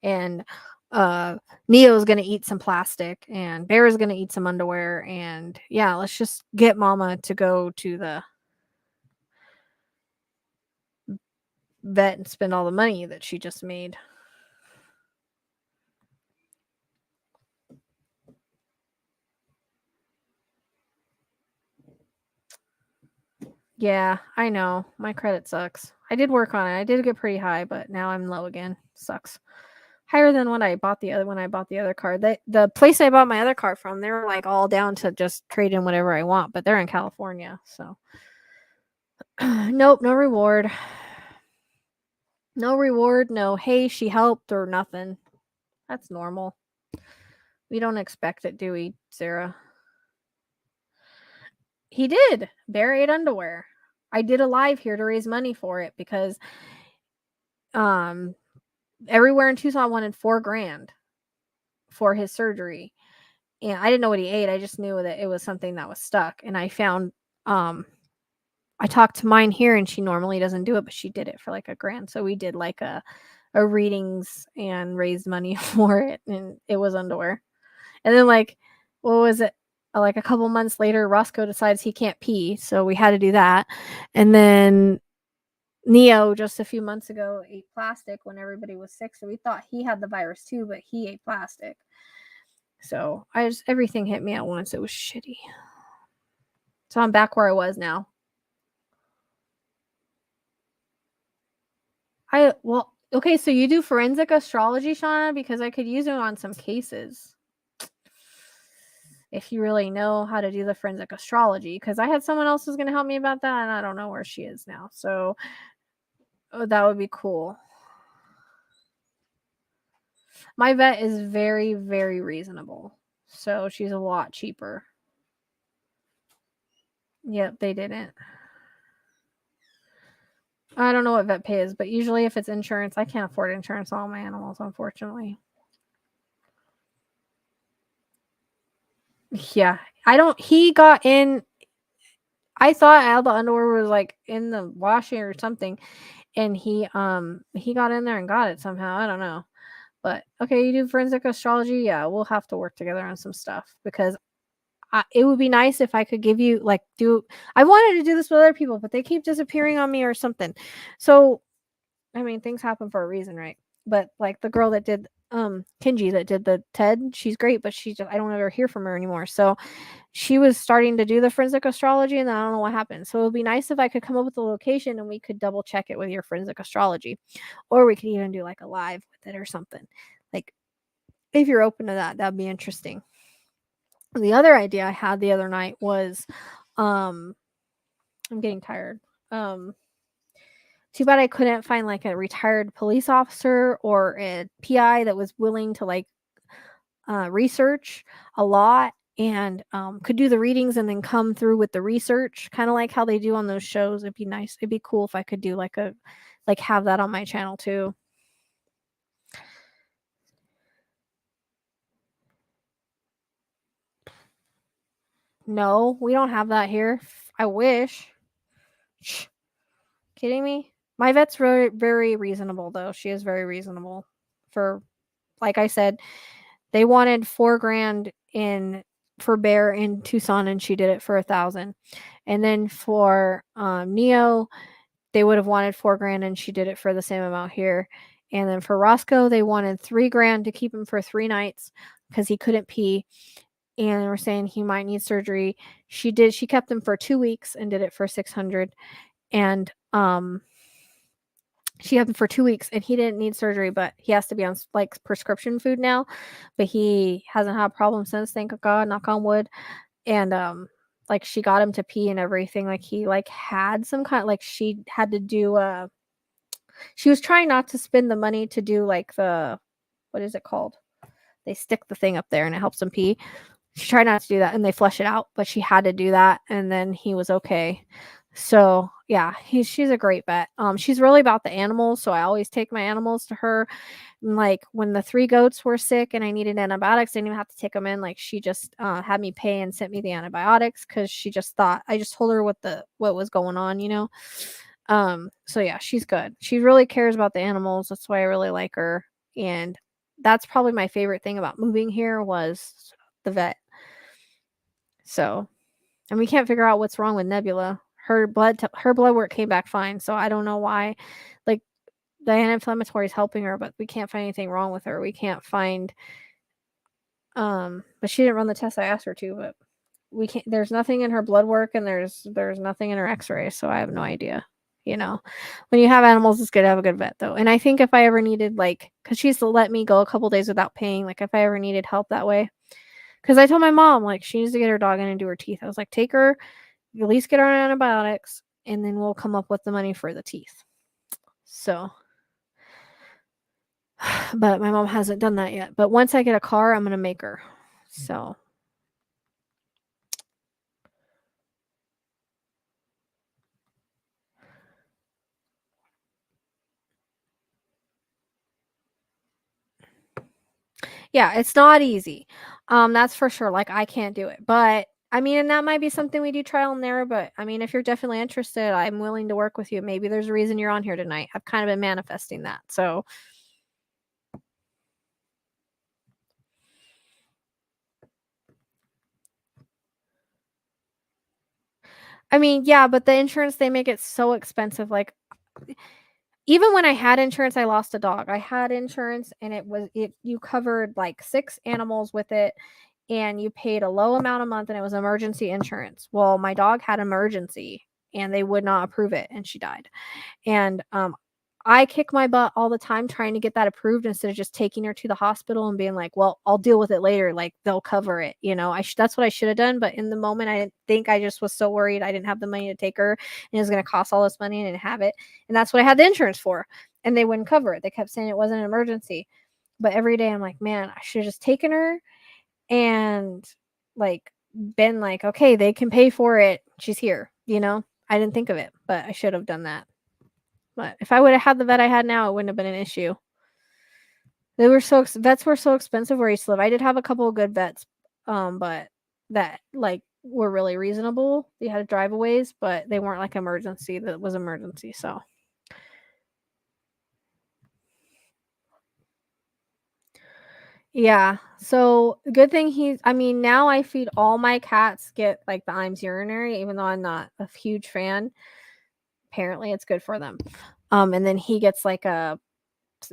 And Neo's going to eat some plastic, and Bear's going to eat some underwear. And yeah, let's just get mama to go to the vet and spend all the money that she just made. Yeah, I know. My credit sucks. I did work on it. I did get pretty high, but now I'm low again. Sucks. Higher than when I bought the other car. The place I bought my other car from, they're like all down to just trade in whatever I want, but they're in California, so nope, no reward. No reward, no hey, she helped or nothing. That's normal. We don't expect it, do we, Sarah? He did. Bear ate underwear. I did a live here to raise money for it because everywhere in Tucson wanted $4,000 for his surgery. And I didn't know what he ate. I just knew that it was something that was stuck. And I found I talked to mine here, and she normally doesn't do it, but she did it for like $1,000. So we did like a readings and raised money for it, and it was underwear. And then, like, what was it? Like a couple months later, Roscoe decides he can't pee, so we had to do that. And then Neo, just a few months ago, ate plastic when everybody was sick, so we thought he had the virus too, but he ate plastic. So everything hit me at once. It was shitty. So I'm back where I was now. Okay, so you do forensic astrology, Shauna? Because I could use it on some cases. If you really know how to do the forensic astrology, because I had someone else who's going to help me about that, and I don't know where she is now. So that would be cool. My vet is very, very reasonable. So she's a lot cheaper. Yep, they didn't. I don't know what vet pay is, but usually if it's insurance, I can't afford insurance on all my animals, unfortunately. Yeah. He got in. I thought all the underwear was like in the washing or something, and he got in there and got it somehow. I don't know. But okay, you do forensic astrology? Yeah, we'll have to work together on some stuff because it would be nice if I could give you I wanted to do this with other people, but they keep disappearing on me or something. So, I mean, things happen for a reason, right? But like the girl that did Kinji that did the TED, she's great, but I don't ever hear from her anymore. So she was starting to do the forensic astrology, and then I don't know what happened. So it would be nice if I could come up with a location and we could double check it with your forensic astrology, or we could even do like a live with it or something. Like, if you're open to that, that'd be interesting. The other idea I had the other night was, I'm getting tired. Too bad I couldn't find like a retired police officer or a PI that was willing to research a lot and could do the readings and then come through with the research, kind of like how they do on those shows. It'd be nice. It'd be cool if I could do have that on my channel too. No, we don't have that here. I wish. Shh, kidding me? My vet's very, very reasonable, though. She is very reasonable. For, like I said, they wanted $4,000 for Bear in Tucson, and she did it for $1,000. And then for Neo, they would have wanted $4,000, and she did it for the same amount here. And then for Roscoe, they wanted $3,000 to keep him for 3 nights because he couldn't pee, and we're saying he might need surgery. She kept him for 2 weeks and did it for 600. And she had him for 2 weeks, and he didn't need surgery, but he has to be on like prescription food now. But he hasn't had a problem since, thank God, knock on wood. And like she got him to pee and everything. Like he like had some kind, like she had to do she was trying not to spend the money to do like the, what is it called? They stick the thing up there and it helps him pee. She tried not to do that, and they flush it out, but she had to do that, and then he was okay. So yeah, she's a great vet. She's really about the animals, so I always take my animals to her. And like when the 3 goats were sick and I needed antibiotics, I didn't even have to take them in. Like she just had me pay and sent me the antibiotics because she just thought, I just told her what was going on, you know. So yeah, she's good. She really cares about the animals. That's why I really like her. And that's probably my favorite thing about moving here was the vet. So, and we can't figure out what's wrong with Nebula. Her blood work came back fine, so I don't know why. Like the anti-inflammatory is helping her, but we can't find anything wrong with her. We can't find but she didn't run the test I asked her to, but we can't, there's nothing in her blood work, and there's nothing in her x-ray, so I have no idea. You know, when you have animals, it's good to have a good vet, though. And I think if I ever needed, like, because she used to let me go a couple days without paying, like if I ever needed help that way, because I told my mom, like, she needs to get her dog in and do her teeth. I was like, take her, at least get her on antibiotics, and then we'll come up with the money for the teeth. So, but my mom hasn't done that yet. But once I get a car, I'm going to make her. So, yeah, it's not easy. That's for sure. Like, I can't do it. But I mean, and that might be something we do trial and error. But I mean, if you're definitely interested, I'm willing to work with you. Maybe there's a reason you're on here tonight. I've kind of been manifesting that. So, I mean, yeah, but the insurance, they make it so expensive. Like, even when I had insurance, I lost a dog. I had insurance, and you covered like 6 animals with it, and you paid a low amount a month, and it was emergency insurance. Well, my dog had emergency, and they would not approve it, and she died. And I kick my butt all the time trying to get that approved instead of just taking her to the hospital and being like, well, I'll deal with it later. Like, they'll cover it. You know, that's what I should have done. But in the moment, I didn't think, I just was so worried. I didn't have the money to take her, and it was going to cost all this money, and I didn't have it. And that's what I had the insurance for. And they wouldn't cover it. They kept saying it wasn't an emergency. But every day I'm like, man, I should have just taken her and like been like, okay, they can pay for it. She's here. You know, I didn't think of it, but I should have done that. But if I would have had the vet I had now, it wouldn't have been an issue. Vets were so expensive where I used to live. I did have a couple of good vets, but that like were really reasonable. They had drive-aways, but they weren't like emergency. That was emergency. So yeah. So good thing I mean, now I feed all my cats get like the Iams urinary, even though I'm not a huge fan. Apparently, it's good for them. And then he gets like a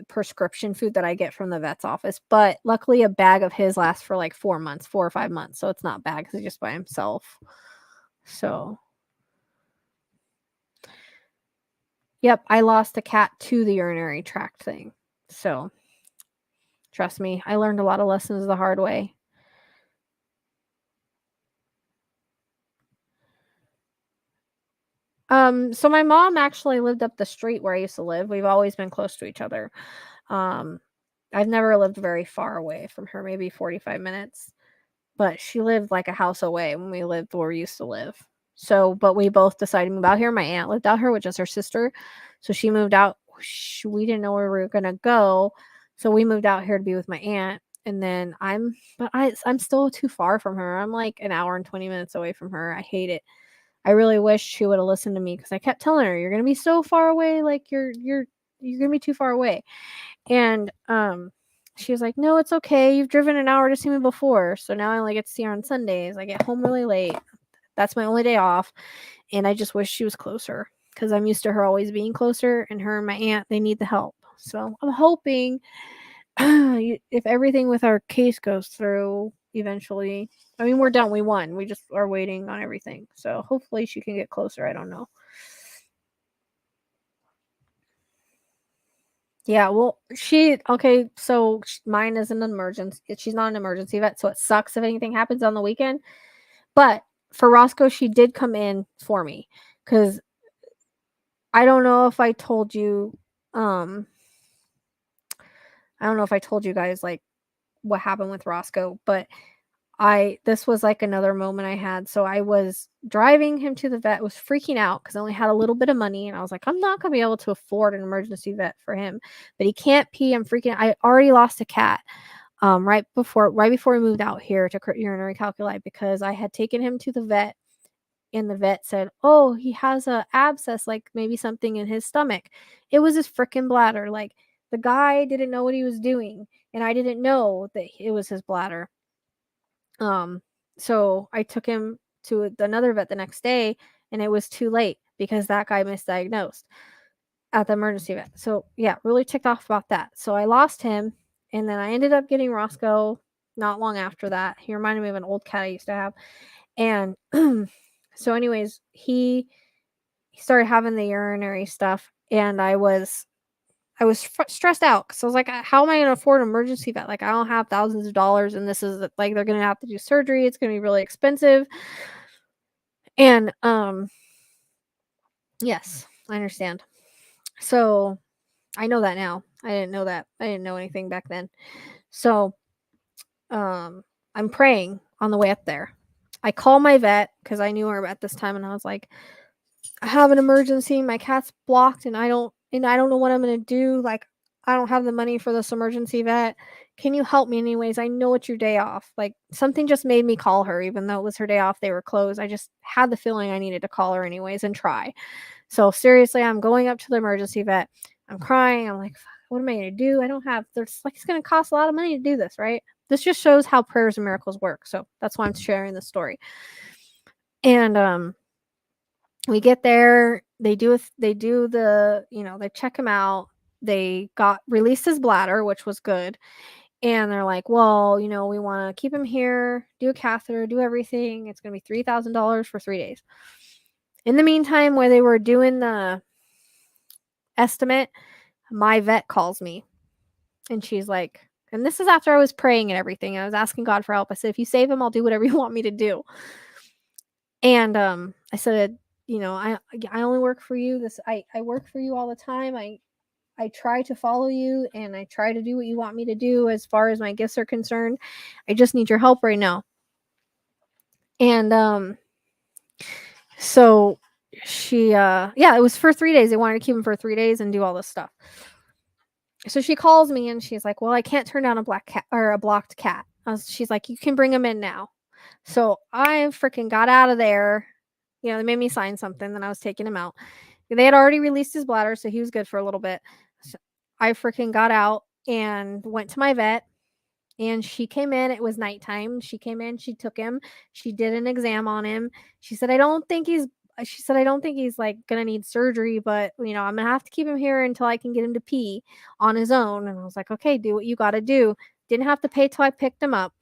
prescription food that I get from the vet's office. But luckily, a bag of his lasts for like 4 months, 4 or 5 months. So it's not bad because he's just by himself. So, yep, I lost a cat to the urinary tract thing. So, trust me, I learned a lot of lessons the hard way. So my mom actually lived up the street where I used to live. We've always been close to each other. I've never lived very far away from her, maybe 45 minutes. But she lived like a house away when we lived where we used to live. So, but we both decided to move out here. My aunt lived out here, which is her sister. So she moved out. We didn't know where we were going to go. So we moved out here to be with my aunt. And then I'm still too far from her. I'm like an hour and 20 minutes away from her. I hate it. I really wish she would have listened to me because I kept telling her, "You're gonna be so far away, like you're gonna be too far away." And she was like, "No, it's okay. You've driven an hour to see me before, so now I only get to see her on Sundays. I get home really late. That's my only day off, and I just wish she was closer because I'm used to her always being closer. And her and my aunt, they need the help. So I'm hoping." If everything with our case goes through eventually, I mean, we're done. We won. We just are waiting on everything. So hopefully she can get closer. I don't know. Yeah, well, so mine is an emergency. She's not an emergency vet, so it sucks if anything happens on the weekend. But for Roscoe, she did come in for me because I don't know if I told you, I don't know if I told you guys like what happened with Roscoe, but this was like another moment I had. So I was driving him to the vet, was freaking out because I only had a little bit of money, and I was like, I'm not gonna be able to afford an emergency vet for him. But he can't pee. I'm freaking. I already lost a cat. Right before we moved out here to urinary calculi because I had taken him to the vet, and the vet said, "Oh, he has a abscess, like maybe something in his stomach." It was his freaking bladder. Like the guy didn't know what he was doing, and I didn't know that it was his bladder. So I took him to another vet the next day, and it was too late because that guy misdiagnosed at the emergency vet. So yeah, really ticked off about that. So I lost him, and then I ended up getting Roscoe not long after that. He reminded me of an old cat I used to have. And so anyways, he started having the urinary stuff, and I was stressed out because I was like, how am I going to afford an emergency vet? Like, I don't have thousands of dollars, and this is like, they're going to have to do surgery. It's going to be really expensive. And, yes, I understand. So I know that now. I didn't know that. I didn't know anything back then. So, I'm praying on the way up there. I call my vet because I knew her at this time, and I was like, I have an emergency. My cat's blocked, and I don't know what I'm gonna do. Like, I don't have the money for this emergency vet. Can you help me anyways? I know it's your day off. Like, something just made me call her, even though it was her day off. They were closed. I just had the feeling I needed to call her anyways and try. So seriously, I'm going up to the emergency vet. I'm crying. I'm like, what am I gonna do? I don't have. There's like, it's gonna cost a lot of money to do this, right? This just shows how prayers and miracles work. So that's why I'm sharing this story. And we get there, they do the, they check him out. They got released his bladder, which was good. And they're like, well, we want to keep him here, do a catheter, do everything. It's going to be $3,000 for 3 days. In the meantime, where they were doing the estimate, my vet calls me, and she's like, and this is after I was praying and everything. I was asking God for help. I said, if you save him, I'll do whatever you want me to do. And I said, I only work for you. I work for you all the time. I try to follow you, and I try to do what you want me to do as far as my gifts are concerned. I just need your help right now. And so she it was for 3 days. They wanted to keep him for 3 days and do all this stuff. So she calls me, and she's like, well, I can't turn down a black cat or a blocked cat. She's like, you can bring him in now. So I freaking got out of there. They made me sign something, then I was taking him out. They had already released his bladder, so he was good for a little bit. So I freaking got out and went to my vet, and she came in. It was nighttime. She came in, she took him, she did an exam on him. She said, I don't think he's like gonna need surgery, but I'm gonna have to keep him here until I can get him to pee on his own. And I was like, okay, do what you gotta do. Didn't have to pay till I picked him up.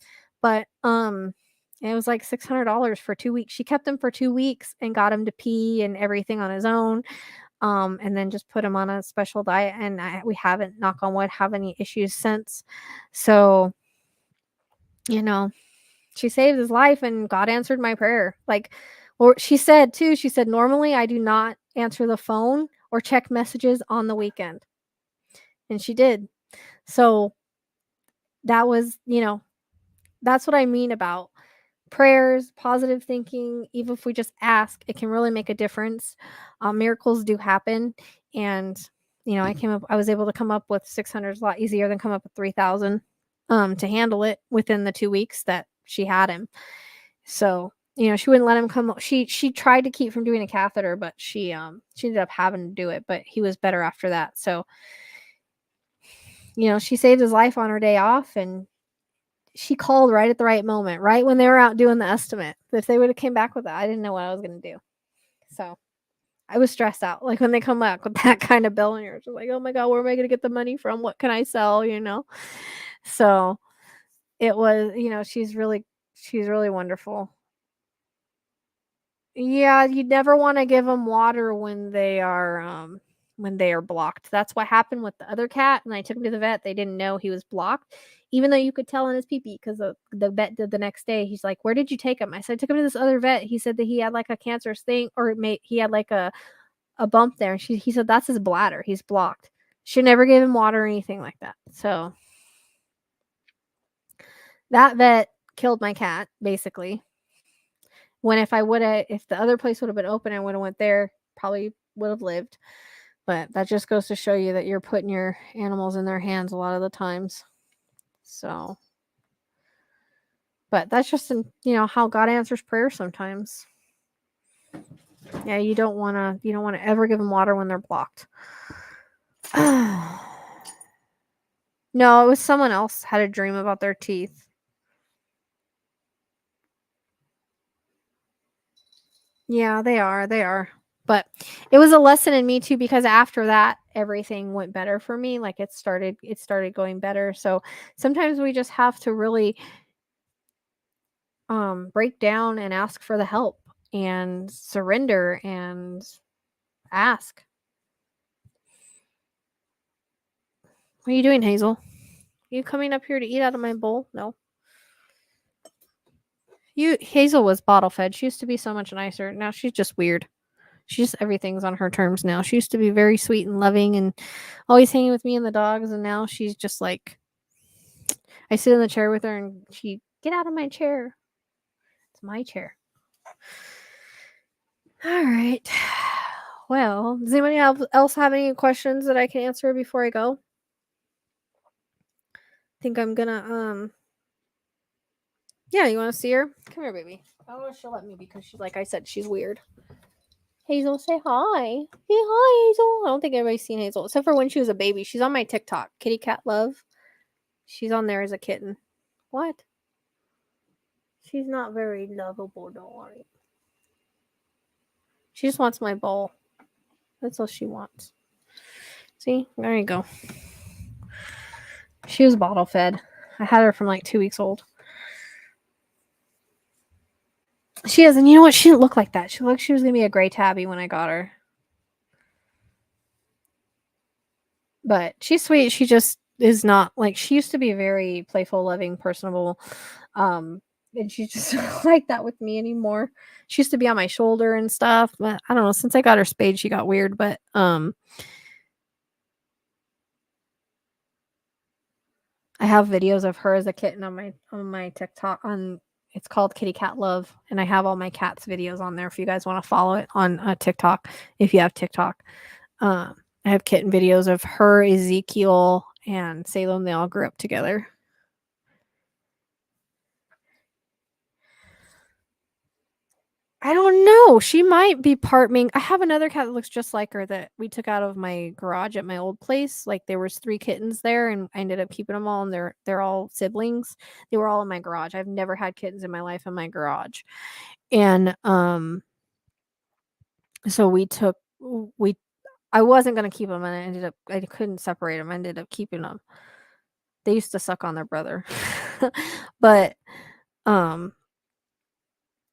But it was like $600 for 2 weeks. She kept him for 2 weeks and got him to pee and everything on his own. And then just put him on a special diet. And we haven't, knock on wood, have any issues since. So, she saved his life, and God answered my prayer. Like, or she said, normally I do not answer the phone or check messages on the weekend. And she did. So that was, that's what I mean about prayers, positive thinking. Even if we just ask, it can really make a difference. Miracles do happen. And I was able to come up with 600 a lot easier than come up with 3,000. to handle it within the 2 weeks that she had him. So, she wouldn't let him come. She tried to keep from doing a catheter, but she ended up having to do it, but he was better after that. So, she saved his life on her day off, and she called right at the right moment, right when they were out doing the estimate. If they would have came back with that, I didn't know what I was going to do. So, I was stressed out. Like when they come back with that kind of bill, and you're just like, oh my God, where am I going to get the money from? What can I sell? So it was, she's really wonderful. Yeah, you never want to give them water when they are blocked. That's what happened with the other cat. And I took him to the vet. They didn't know he was blocked, even though you could tell in his pee-pee, because the vet did the next day. He's like, where did you take him? I said, I took him to this other vet. He said that he had like a cancerous thing, or he had like a bump there. And he said, that's his bladder. He's blocked. She never gave him water or anything like that. So that vet killed my cat, basically. When if the other place would have been open, I would have went there, probably would have lived. But that just goes to show you that you're putting your animals in their hands a lot of the times. So, but that's just how God answers prayer sometimes. Yeah, you don't want to ever give them water when they're blocked. No, it was someone else had a dream about their teeth. Yeah, they are. But it was a lesson in me too, because after that, everything went better for me. Like it started going better. So sometimes we just have to really break down and ask for the help and surrender and ask. What are you doing, Hazel? Are you coming up here to eat out of my bowl? No. Hazel was bottle fed. She used to be so much nicer. Now she's just weird. Everything's on her terms now. She used to be very sweet and loving and always hanging with me and the dogs, and now she's just like, I sit in the chair with her and she, get out of my chair. It's my chair. All right. Well, does anybody else have any questions that I can answer before I go? I think I'm gonna yeah, you want to see her? Come here, baby. I don't know if she'll let me, because she's, like I said, she's weird. Hazel, say hi. Say hi, Hazel. I don't think anybody's seen Hazel, except for when she was a baby. She's on my TikTok, Kitty Cat Love. She's on there as a kitten. What? She's not very lovable, don't worry. She just wants my bowl. That's all she wants. See? There you go. She was bottle fed. I had her from like 2 weeks old. She is, and you know what? She didn't look like that. She looked like she was going to be a gray tabby when I got her. But she's sweet. She just is not like, she used to be very playful, loving, personable. And she's just not like that with me anymore. She used to be on my shoulder and stuff, but I don't know, since I got her spayed, she got weird. But I have videos of her as a kitten on my TikTok. It's called Kitty Cat Love, and I have all my cats videos on there if you guys want to follow it on TikTok, if you have TikTok. I have kitten videos of her, Ezekiel, and Salem. They all grew up together. I don't know. She might be part Ming. I have another cat that looks just like her that we took out of my garage at my old place. Like there was 3 kittens there, and I ended up keeping them all, and they're all siblings. They were all in my garage. I've never had kittens in my life in my garage. And so I wasn't going to keep them, and I couldn't separate them. I ended up keeping them. They used to suck on their brother. But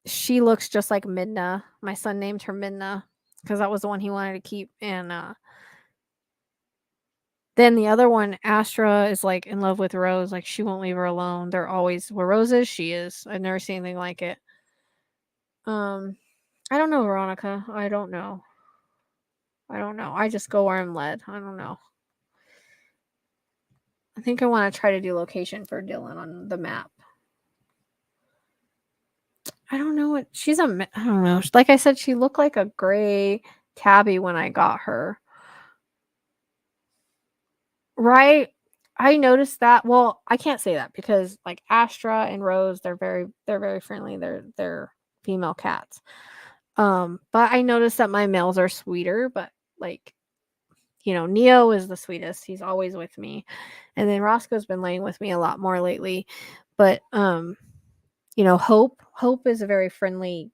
she looks just like Midna. My son named her Midna because that was the one he wanted to keep. And then the other one, Astra, is like in love with Rose. Like she won't leave her alone. They're always where Rose is, she is. I've never seen anything like it. I don't know, Veronica. I don't know. I just go where I'm led. I don't know. I think I want to try to do location for Dylan on the map. I don't know what I don't know. Like I said, she looked like a gray tabby when I got her. Right? I noticed that. Well, I can't say that because like Astra and Rose, they're very friendly. They're female cats. But I noticed that my males are sweeter, but like, you know, Neo is the sweetest. He's always with me. And then Roscoe's been laying with me a lot more lately. But you know, Hope is a very friendly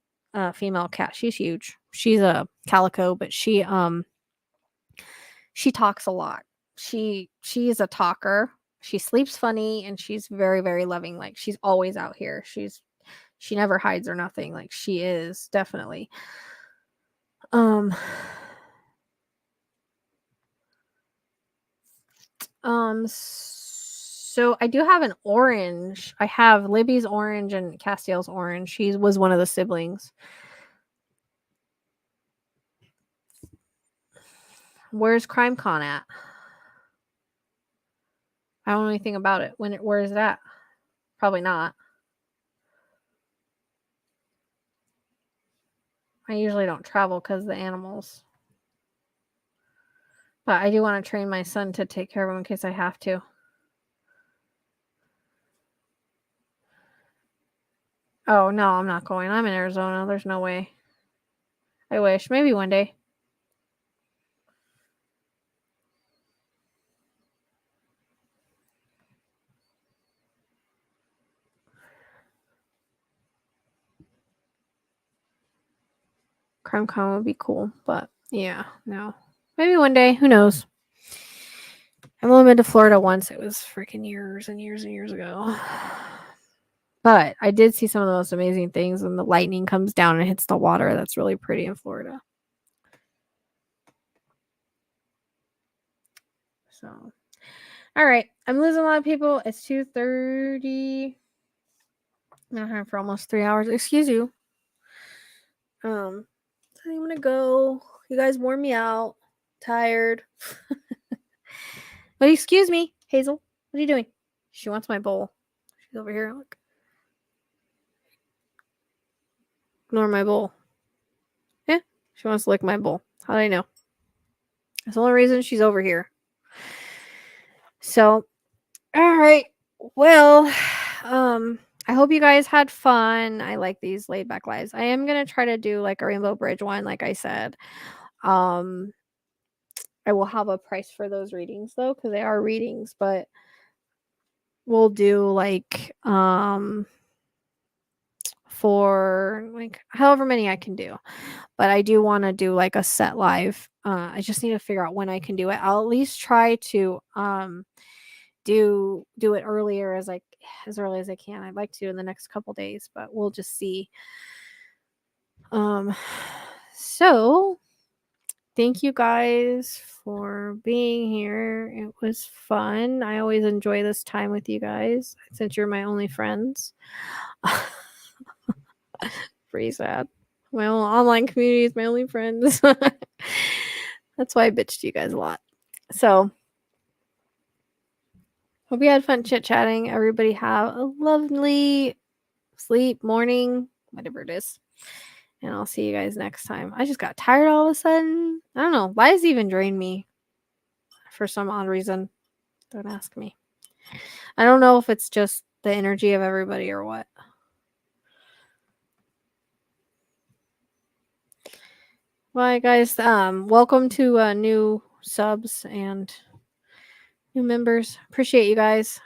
female cat. She's huge. She's a calico, but she talks a lot. She is a talker. She sleeps funny and she's very loving. Like she's always out here. She never hides or nothing. Like she is definitely. So I do have an orange. I have Libby's orange and Castiel's orange. She was one of the siblings. Where's CrimeCon at? I don't know anything about it. Where is it at? Probably not. I usually don't travel because of the animals. But I do want to train my son to take care of them in case I have to. Oh, no, I'm not going. I'm in Arizona. There's no way. I wish. Maybe one day. CrimeCon would be cool. But yeah, no. Maybe one day. Who knows? I've only been to Florida once. It was freaking years and years and years ago. But I did see some of the most amazing things when the lightning comes down and hits the water. That's really pretty in Florida. So, all right. I'm losing a lot of people. It's 2:30. I'm not here for almost 3 hours. Excuse you. I'm gonna go. You guys wore me out. Tired. But excuse me, Hazel. What are you doing? She wants my bowl. She's over here. Look. Ignore my bowl. Yeah, she wants to lick my bowl. How do I know? That's the only reason she's over here. So, all right. Well, I hope you guys had fun. I like these laid back lives. I am gonna try to do like a Rainbow Bridge one, like I said. I will have a price for those readings though, because they are readings, but we'll do like for like however many I can do. But I do want to do like a set live. I just need to figure out when I can do it. I'll at least try to do it earlier as early as I can. I'd like to in the next couple days, but we'll just see. So thank you guys for being here. It was fun. I always enjoy this time with you guys since you're my only friends. Pretty sad. My own online community is my only friends. That's why I bitched you guys a lot. So, hope you had fun chit-chatting. Everybody have a lovely sleep, morning, whatever it is. And I'll see you guys next time. I just got tired all of a sudden. I don't know. Lies even drained me for some odd reason. Don't ask me. I don't know if it's just the energy of everybody or what. Well, guys, welcome to new subs and new members. Appreciate you guys.